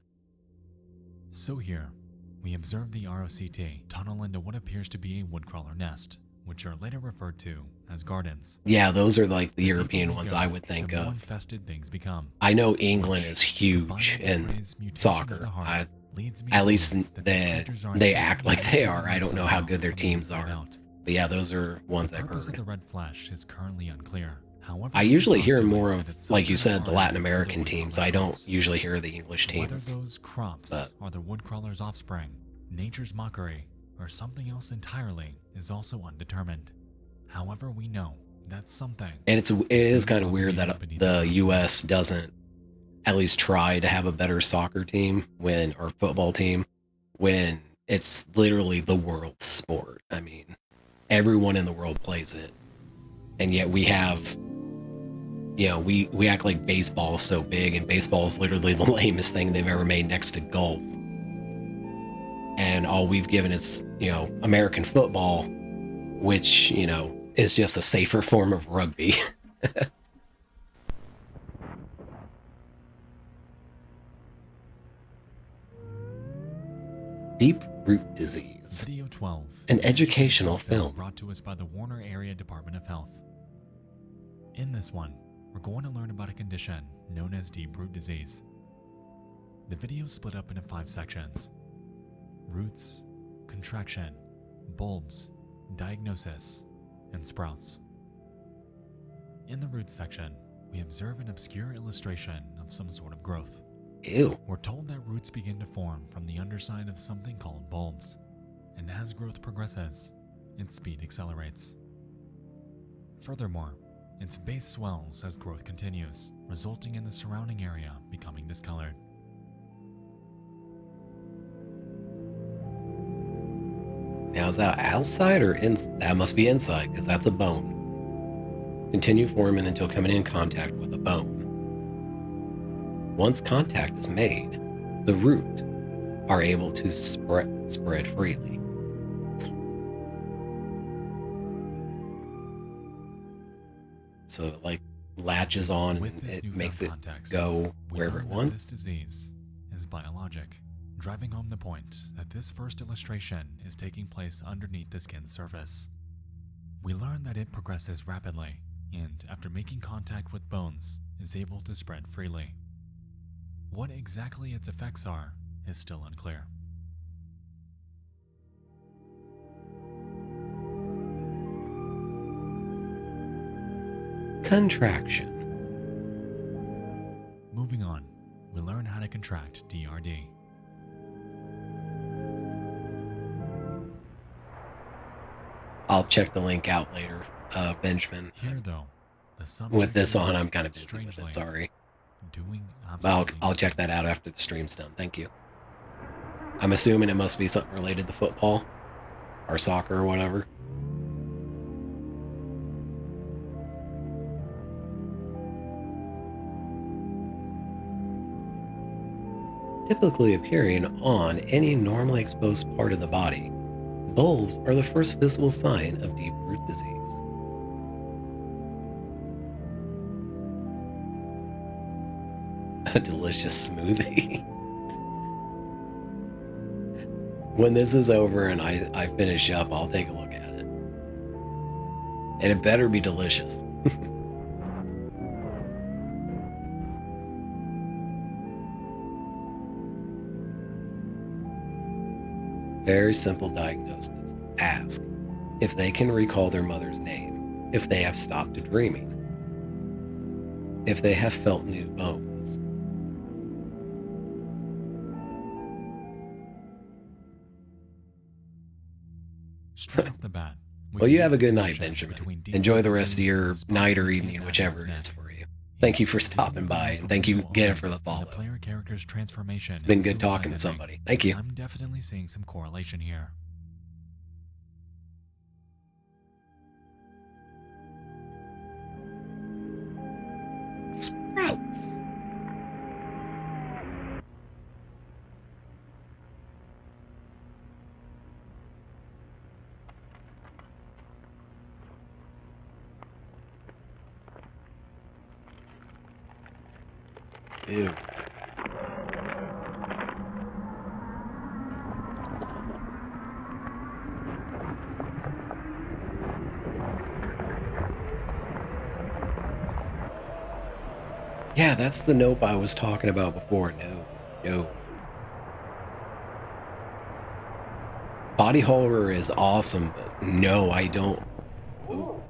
So here, we observe the ROCT tunnel into what appears to be a woodcrawler nest, which are later referred to as gardens. Yeah, those are like the European ones I would think of. Infested things become. I know England is huge in soccer. At least they act like they are. I don't know how good their teams are. But yeah, those are ones I've heard. The red flash is currently unclear. However, I usually hear more of, like you said, the Latin American teams. I don't usually hear the English teams. Whether those crops are the woodcrawler's offspring, nature's mockery, or something else entirely is also undetermined. However, we know that's something. And it is kind of weird that the U.S. doesn't at least try to have a better soccer team or football team when it's literally the world sport. I mean, everyone in the world plays it. And yet we have, we act like baseball is so big, and baseball is literally the lamest thing they've ever made next to golf. And all we've given is, American football, which, is just a safer form of rugby. Deep root disease. Video 12. An educational film brought to us by the Warner Area Department of Health. In this one, we're going to learn about a condition known as deep root disease. The video is split up into 5 sections: roots, contraction, bulbs, diagnosis, and sprouts. In the roots section, we observe an obscure illustration of some sort of growth. Ew. We're told that roots begin to form from the underside of something called bulbs, and as growth progresses, its speed accelerates. Furthermore, its base swells as growth continues, resulting in the surrounding area becoming discolored. Now, is that outside or inside? That must be inside, because that's a bone. Continue forming until coming in contact with a bone. Once contact is made, the root are able to spread freely. So it like latches on and it makes it go wherever it wants. This disease is biologic, driving home the point that this first illustration is taking place underneath the skin's surface. We learn that it progresses rapidly, and after making contact with bones, is able to spread freely. What exactly its effects are is still unclear. Contraction. Moving on, we learn how to contract DRD. I'll check the link out later, Benjamin. Here, though, the subject With this on, is, I'm kind of busy with strangely, it, sorry. doing I'll absolutely check that out after the stream's done. Thank you. I'm assuming it must be something related to football or soccer or whatever. Typically appearing on any normally exposed part of the body, bulbs are the first visible sign of deep root disease. A delicious smoothie. When this is over and I finish up, I'll take a look at it. And it better be delicious. Very simple diagnosis. Ask if they can recall their mother's name, if they have stopped dreaming, if they have felt new bones. Straight off the bat. Well, you have a good night, Benjamin. Enjoy the rest of your night or evening, whichever it is for you. Thank you for stopping by, and thank you again for the follow. The player character's transformation. It's been good talking to somebody. Thank you. I'm definitely seeing some correlation here. Sprouts. Ew. Yeah, that's the nope I was talking about before. No. Body horror is awesome, but no, I don't. Ooh.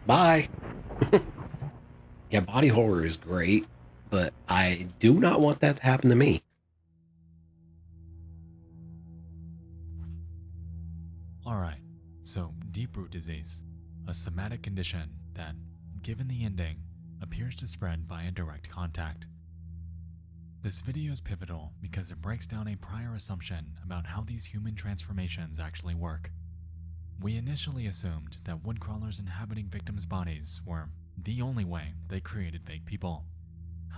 Bye. Yeah, body horror is great, but I do not want that to happen to me. Alright, so deep root disease, a somatic condition that, given the ending, appears to spread via direct contact. This video is pivotal because it breaks down a prior assumption about how these human transformations actually work. We initially assumed that woodcrawlers inhabiting victims' bodies were the only way they created fake people.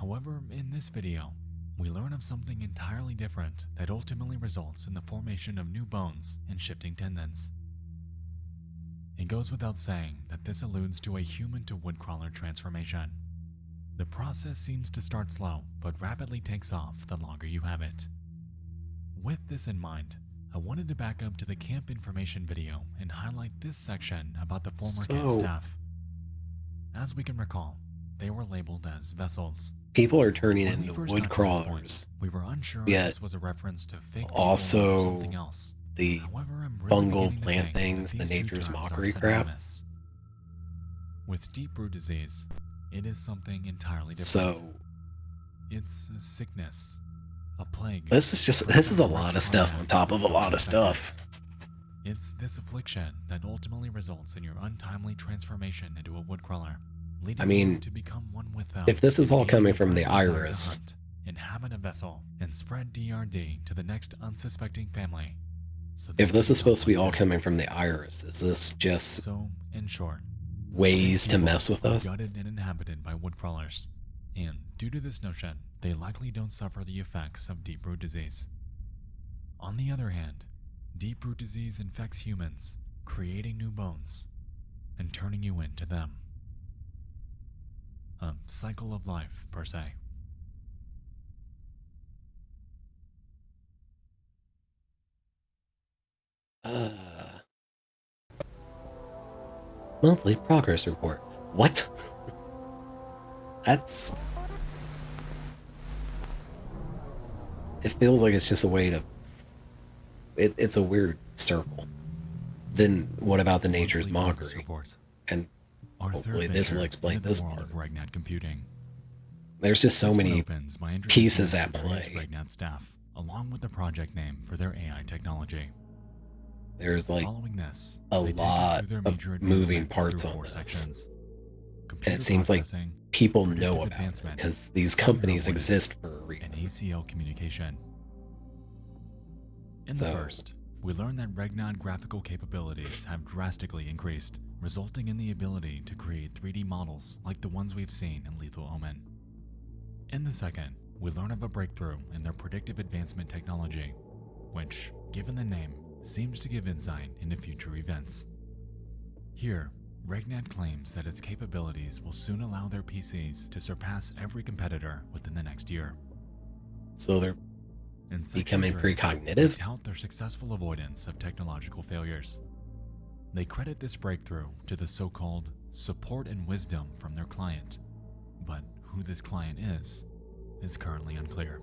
However, in this video, we learn of something entirely different that ultimately results in the formation of new bones and shifting tendons. It goes without saying that this alludes to a human-to-woodcrawler transformation. The process seems to start slow, but rapidly takes off the longer you have it. With this in mind, I wanted to back up to the camp information video and highlight this section about the former camp staff. As we can recall, they were labeled as vessels. People are turning When we into first wood got to this crawlers. point, we were unsure Yet, if this was a reference to fake people also or something else. the However, I'm really fungal beginning to plant think things, that the these two nature's terms are mockery crap. synonymous. With deep root disease, it is something entirely different. So It's a sickness, a plague. this is a lot of stuff on top of a lot of stuff. It's this affliction that ultimately results in your untimely transformation into a woodcrawler, leading you to become one with them. If this is all coming from the desire to iris, hunt, inhabit a vessel, and spread DRD to the next unsuspecting family. So if this is supposed to be all coming from the iris, is this just in short, ways to people mess with are us? gutted and inhabited by woodcrawlers, and due to this notion, they likely don't suffer the effects of deep root disease. On the other hand, deep root disease infects humans, creating new bones and turning you into them. A cycle of life, per se. monthly progress report. What? That's... It feels like it's just a way to... It's a weird circle. Then what about the nature's mockery? And hopefully this will explain this part. Computing. There's just so This one many opens by introducing pieces us at to various play. Regnat staff, along with the project name for their AI technology. There's like Following this, a they take us lot through their of major moving advancements parts through on 4 this. sections. And Computer it seems like processing, people predictive know about it advancement, because these cellular companies avoidance, exist for a and reason. ACL communication. In So- the first, we learn that Regnad graphical capabilities have drastically increased, resulting in the ability to create 3D models like the ones we've seen in Lethal Omen. In the second, we learn of a breakthrough in their predictive advancement technology, which, given the name, seems to give insight into future events. Here, Regnad claims that its capabilities will soon allow their PCs to surpass every competitor within the next year. So they're In Section becoming 3, precognitive? they tout their successful avoidance of technological failures. They credit this breakthrough to the so-called support and wisdom from their client, but who this client is currently unclear.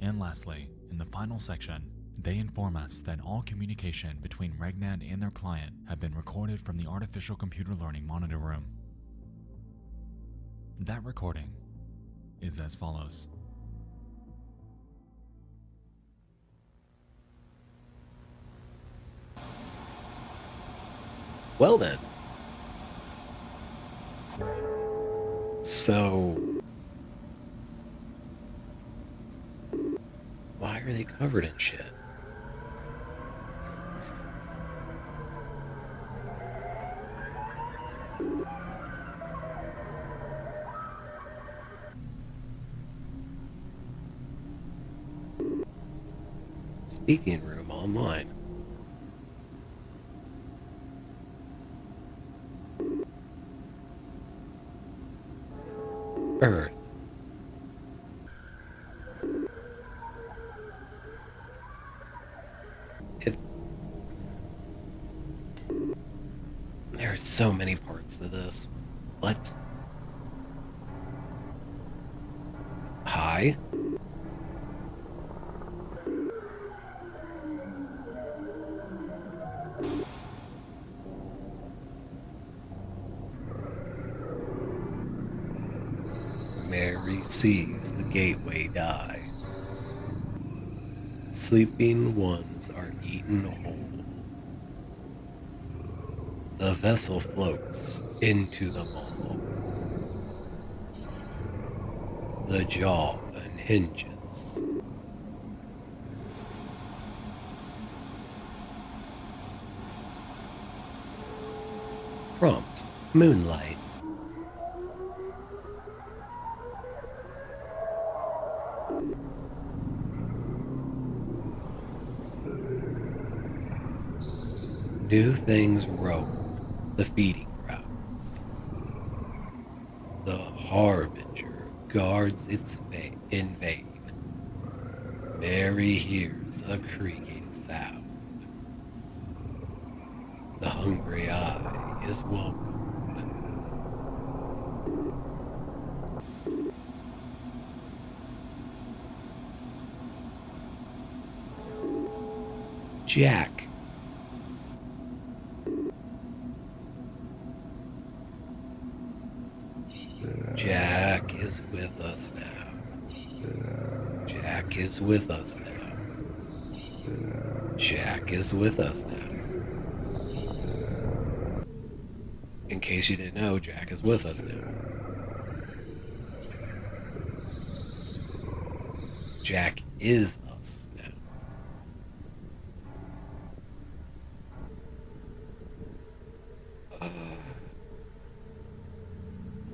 And lastly, in the final section, they inform us that all communication between Regnad and their client have been recorded from the artificial computer learning monitor room. That recording is as follows. Well then. So... why are they covered in shit? Speaking room online. Earth. There are so many parts to this. What? Hi? Mary sees the gateway die. Sleeping ones are eaten whole. The vessel floats into the maw. The jaw unhinges. Prompt: Moonlight. New things roam the feeding grounds. The harbinger guards its in vain. Mary hears a creaking sound. The hungry eye is welcomed. Jack. Jack is with us now. Jack is with us now. Jack is with us now. In case you didn't know, Jack is with us now. Jack is us now.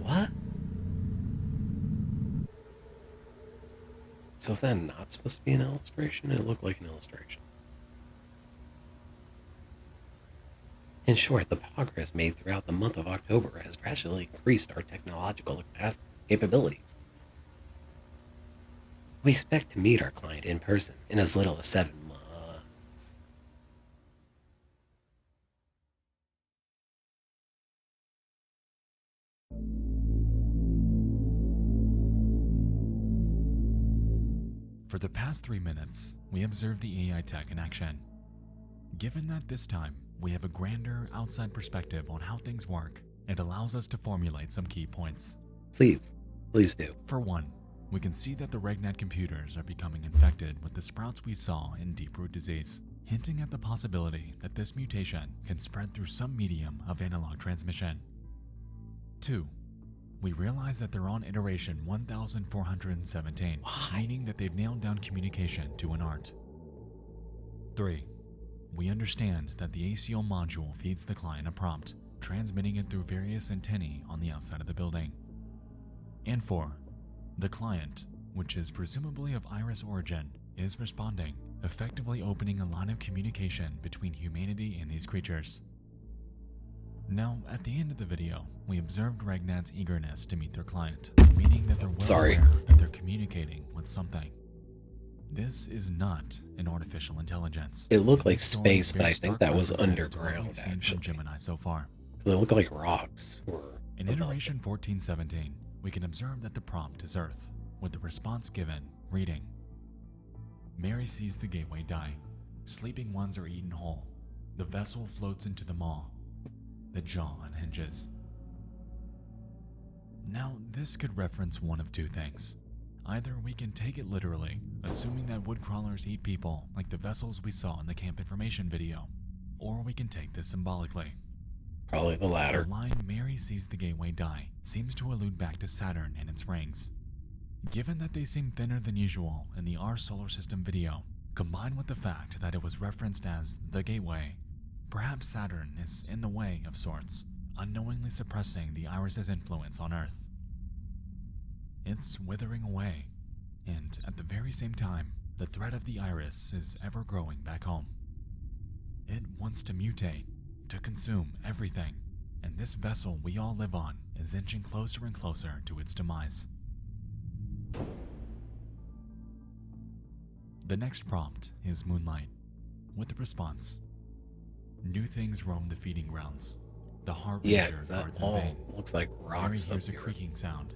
What? So is that not supposed to be an illustration? It looked like an illustration. In short, the progress made throughout the month of October has drastically increased our technological capabilities. We expect to meet our client in person in as little as 7 months. For the past 3 minutes, we observed the AI tech in action. Given that this time, we have a grander outside perspective on how things work, it allows us to formulate some key points. Please do. For one, we can see that the RegNet computers are becoming infected with the sprouts we saw in deep root disease, hinting at the possibility that this mutation can spread through some medium of analog transmission. 2. We realize that they're on iteration 1417, meaning that they've nailed down communication to an art. 3. We understand that the ACO module feeds the client a prompt, transmitting it through various antennae on the outside of the building. And 4. The client, which is presumably of Iris origin, is responding, effectively opening a line of communication between humanity and these creatures. Now, at the end of the video, we observed RegNet's eagerness to meet their client, meaning that they're well aware that they're communicating with something. This is not an artificial intelligence. It looked like space, but I think that was underground, we've seen actually. from Gemini so far. They look like rocks. In iteration 1417, we can observe that the prompt is Earth, with the response given, reading. Mary sees the gateway die. Sleeping ones are eaten whole. The vessel floats into the maw. The jaw unhinges. Now, this could reference one of two things. Either we can take it literally, assuming that woodcrawlers eat people like the vessels we saw in the camp information video, or we can take this symbolically. Probably the latter. The line Mary sees the gateway die seems to allude back to Saturn and its rings. Given that they seem thinner than usual in the Our Solar System video, combined with the fact that it was referenced as the gateway, perhaps Saturn is in the way of sorts, unknowingly suppressing the Iris's influence on Earth. It's withering away, and at the very same time, the threat of the Iris is ever growing back home. It wants to mutate, to consume everything, and this vessel we all live on is inching closer and closer to its demise. The next prompt is Moonlight, with the response. New things roam the feeding grounds. The harbinger guards in vain. Looks like rocks. Mary hears a creaking sound.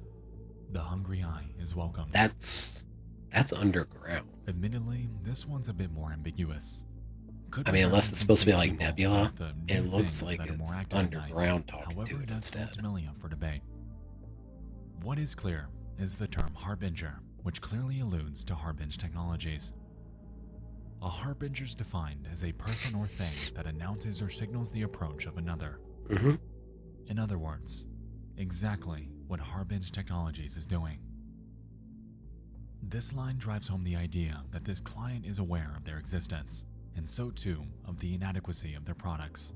The hungry eye is welcome. That's underground. Admittedly, this one's a bit more ambiguous. I mean, unless it's supposed to be like Nebula, it looks like it's underground talking to it instead. However, ultimately up for debate. What is clear is the term harbinger, which clearly alludes to Harbinge technologies. A harbinger is defined as a person or thing that announces or signals the approach of another. In other words, exactly what Harbinge Technologies is doing. This line drives home the idea that this client is aware of their existence, and so too of the inadequacy of their products.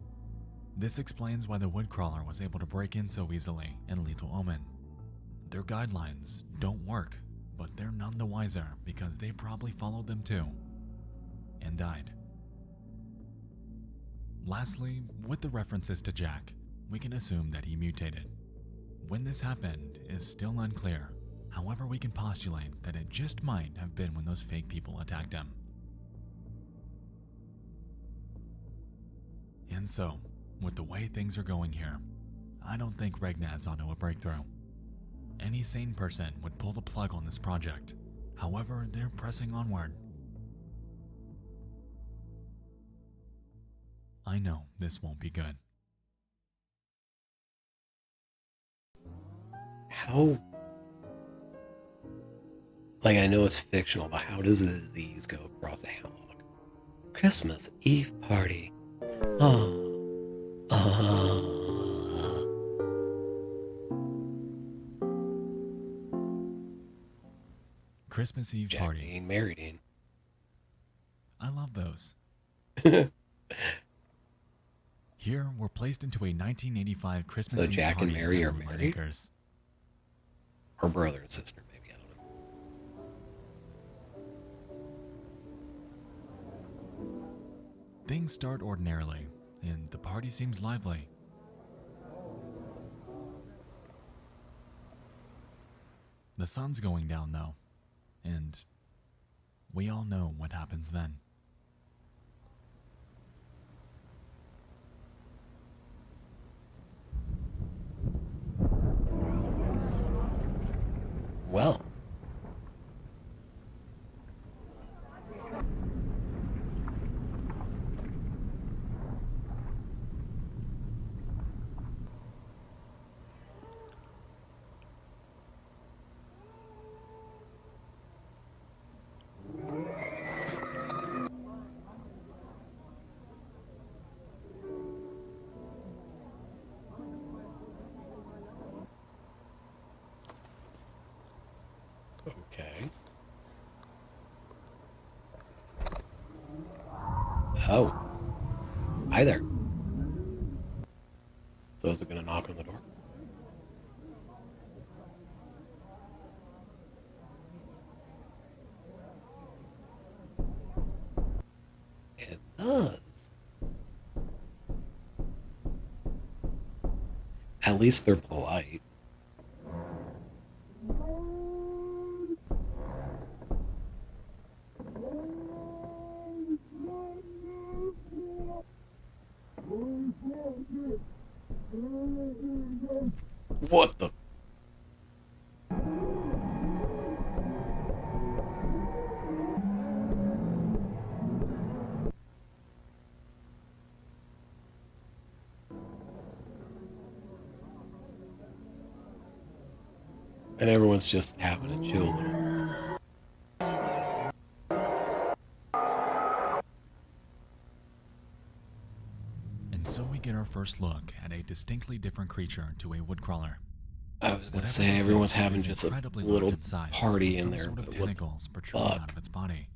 This explains why the woodcrawler was able to break in so easily in Lethal Omen. Their guidelines don't work, but they're none the wiser because they probably followed them too, and died. Lastly, with the references to Jack, we can assume that he mutated. When this happened is still unclear, however we can postulate that it just might have been when those fake people attacked him. And so, with the way things are going here, I don't think RegNet's onto a breakthrough. Any sane person would pull the plug on this project, however they're pressing onward. I know this won't be good. How? Like, I know it's fictional, but how does a disease go across analog? Christmas Eve party. Christmas Eve Jack party. Dean, Mary Dean. I love those. Here, we're placed into a 1985 Christmas Eve Jack party and Mary are at Moonlight married? Acres. Or brother and sister, maybe, I don't know. Things start ordinarily, and the party seems lively. The sun's going down, though, and we all know what happens then. Well, Okay. Oh. Hi there. So is it gonna knock on the door? It does. At least they're polite. What the? And everyone's just having a chill little. And so we get our first look at a distinctly different creature to a woodcrawler. I was gonna Whatever say this everyone's is having just a incredibly little large in size, party with in some there. sort of But what tentacles protruding fuck? out of its body.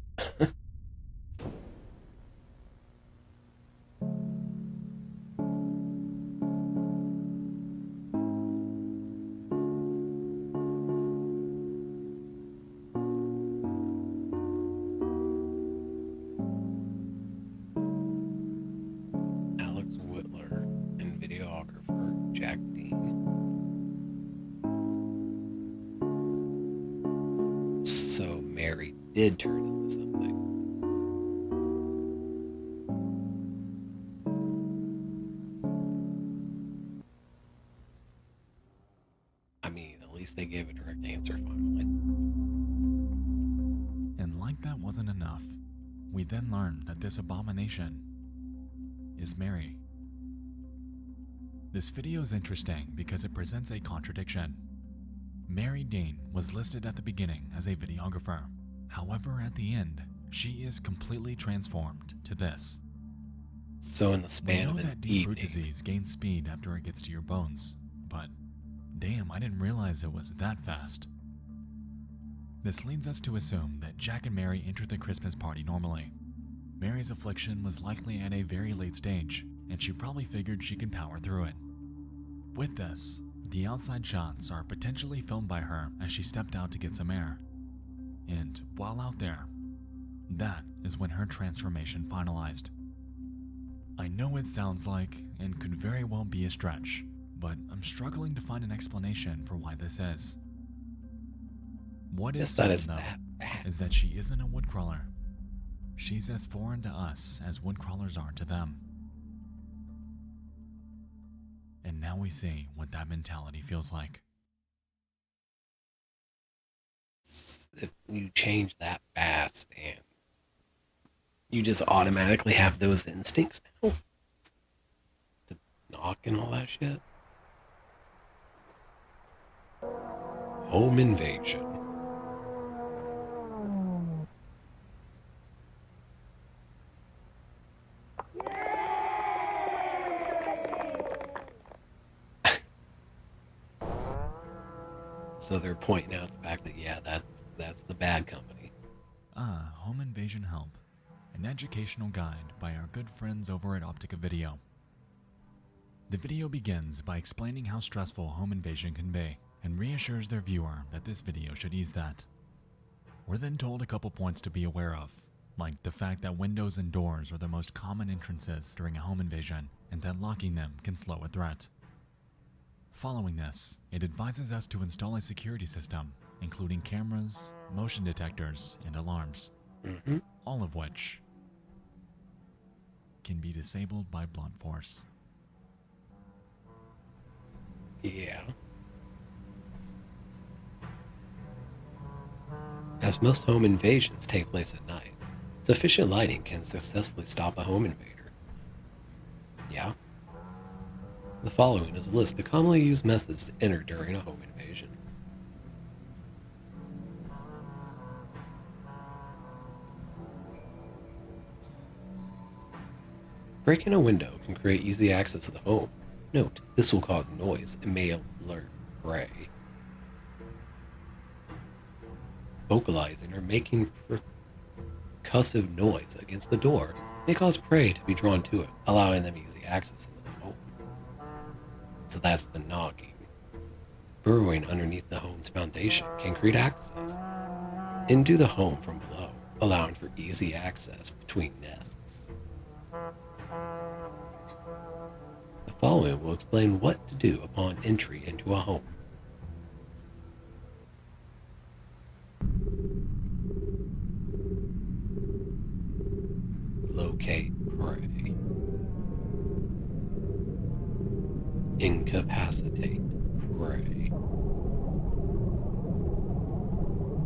Alex Whitler and videographer Jack Dean. So Mary did turn into something. I mean, at least they gave a direct answer finally. And like that wasn't enough, we then learn that this abomination is Mary. This video is interesting because it presents a contradiction. Mary Dean was listed at the beginning as a videographer. However, at the end, she is completely transformed to this. So in the We span know of an that deep root evening, disease gains speed after it gets to your bones, but damn, I didn't realize it was that fast. This leads us to assume that Jack and Mary entered the Christmas party normally. Mary's affliction was likely at a very late stage, and she probably figured she could power through it. With this, the outside shots are potentially filmed by her as she stepped out to get some air. And while out there, that is when her transformation finalized. I know it sounds like, and could very well be a stretch, but I'm struggling to find an explanation for why this is. What is Yes, that certain, is though, that fast. is that she isn't a woodcrawler. She's as foreign to us as woodcrawlers are to them. And now we see what that mentality feels like. If you change that fast and you just automatically have those instincts now to knock and all that shit. Home invasion. So they're pointing out the fact that, yeah, that's the bad company. Home Invasion Help, an educational guide by our good friends over at Optica Video. The video begins by explaining how stressful home invasion can be, and reassures their viewer that this video should ease that. We're then told a couple points to be aware of, like the fact that windows and doors are the most common entrances during a home invasion, and that locking them can slow a threat. Following this, it advises us to install a security system, including cameras, motion detectors, and alarms, all of which can be disabled by blunt force. Yeah. As most home invasions take place at night, sufficient lighting can successfully stop a home invader. Yeah. The following is a list of commonly used methods to enter during a home invasion. Breaking a window can create easy access to the home. Note, this will cause noise and may alert prey. vocalizing or making percussive noise against the door may cause prey to be drawn to it, allowing them easy access into the home. So that's the knocking. Burrowing underneath the home's foundation can create access into the home from below, allowing for easy access between nests. The following will explain what to do upon entry into a home. Locate prey. Incapacitate prey.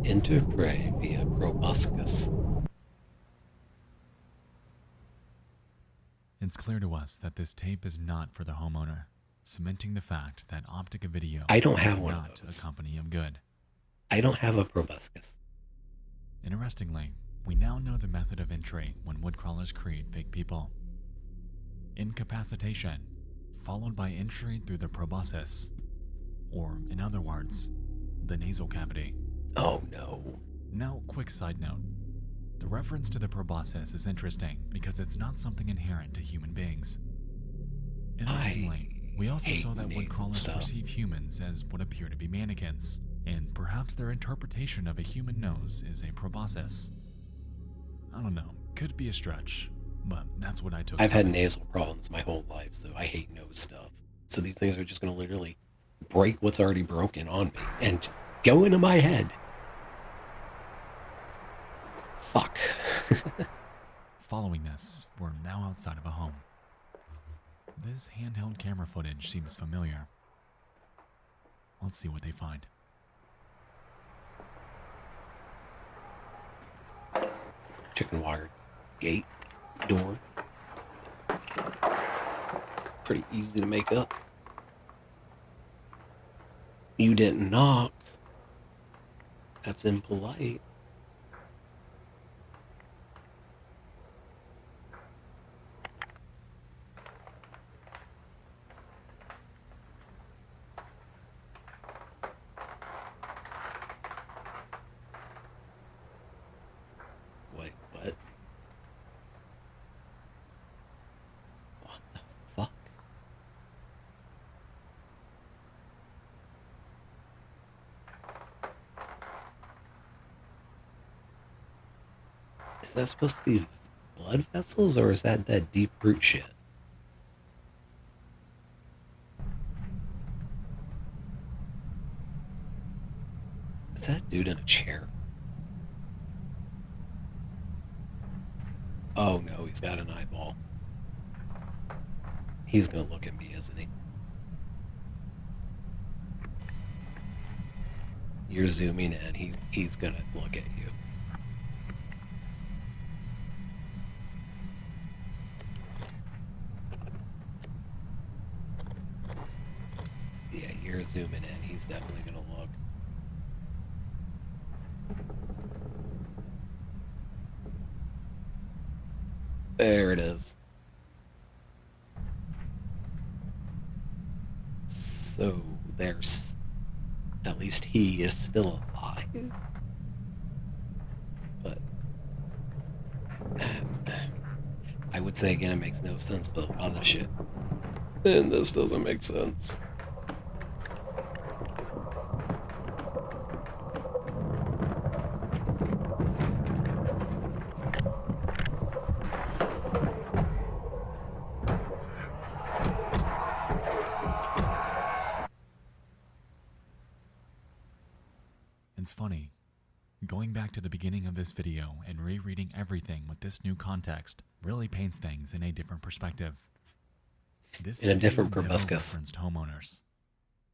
Enter prey via proboscis. It's clear to us that this tape is not for the homeowner, cementing the fact that Optica Video I don't have is one of not those. a company of good. I don't have a proboscis. Interestingly, we now know the method of entry when woodcrawlers create fake people. Incapacitation, followed by entry through the proboscis, or in other words, the nasal cavity. Oh no. Now, quick side note. The reference to the proboscis is interesting because it's not something inherent to human beings. Interestingly, we also saw that woodcrawlers perceive humans as what appear to be mannequins, and perhaps their interpretation of a human nose is a proboscis. I don't know, could be a stretch, but that's what I took. I've had nasal problems my whole life, so I hate nose stuff. So these things are just going to literally break what's already broken on me and go into my head. Fuck. Following this, we're now outside of a home. This handheld camera footage seems familiar. Let's see what they find. Chicken wire gate, door. Pretty easy to make up. You didn't knock. That's impolite. Wait, what? What the fuck? Is that supposed to be blood vessels, or is that deep root shit? Is that dude in a chair? Oh no, he's got an eyeball. He's gonna look at me, isn't he? You're zooming in, he's gonna look at you. Yeah, you're zooming in, he's definitely gonna look. There it is. So there's, at least he is still alive. But I would say again, it makes no sense, but a lot of the shit. And this doesn't make sense. It's funny. Going back to the beginning of this video and rereading everything with this new context really paints things in a different perspective. This In a different video never proboscis. referenced homeowners.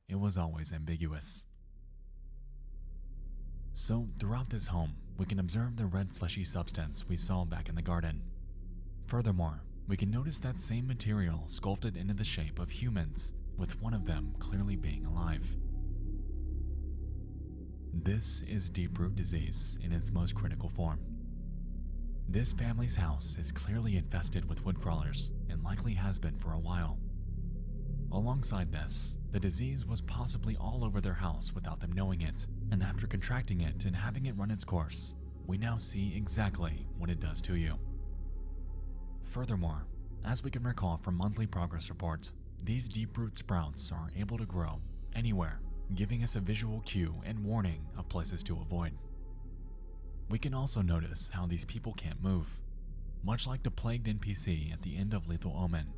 It was always ambiguous. So, throughout this home, we can observe the red fleshy substance we saw back in the garden. Furthermore, we can notice that same material sculpted into the shape of humans, with one of them clearly being alive. This is deep root disease in its most critical form. This family's house is clearly infested with woodcrawlers and likely has been for a while. Alongside this, the disease was possibly all over their house without them knowing it, And after contracting it and having it run its course, we now see exactly what it does to you. Furthermore, as we can recall from monthly progress reports, these deep root sprouts are able to grow anywhere, giving us a visual cue and warning of places to avoid. We can also notice how these people can't move. Much like the plagued NPC at the end of Lethal Omen,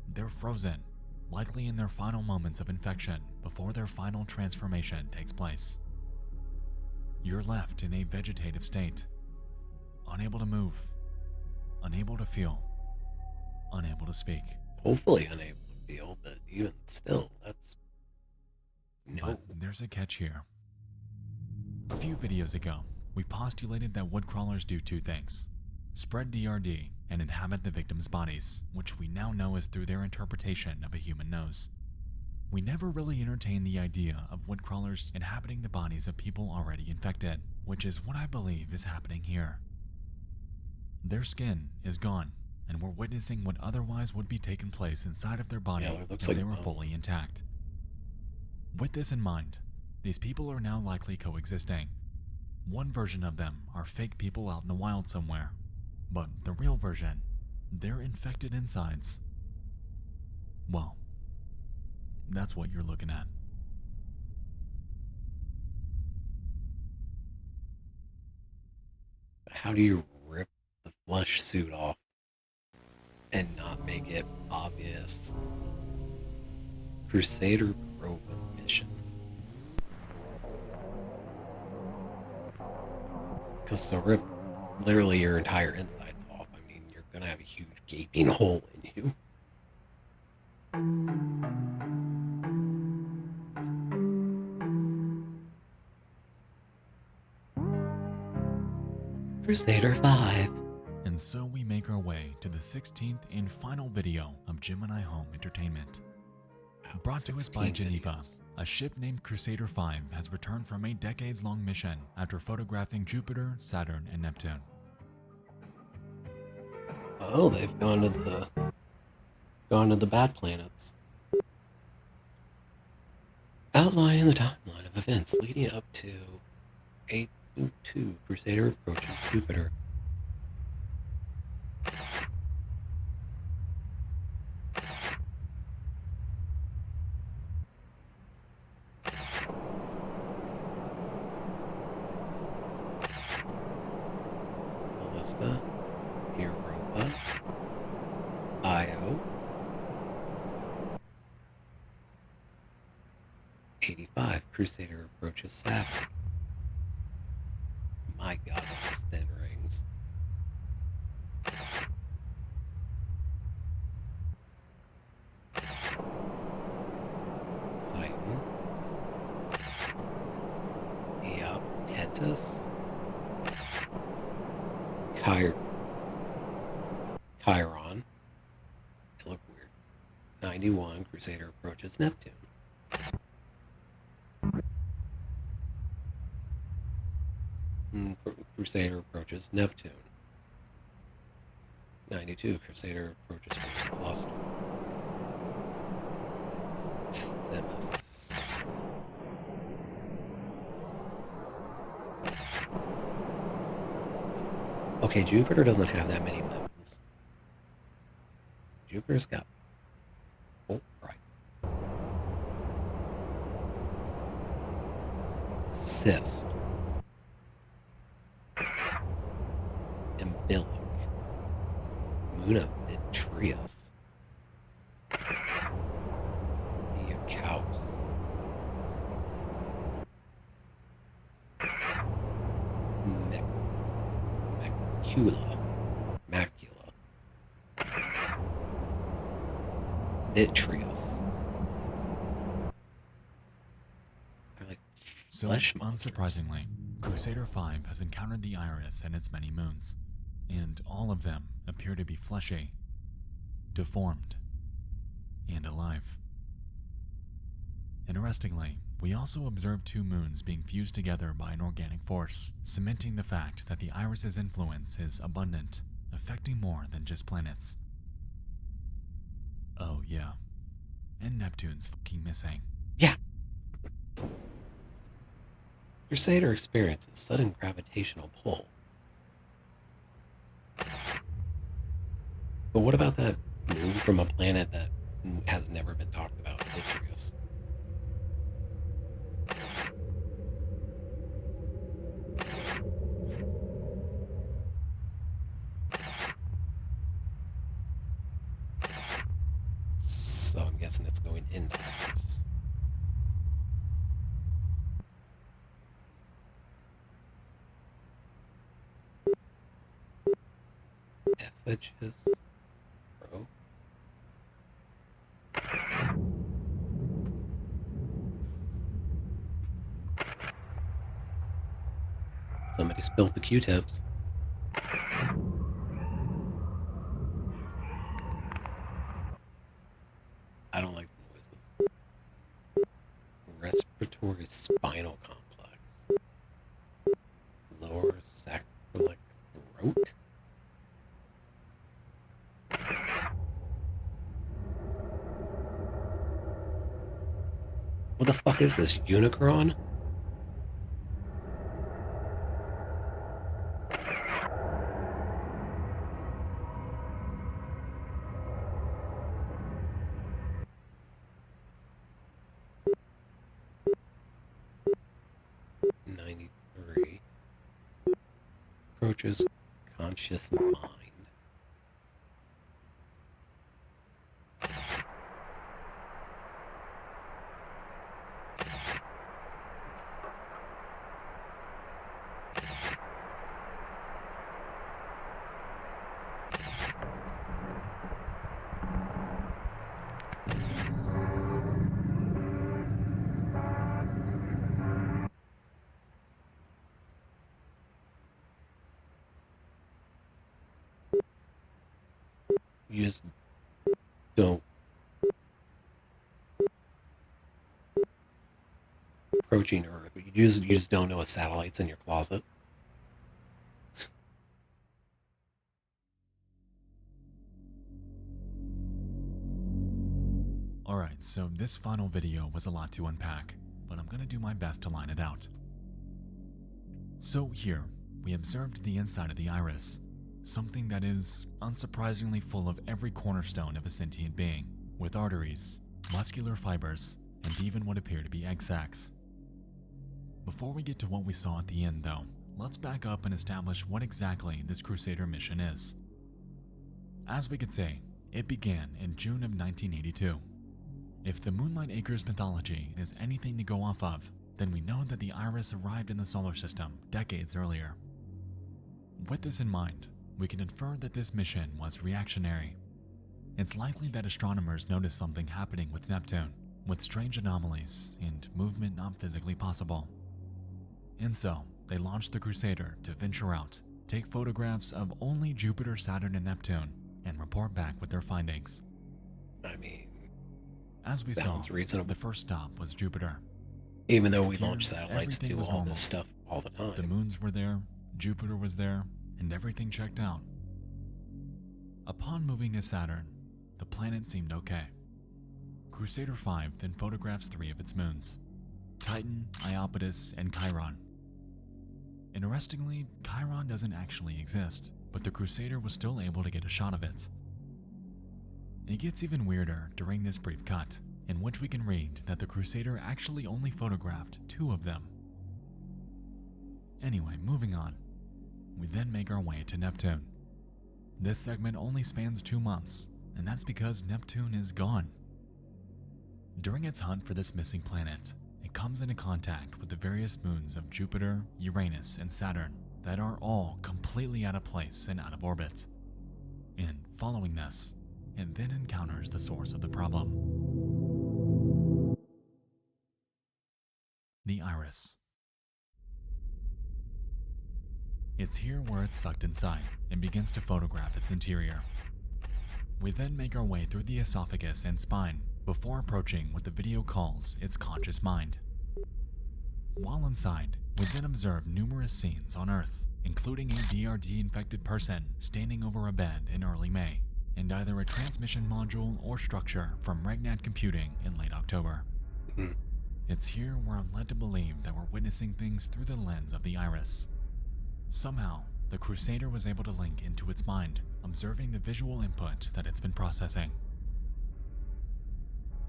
they're frozen, likely in their final moments of infection before their final transformation takes place. You're left in a vegetative state, unable to move, unable to feel, unable to speak. Hopefully unable to feel, but even still, that's... No. But there's a catch here. A few videos ago, we postulated that woodcrawlers do two things: spread DRD and inhabit the victims' bodies, which we now know is through their interpretation of a human nose. We never really entertained the idea of woodcrawlers inhabiting the bodies of people already infected, which is what I believe is happening here. Their skin is gone, and we're witnessing what otherwise would be taking place inside of their body if they were fully intact. With this in mind, these people are now likely coexisting. One version of them are fake people out in the wild somewhere, but the real version, they're infected insides. Well, that's what you're looking at. How do you rip the flesh suit off and not make it obvious? Crusader Grove mission. Because to rip literally your entire insides off, I mean, you're gonna have a huge gaping hole in you. Crusader 5. And so we make our way to the 16th and final video of Gemini Home Entertainment. Brought to us by Geneva, a ship named Crusader 5 has returned from a decades-long mission after photographing Jupiter, Saturn, and Neptune. Oh, they've gone to the bad planets. Outlining the timeline of events leading up to 822 Crusader approaches Jupiter. Callista, Europa, Io, 85 Crusader approaches Saturn. My God, those thin rings. Titan. Iapetus. Chiron. It looked weird. 91 Crusader approaches Neptune. Crusader approaches Neptune. 92 Crusader approaches First Cluster. Themis. Okay, Jupiter doesn't have that many moons. Jupiter's got 4, right? Cyst. Umbilic. Moon of Vitreous. Eocaus. Macula. Vitreous. Like so, unsurprisingly, Crusader 5 has encountered the Iris and its many moons, and all of them appear to be fleshy, deformed, and alive. Interestingly, we also observed 2 moons being fused together by an organic force, cementing the fact that the Iris's influence is abundant, affecting more than just planets. Oh yeah, and Neptune's fucking missing. Yeah. Crusader experiences sudden gravitational pull. But what about that moon from a planet that has never been talked about, Atreus? So I'm guessing it's going into Iris. Effigies. Bro. Somebody spilled the Q-tips. I don't like the noises. Respiratory spinal complex. Lower sacroiliac throat. What the fuck is this? Unicron? Approaches conscious mind. You just don't approaching Earth. You just don't know a satellite's in your closet. Alright, so this final video was a lot to unpack, but I'm gonna do my best to line it out. So here, we observed the inside of the iris, something that is, unsurprisingly, full of every cornerstone of a sentient being, with arteries, muscular fibers, and even what appear to be egg sacs. Before we get to what we saw at the end though, let's back up and establish what exactly this Crusader mission is. As we could say, it began in June of 1982. If the Moonlight Acres mythology is anything to go off of, then we know that the iris arrived in the solar system decades earlier. With this in mind, we can infer that this mission was reactionary. It's likely that astronomers noticed something happening with Neptune, with strange anomalies and movement not physically possible. And so, they launched the Crusader to venture out, take photographs of only Jupiter, Saturn, and Neptune, and report back with their findings. I mean, as we saw, reasonable. The first stop was Jupiter. Even though we Here, launch satellites to do all normal. this stuff all the time. The moons were there, Jupiter was there, and everything checked out. Upon moving to Saturn, the planet seemed okay. Crusader 5 then photographs 3 of its moons: Titan, Iapetus, and Chiron. Interestingly, Chiron doesn't actually exist, but the Crusader was still able to get a shot of it. It gets even weirder during this brief cut, in which we can read that the Crusader actually only photographed 2 of them. Anyway, moving on. We then make our way to Neptune. This segment only spans 2 months, and that's because Neptune is gone. During its hunt for this missing planet, it comes into contact with the various moons of Jupiter, Uranus, and Saturn that are all completely out of place and out of orbit. And following this, it then encounters the source of the problem: the iris. It's here where it's sucked inside and begins to photograph its interior. We then make our way through the esophagus and spine before approaching what the video calls its conscious mind. While inside, we then observe numerous scenes on Earth, including a DRD-infected person standing over a bed in early May, and either a transmission module or structure from Regnat Computing in late October. It's here where I'm led to believe that we're witnessing things through the lens of the iris. Somehow, the Crusader was able to link into its mind, observing the visual input that it's been processing.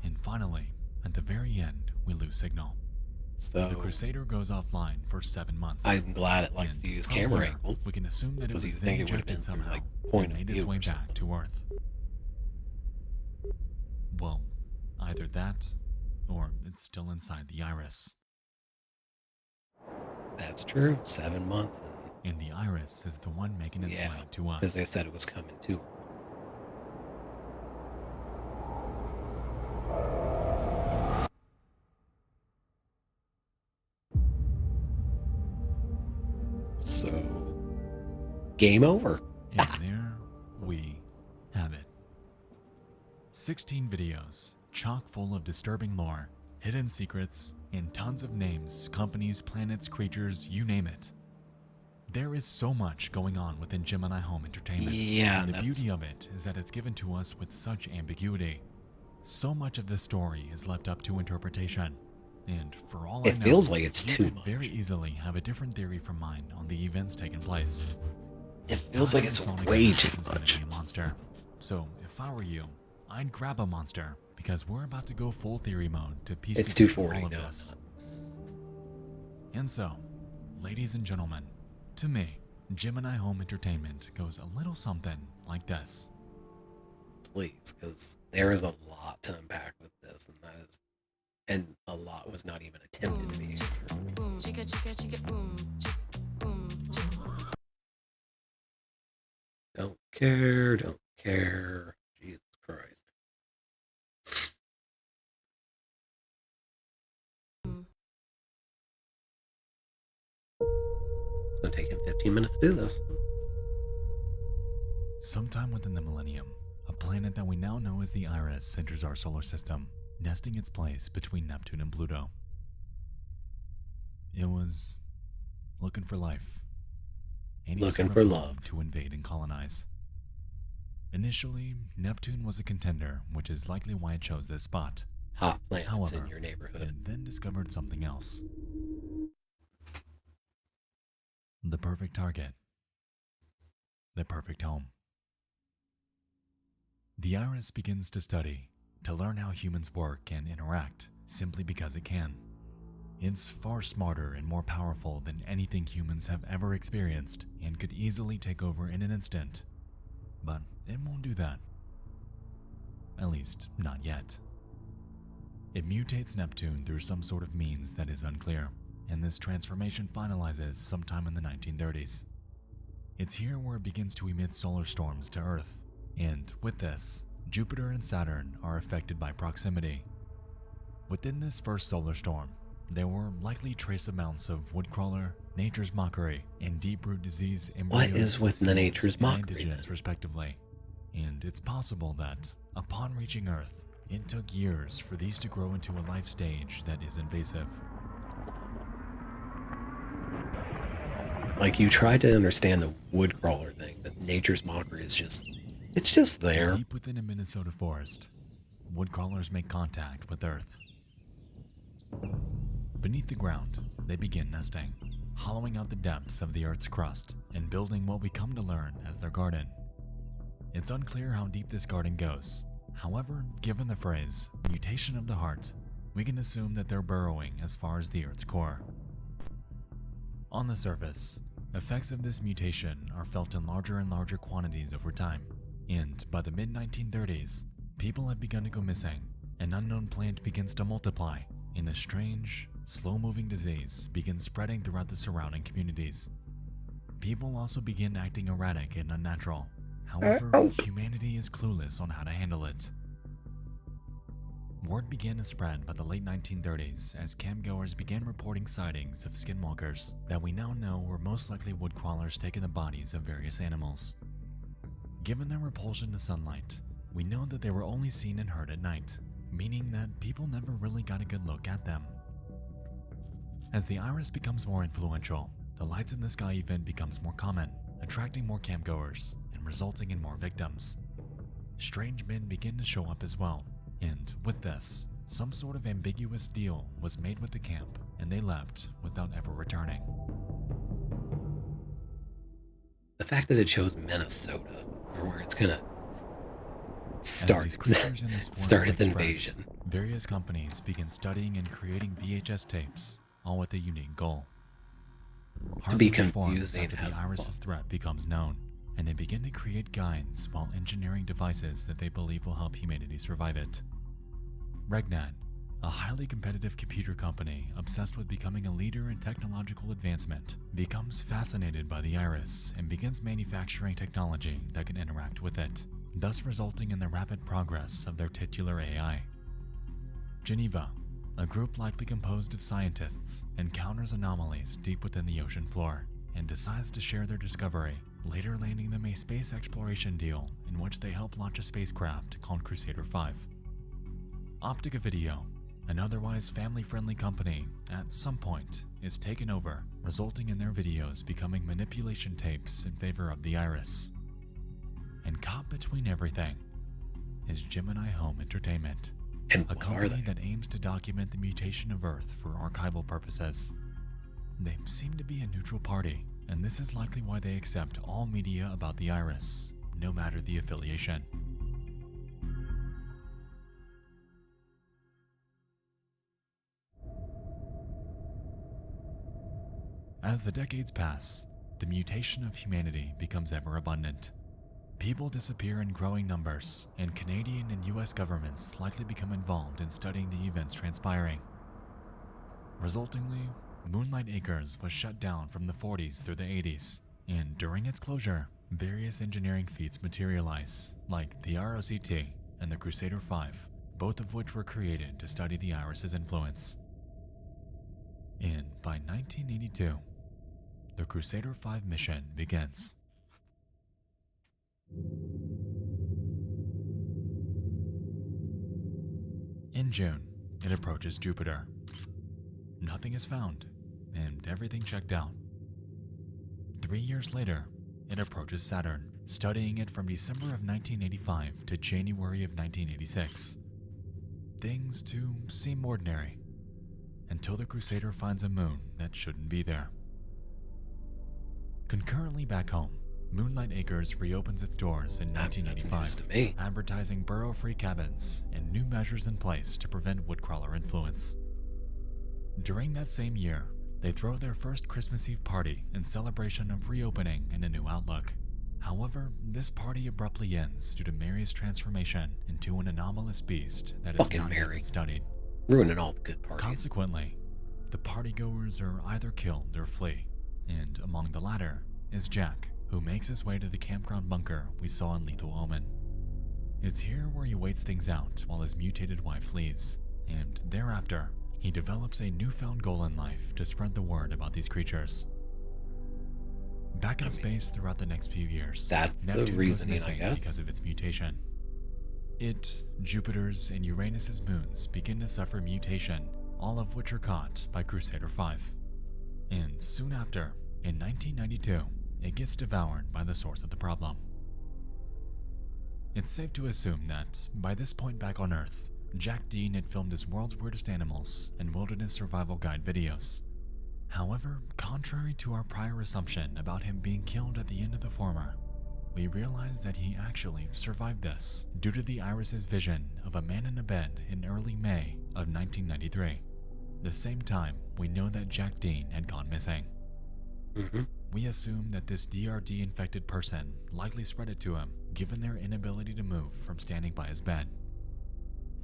And finally, at the very end, we lose signal. So The Crusader goes offline for 7 months. I'm glad it likes And to use from camera here, angles. We can assume that it Because was you then think it would have ejected been through, somehow like, point and of made view its way or something. back to Earth. Well, either that, or it's still inside the iris. That's true. 7 months. And the iris is the one making its way to us. Because they said it was coming too. So, game over. And there we have it. 16 videos, chock full of disturbing lore, hidden secrets, and tons of names, companies, planets, creatures, you name it. There is so much going on within Gemini Home Entertainment. Yeah, and the beauty of it is that it's given to us with such ambiguity. So much of the story is left up to interpretation. And for all I know, It feels like it's you too could much. very easily have a different theory from mine on the events taking place. It feels like it's way too much. A monster. So if I were you, I'd grab a monster because we're about to go full theory mode to piece It's together 240 all of now. this. And so, ladies and gentlemen, to me, Gemini Home Entertainment goes a little something like this. Please, because there is a lot to unpack with this, and a lot was not even attempted to be answered. Boom, chicka chicka chicka boom, boom, Don't care, don't care. Jesus Christ. It's gonna take him 15 minutes to do this. Sometime within the millennium, a planet that we now know as the Iris enters our solar system, nesting its place between Neptune and Pluto. It was looking for life. Any Looking sort of for home love. to invade and colonize. Initially, Neptune was a contender, which is likely why it chose this spot. Hot planets However, in your neighborhood. it then discovered something else. The perfect target. The perfect home. The Iris begins to study, to learn how humans work and interact, simply because it can. It's far smarter and more powerful than anything humans have ever experienced and could easily take over in an instant. But it won't do that. At least, not yet. It mutates Neptune through some sort of means that is unclear, and this transformation finalizes sometime in the 1930s. It's here where it begins to emit solar storms to Earth, and with this, Jupiter and Saturn are affected by proximity. Within this first solar storm, there were likely trace amounts of woodcrawler, nature's mockery, and deep root disease What embryos, is with the seeds, nature's and mockery, antigens, then? respectively. And it's possible that, upon reaching Earth, it took years for these to grow into a life stage that is invasive. Like, you tried to understand the woodcrawler thing, but nature's mockery is just, it's just there. Deep within a Minnesota forest, woodcrawlers make contact with Earth. Beneath the ground, they begin nesting, hollowing out the depths of the Earth's crust and building what we come to learn as their garden. It's unclear how deep this garden goes. However, given the phrase, mutation of the heart, we can assume that they're burrowing as far as the Earth's core. On the surface, effects of this mutation are felt in larger and larger quantities over time, and by the mid-1930s, people have begun to go missing. An unknown plant begins to multiply, and a strange, slow-moving disease begins spreading throughout the surrounding communities. People also begin acting erratic and unnatural. However, humanity is clueless on how to handle it. Word began to spread by the late 1930s as campgoers began reporting sightings of skinwalkers that we now know were most likely woodcrawlers taking the bodies of various animals. Given their repulsion to sunlight, we know that they were only seen and heard at night, meaning that people never really got a good look at them. As the Iris becomes more influential, the lights in the sky event becomes more common, attracting more campgoers and resulting in more victims. Strange men begin to show up as well, and with this, some sort of ambiguous deal was made with the camp, and they left without ever returning. The fact that it chose Minnesota, or where it's gonna start As these creatures in this foreign start its place invasion. spreads, various companies begin studying and creating VHS tapes, all with a unique goal. To be Hardly forms confusing after as the Iris's threat becomes known, and they begin to create guides while engineering devices that they believe will help humanity survive it. Regnat, a highly competitive computer company obsessed with becoming a leader in technological advancement, becomes fascinated by the Iris and begins manufacturing technology that can interact with it, thus resulting in the rapid progress of their titular AI. Geneva, a group likely composed of scientists, encounters anomalies deep within the ocean floor and decides to share their discovery, later landing them a space exploration deal in which they help launch a spacecraft called Crusader 5. Optica Video, an otherwise family-friendly company, at some point is taken over, resulting in their videos becoming manipulation tapes in favor of the Iris. And caught between everything is Gemini Home Entertainment, And a what are company they? that aims to document the mutation of Earth for archival purposes. They seem to be a neutral party, and this is likely why they accept all media about the Iris, no matter the affiliation. As the decades pass, the mutation of humanity becomes ever abundant. People disappear in growing numbers, and Canadian and US governments likely become involved in studying the events transpiring. Resultingly, Moonlight Acres was shut down from the 40s through the 80s, and during its closure, various engineering feats materialize, like the ROCT and the Crusader 5, both of which were created to study the Iris's influence. And by 1982, the Crusader 5 mission begins. In June, it approaches Jupiter. Nothing is found, and everything checked out. 3 years later, it approaches Saturn, studying it from December of 1985 to January of 1986. Things too seem ordinary, until the Crusader finds a moon that shouldn't be there. Concurrently back home, Moonlight Acres reopens its doors in That's news 1985, to me. advertising burrow-free cabins and new measures in place to prevent woodcrawler influence. During that same year, they throw their first Christmas Eve party in celebration of reopening and a new outlook. However, this party abruptly ends due to Mary's transformation into an anomalous beast that is Fucking not yet Mary. been studied. Ruining all the good parties. Consequently, the partygoers are either killed or flee, and among the latter is Jack, who makes his way to the campground bunker we saw in Lethal Omen. It's here where he waits things out while his mutated wife leaves, and thereafter, he develops a newfound goal in life to spread the word about these creatures. Back in space throughout the next few years, that's the Neptune reasoning, goes I missing guess. because of its mutation. It, Jupiter's, and Uranus's moons begin to suffer mutation, all of which are caught by Crusader 5. And soon after, in 1992, it gets devoured by the source of the problem. It's safe to assume that, by this point back on Earth, Jack Dean had filmed his World's Weirdest Animals and Wilderness Survival Guide videos. However, contrary to our prior assumption about him being killed at the end of the former, we realize that he actually survived this due to the Iris's vision of a man in a bed in early May of 1993, the same time we know that Jack Dean had gone missing. We assume that this DRD-infected person likely spread it to him, given their inability to move from standing by his bed.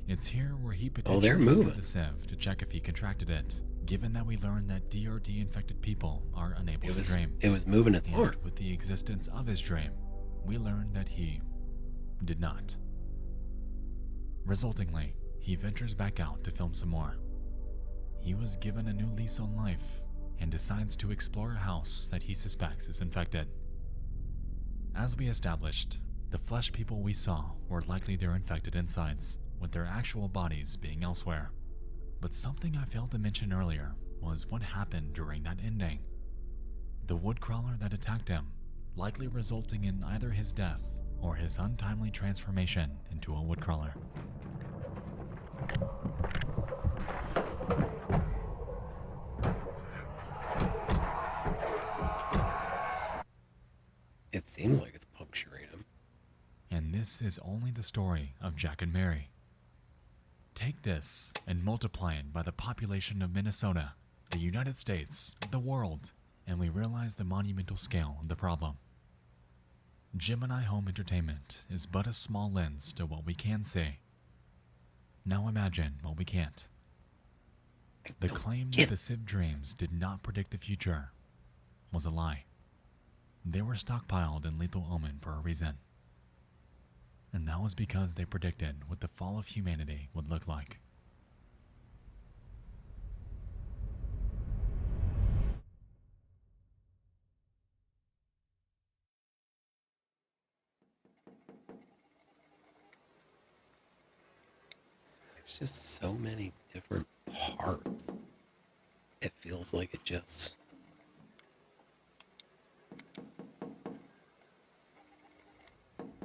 It's here where he potentially they're moving. did the sieve to check if he contracted it, given that we learned that DRD-infected people are unable to dream. It was moving its And arm. with the existence of his dream, we learned that he did not. Resultingly, he ventures back out to film some more. He was given a new lease on life and decides to explore a house that he suspects is infected. As we established, the flesh people we saw were likely their infected insides, with their actual bodies being elsewhere. But something I failed to mention earlier was what happened during that ending. The woodcrawler that attacked him, likely resulting in either his death or his untimely transformation into a woodcrawler. Seems like it's puncturing him. And this is only the story of Jack and Mary. Take this and multiply it by the population of Minnesota, the United States, the world, and we realize the monumental scale of the problem. Gemini Home Entertainment is but a small lens to what we can see. Now imagine what we can't. The claim that the Civ dreams did not predict the future was a lie. They were stockpiled in Lethal Omen for a reason. And that was because they predicted what the fall of humanity would look like. There's just so many different parts. It feels like it just...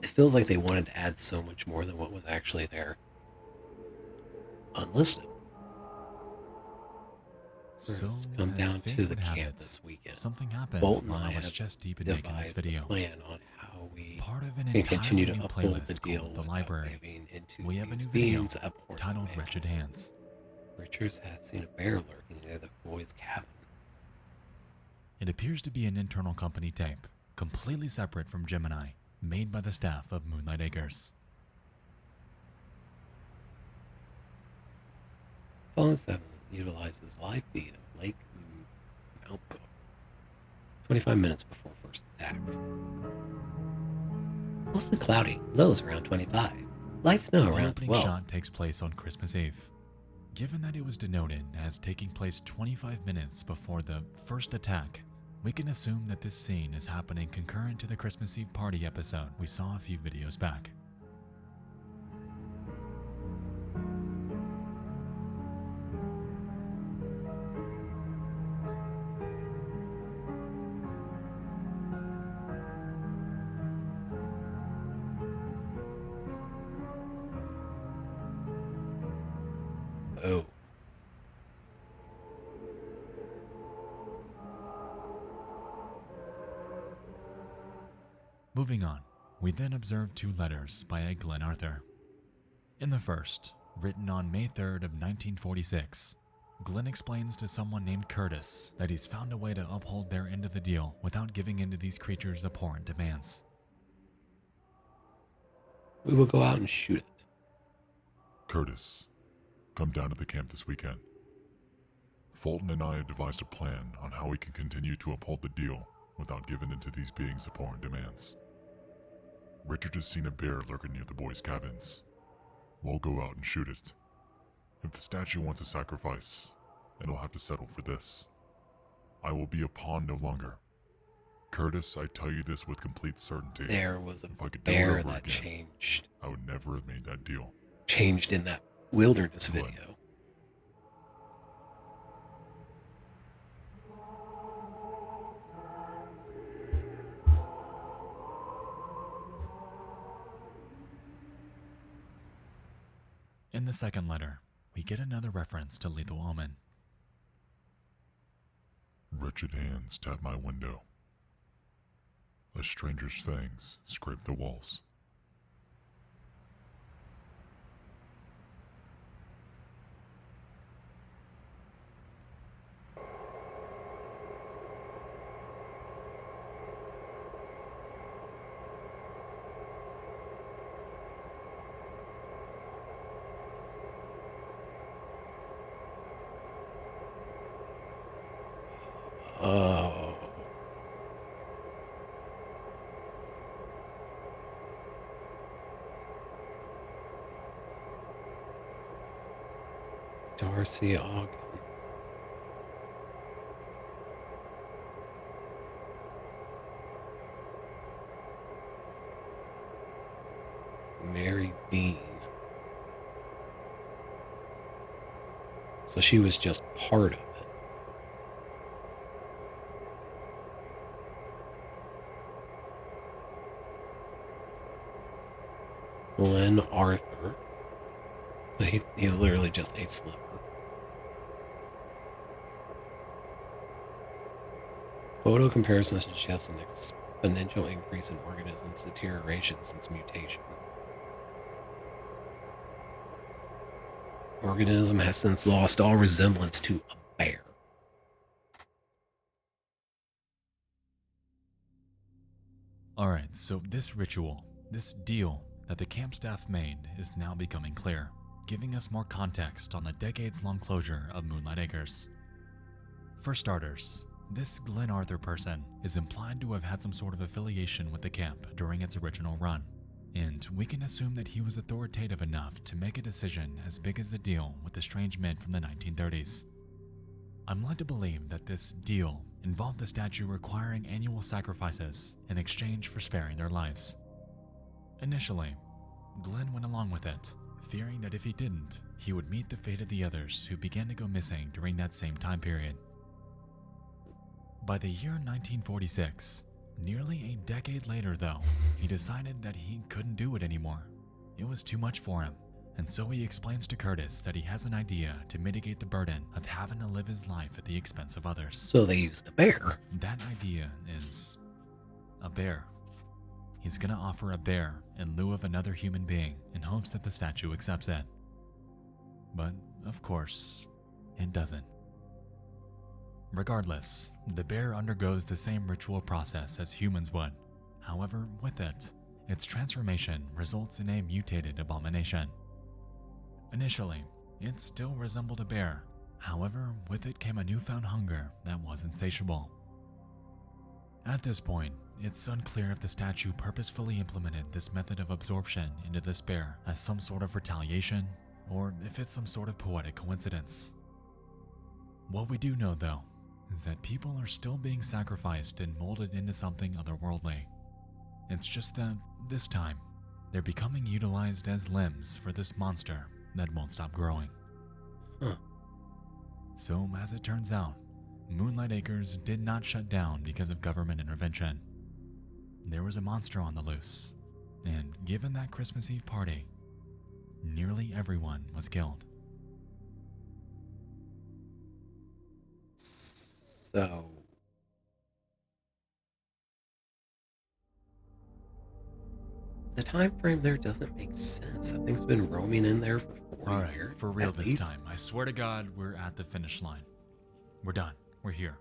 It feels like they wanted to add so much more than what was actually there. Unlisted. So, Let's come as down fate to the would camp have it, this weekend. something happened Bolton while and I was have chest deep in making this devised a video. plan on how we Part of an can continue entirely to new uphold the playlist deal called The without Library. giving into We have a these new video beings abhorrent titled demands. Wretched Hands. Richards has seen a bear lurking near the boys' cabin. It appears to be an internal company tape, completely separate from Gemini, made by the staff of Moonlight Acres. Fallen 7 utilizes live feed of Lake Mount Cook 25 minutes before first attack. Mostly cloudy, lows around 25. Light snow The around opening 12. shot takes place on Christmas Eve. Given that it was denoted as taking place 25 minutes before the first attack, we can assume that this scene is happening concurrent to the Christmas Eve party episode we saw a few videos back. Oh. Moving on, we then observe two letters by a Glenn Arthur. In the first, written on May 3rd of 1946, Glenn explains to someone named Curtis that he's found a way to uphold their end of the deal without giving in to these creatures' abhorrent demands. We will go out and shoot it. Curtis, come down to the camp this weekend. Fulton and I have devised a plan on how we can continue to uphold the deal without giving in to these beings' abhorrent demands. Richard has seen a bear lurking near the boys' cabins. We'll go out and shoot it. If the statue wants a sacrifice, it'll have to settle for this. I will be a pawn no longer. Curtis, I tell you this with complete certainty. There was a If I could do it bear over that again, I would never have made that deal. changed in that wilderness Glenn. video. In the second letter, we get another reference to Lethal Omen. Wretched hands tap my window. A stranger's fangs scrape the walls. Oh. Darcy Ogden. Mary Dean. So she was just part of it. Glenn Arthur. So he's literally just a sliver. Photo comparison suggests an exponential increase in organisms' deterioration since mutation. Organism has since lost all resemblance to a bear. Alright, so this ritual, this deal that the camp staff made is now becoming clear, giving us more context on the decades-long closure of Moonlight Acres. For starters, this Glenn Arthur person is implied to have had some sort of affiliation with the camp during its original run, and we can assume that he was authoritative enough to make a decision as big as the deal with the strange men from the 1930s. I'm led to believe that this deal involved the statue requiring annual sacrifices in exchange for sparing their lives. Initially, Glenn went along with it, fearing that if he didn't, he would meet the fate of the others who began to go missing during that same time period. By the year 1946, nearly a decade later though, he decided that he couldn't do it anymore. It was too much for him, and so he explains to Curtis that he has an idea to mitigate the burden of having to live his life at the expense of others. So they used a bear. That idea is a bear. He's gonna offer a bear in lieu of another human being in hopes that the statue accepts it. But, of course, it doesn't. Regardless, the bear undergoes the same ritual process as humans would. However, with it, its transformation results in a mutated abomination. Initially, it still resembled a bear. However, with it came a newfound hunger that was insatiable. At this point, it's unclear if the statue purposefully implemented this method of absorption into this bear as some sort of retaliation, or if it's some sort of poetic coincidence. What we do know, though, is that people are still being sacrificed and molded into something otherworldly. It's just that, this time, they're becoming utilized as limbs for this monster that won't stop growing. Huh. So, as it turns out, Moonlight Acres did not shut down because of government intervention. There was a monster on the loose, and given that Christmas Eve party, nearly everyone was killed. So the time frame there doesn't make sense. That thing's been roaming in there for 40 years. For real at this least. time. I swear to God, we're at the finish line. We're done. We're here.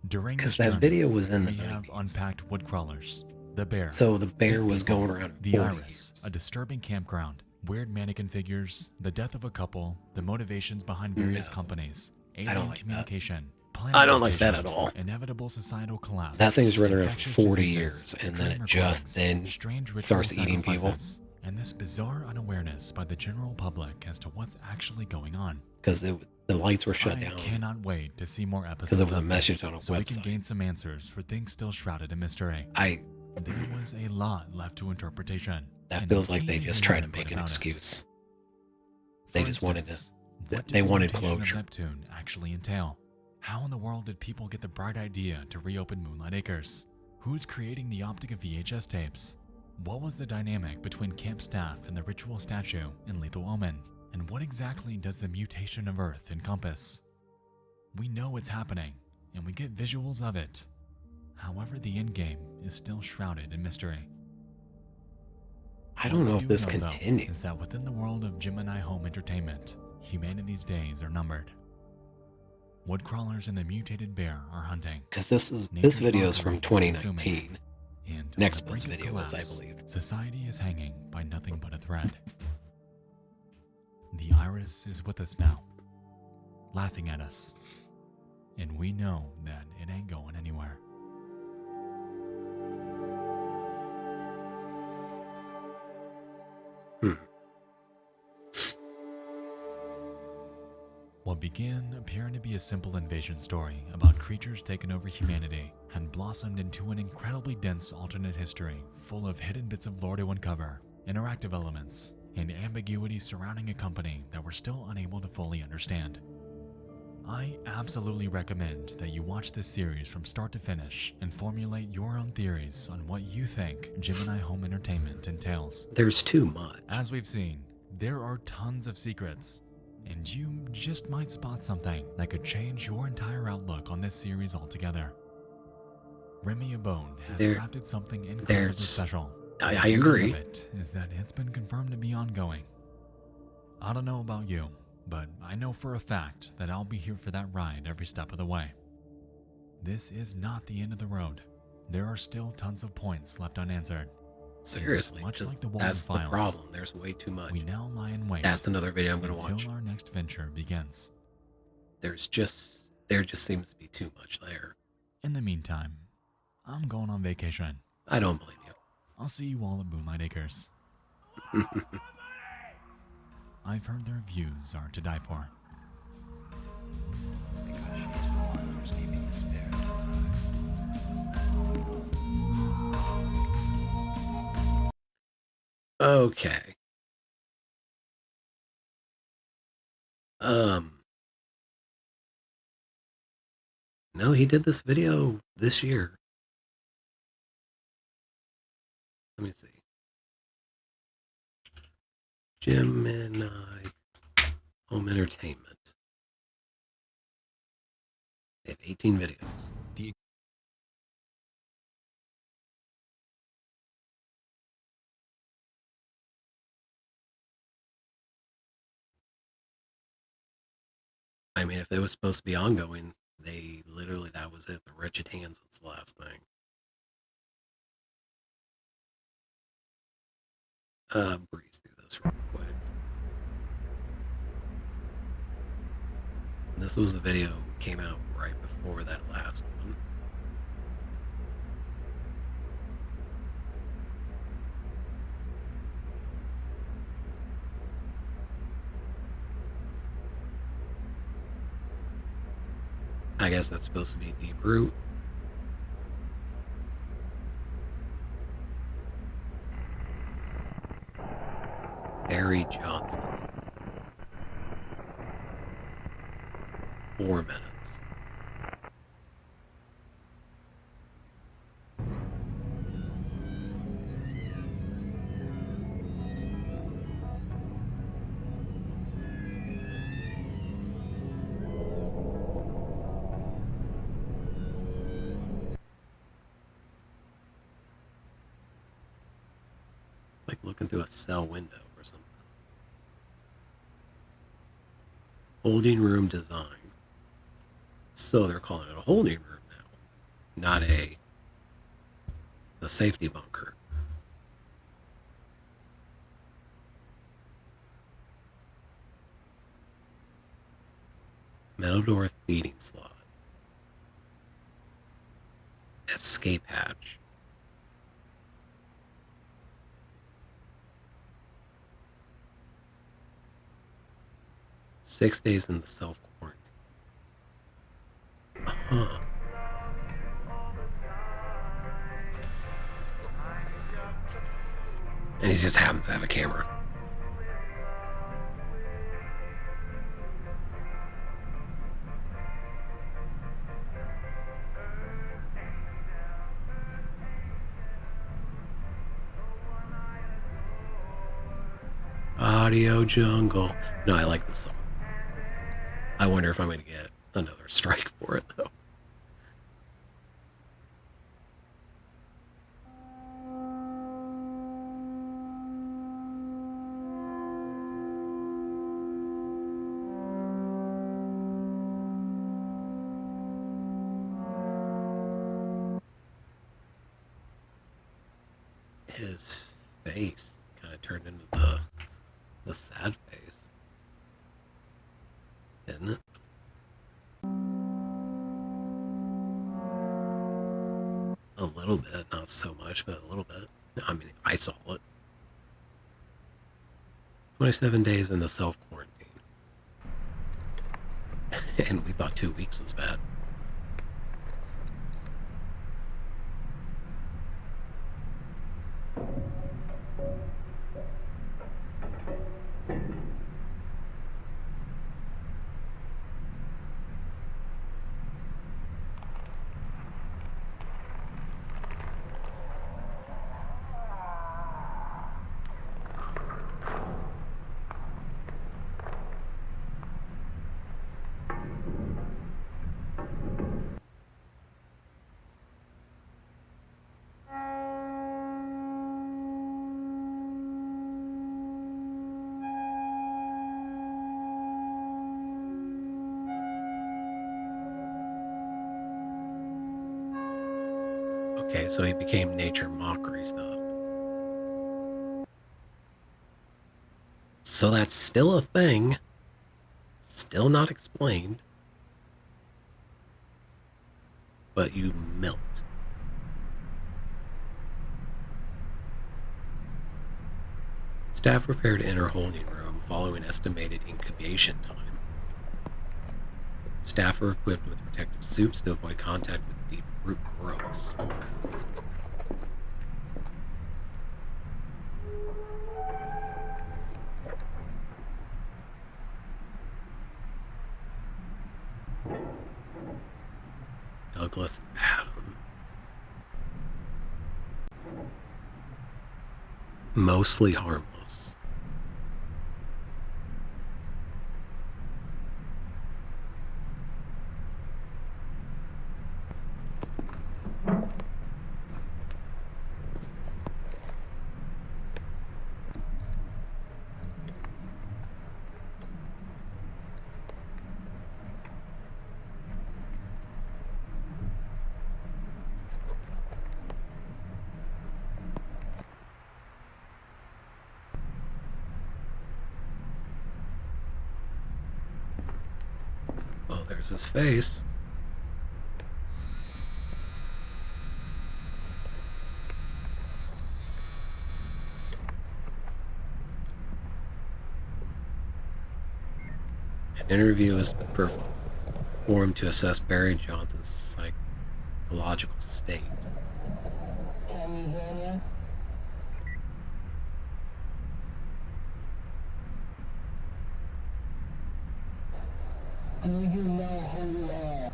During Because this that journey, video was in the we have 90s. unpacked wood crawlers, the bear. So the bear fake was people, going around the 40 iris, years. a disturbing campground, weird mannequin figures, the death of a couple, the motivations behind various No. companies, don't alien like that. communication, I don't like that invasion, at all. inevitable societal collapse. That thing's run around for infectious 40 diseases, years, and then extreme it just recordings, then strange ritual starts eating people. sacrifices, and this bizarre unawareness by the general public as to what's actually going on. Because the lights were shut I down. cannot wait to see more episodes. Because it was a of message this, on a so we can website. gain some answers for things still shrouded in mystery. There was a lot left to interpretation. That and feels I like they can't just hear tried to input make an about it. excuse. For They just wanted to. instance, what did They the wanted rotation of closure. Neptune actually entail? How in the world did people get the bright idea to reopen Moonlight Acres? Who's creating the optic of VHS tapes? What was the dynamic between camp staff and the ritual statue in Lethal Omen? And what exactly does the mutation of Earth encompass? We know it's happening, and we get visuals of it. However, the endgame is still shrouded in mystery. I don't know What if we this do know, though, continues. is that within the world of Gemini home entertainment, humanity's days are numbered. Woodcrawlers and the mutated bear are hunting. Because this Nature's video is from mockery is 2019. And Next on the brink month's of video is, I collapse, believe. Society is hanging by nothing but a thread. The iris is with us now, laughing at us. And we know that it ain't going anywhere. What began appearing to be a simple invasion story about creatures taking over humanity had blossomed into an incredibly dense alternate history full of hidden bits of lore to uncover, interactive elements, and ambiguity surrounding a company that we're still unable to fully understand. I absolutely recommend that you watch this series from start to finish and formulate your own theories on what you think Gemini Home Entertainment entails. There's too much. As we've seen, there are tons of secrets, and you just might spot something that could change your entire outlook on this series altogether. Remy Abone has There- crafted something incredibly there's- special. I The beauty agree. of it is that it's been confirmed to be ongoing. I don't know about you, but I know for a fact that I'll be here for that ride every step of the way. This is not the end of the road. There are still tons of points left unanswered. Seriously, Much 'cause like the Walden that's the Files, problem. There's way too much. we now lie in wait. That's another video I'm going to until watch. our next venture begins. There just seems to be too much there. In the meantime, I'm going on vacation. I don't blame you. I'll see you all at Moonlight Acres. I've heard their views are to die for. Okay. No, he did this video this year. Let me see. Gemini Home Entertainment. They have 18 videos. I mean, if it was supposed to be ongoing, they literally, that was it. The Wretched Hands was the last thing. Breeze through this real quick. This was a video came out right before that last one. I guess that's supposed to be Deep Root. Barry Johnson. 4 minutes. Like looking through a cell window or something. Holding room design. So they're calling it a holding room now, not a safety bunker. Metal door feeding slot. Escape hatch. Six days in the self-quarantine. Uh-huh. And he just happens to have a camera. Audio Jungle. No, I like this song. I wonder if I'm going to get another strike for it, though. His face kind of turned into the sad face, isn't it? A little bit, not so much, but a little bit. I mean, I saw it. 27 days in the self-quarantine. And we thought 2 weeks was bad. Okay, so he became nature mockery stuff. So that's still a thing. Still not explained. But you melt. Staff prepared to enter holding room following estimated incubation time. Staff are equipped with protective suits to avoid contact with deep root growths. Douglas Adams. Mostly harmless. Oh, there's his face. An interview is performed to assess Barry Johnson's psychological state. You know who you are.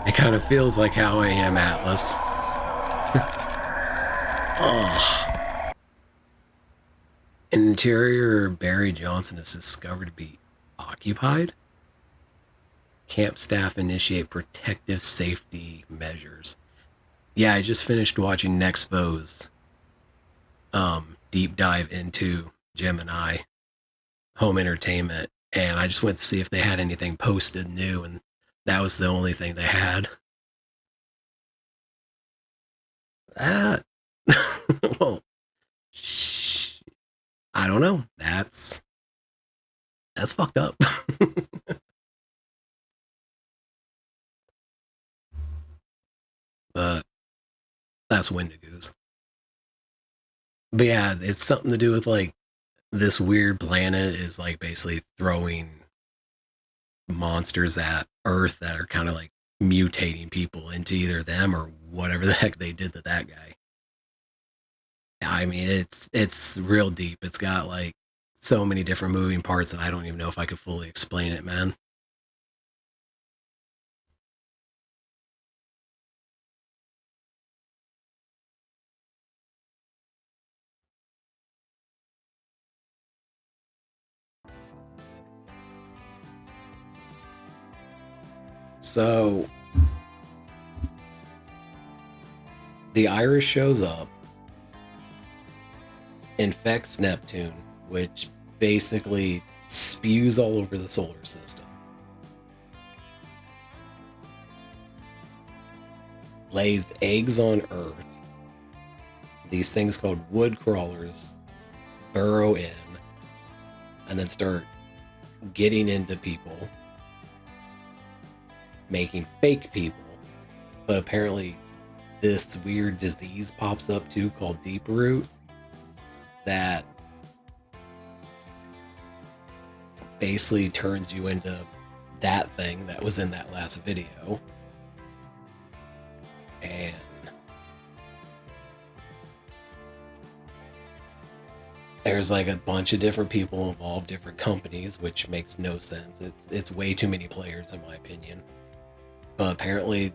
It kind of feels like how I am, Atlas. Oh. Interior Barry Johnson is discovered to be occupied. Camp staff initiate protective safety measures. Yeah, I just finished watching Nexpo's deep dive into Gemini home entertainment, and I just went to see if they had anything posted new, and that was the only thing they had. That, well, I don't know. That's fucked up. But that's Wendigos. But yeah, it's something to do with like this weird planet is like basically throwing monsters at Earth that are kind of like mutating people into either them or whatever the heck they did to that guy. I mean, it's real deep. It's got like so many different moving parts that I don't even know if I could fully explain it, man. So the Iris shows up, infects Neptune, which basically spews all over the solar system. Lays eggs on Earth. These things called wood crawlers burrow in and then start getting into people, making fake people, but apparently this weird disease pops up too called deep root that basically turns you into that thing that was in that last video. And there's like a bunch of different people involved, different companies, which makes no sense. It's way too many players in my opinion. But apparently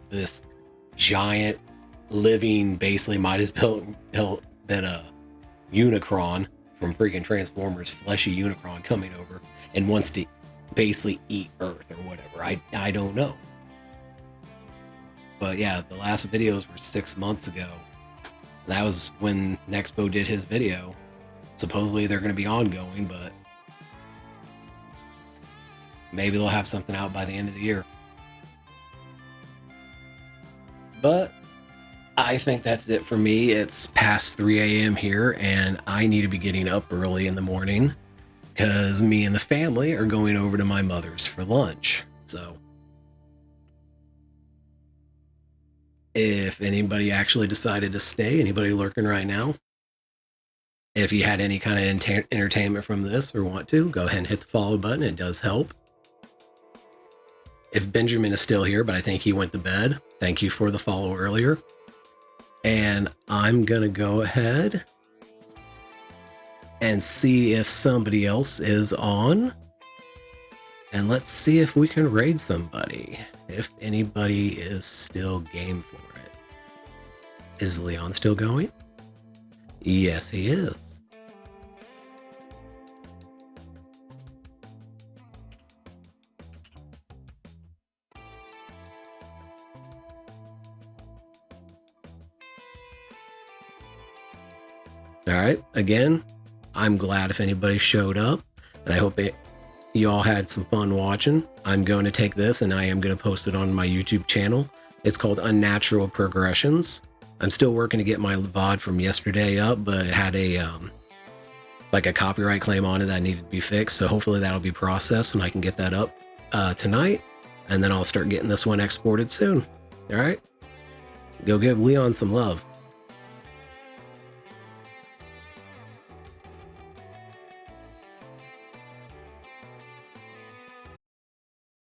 this giant living, basically might as well been a Unicron from freaking Transformers, fleshy Unicron coming over and wants to basically eat Earth or whatever. I don't know. But yeah, the last videos were 6 months ago. That was when Nexpo did his video. Supposedly they're going to be ongoing, but maybe they'll have something out by the end of the year. But I think that's it for me. It's past 3 a.m. here, and I need to be getting up early in the morning because me and the family are going over to my mother's for lunch. So if anybody actually decided to stay, anybody lurking right now, if you had any kind of entertainment from this or want to, go ahead and hit the follow button. It does help. If Benjamin is still here, but I think he went to bed, thank you for the follow earlier. And I'm going to go ahead and see if somebody else is on. And let's see if we can raid somebody. If anybody is still game for it. Is Leon still going? Yes, he is. All right, again, I'm glad if anybody showed up, and I hope you all had some fun watching. I'm going to take this and I am going to post it on my YouTube channel. It's called Unnatural Progressions. I'm still working to get my VOD from yesterday up, but it had a like a copyright claim on it that needed to be fixed. So hopefully that'll be processed and I can get that up tonight, and then I'll start getting this one exported soon. All right, go give Leon some love.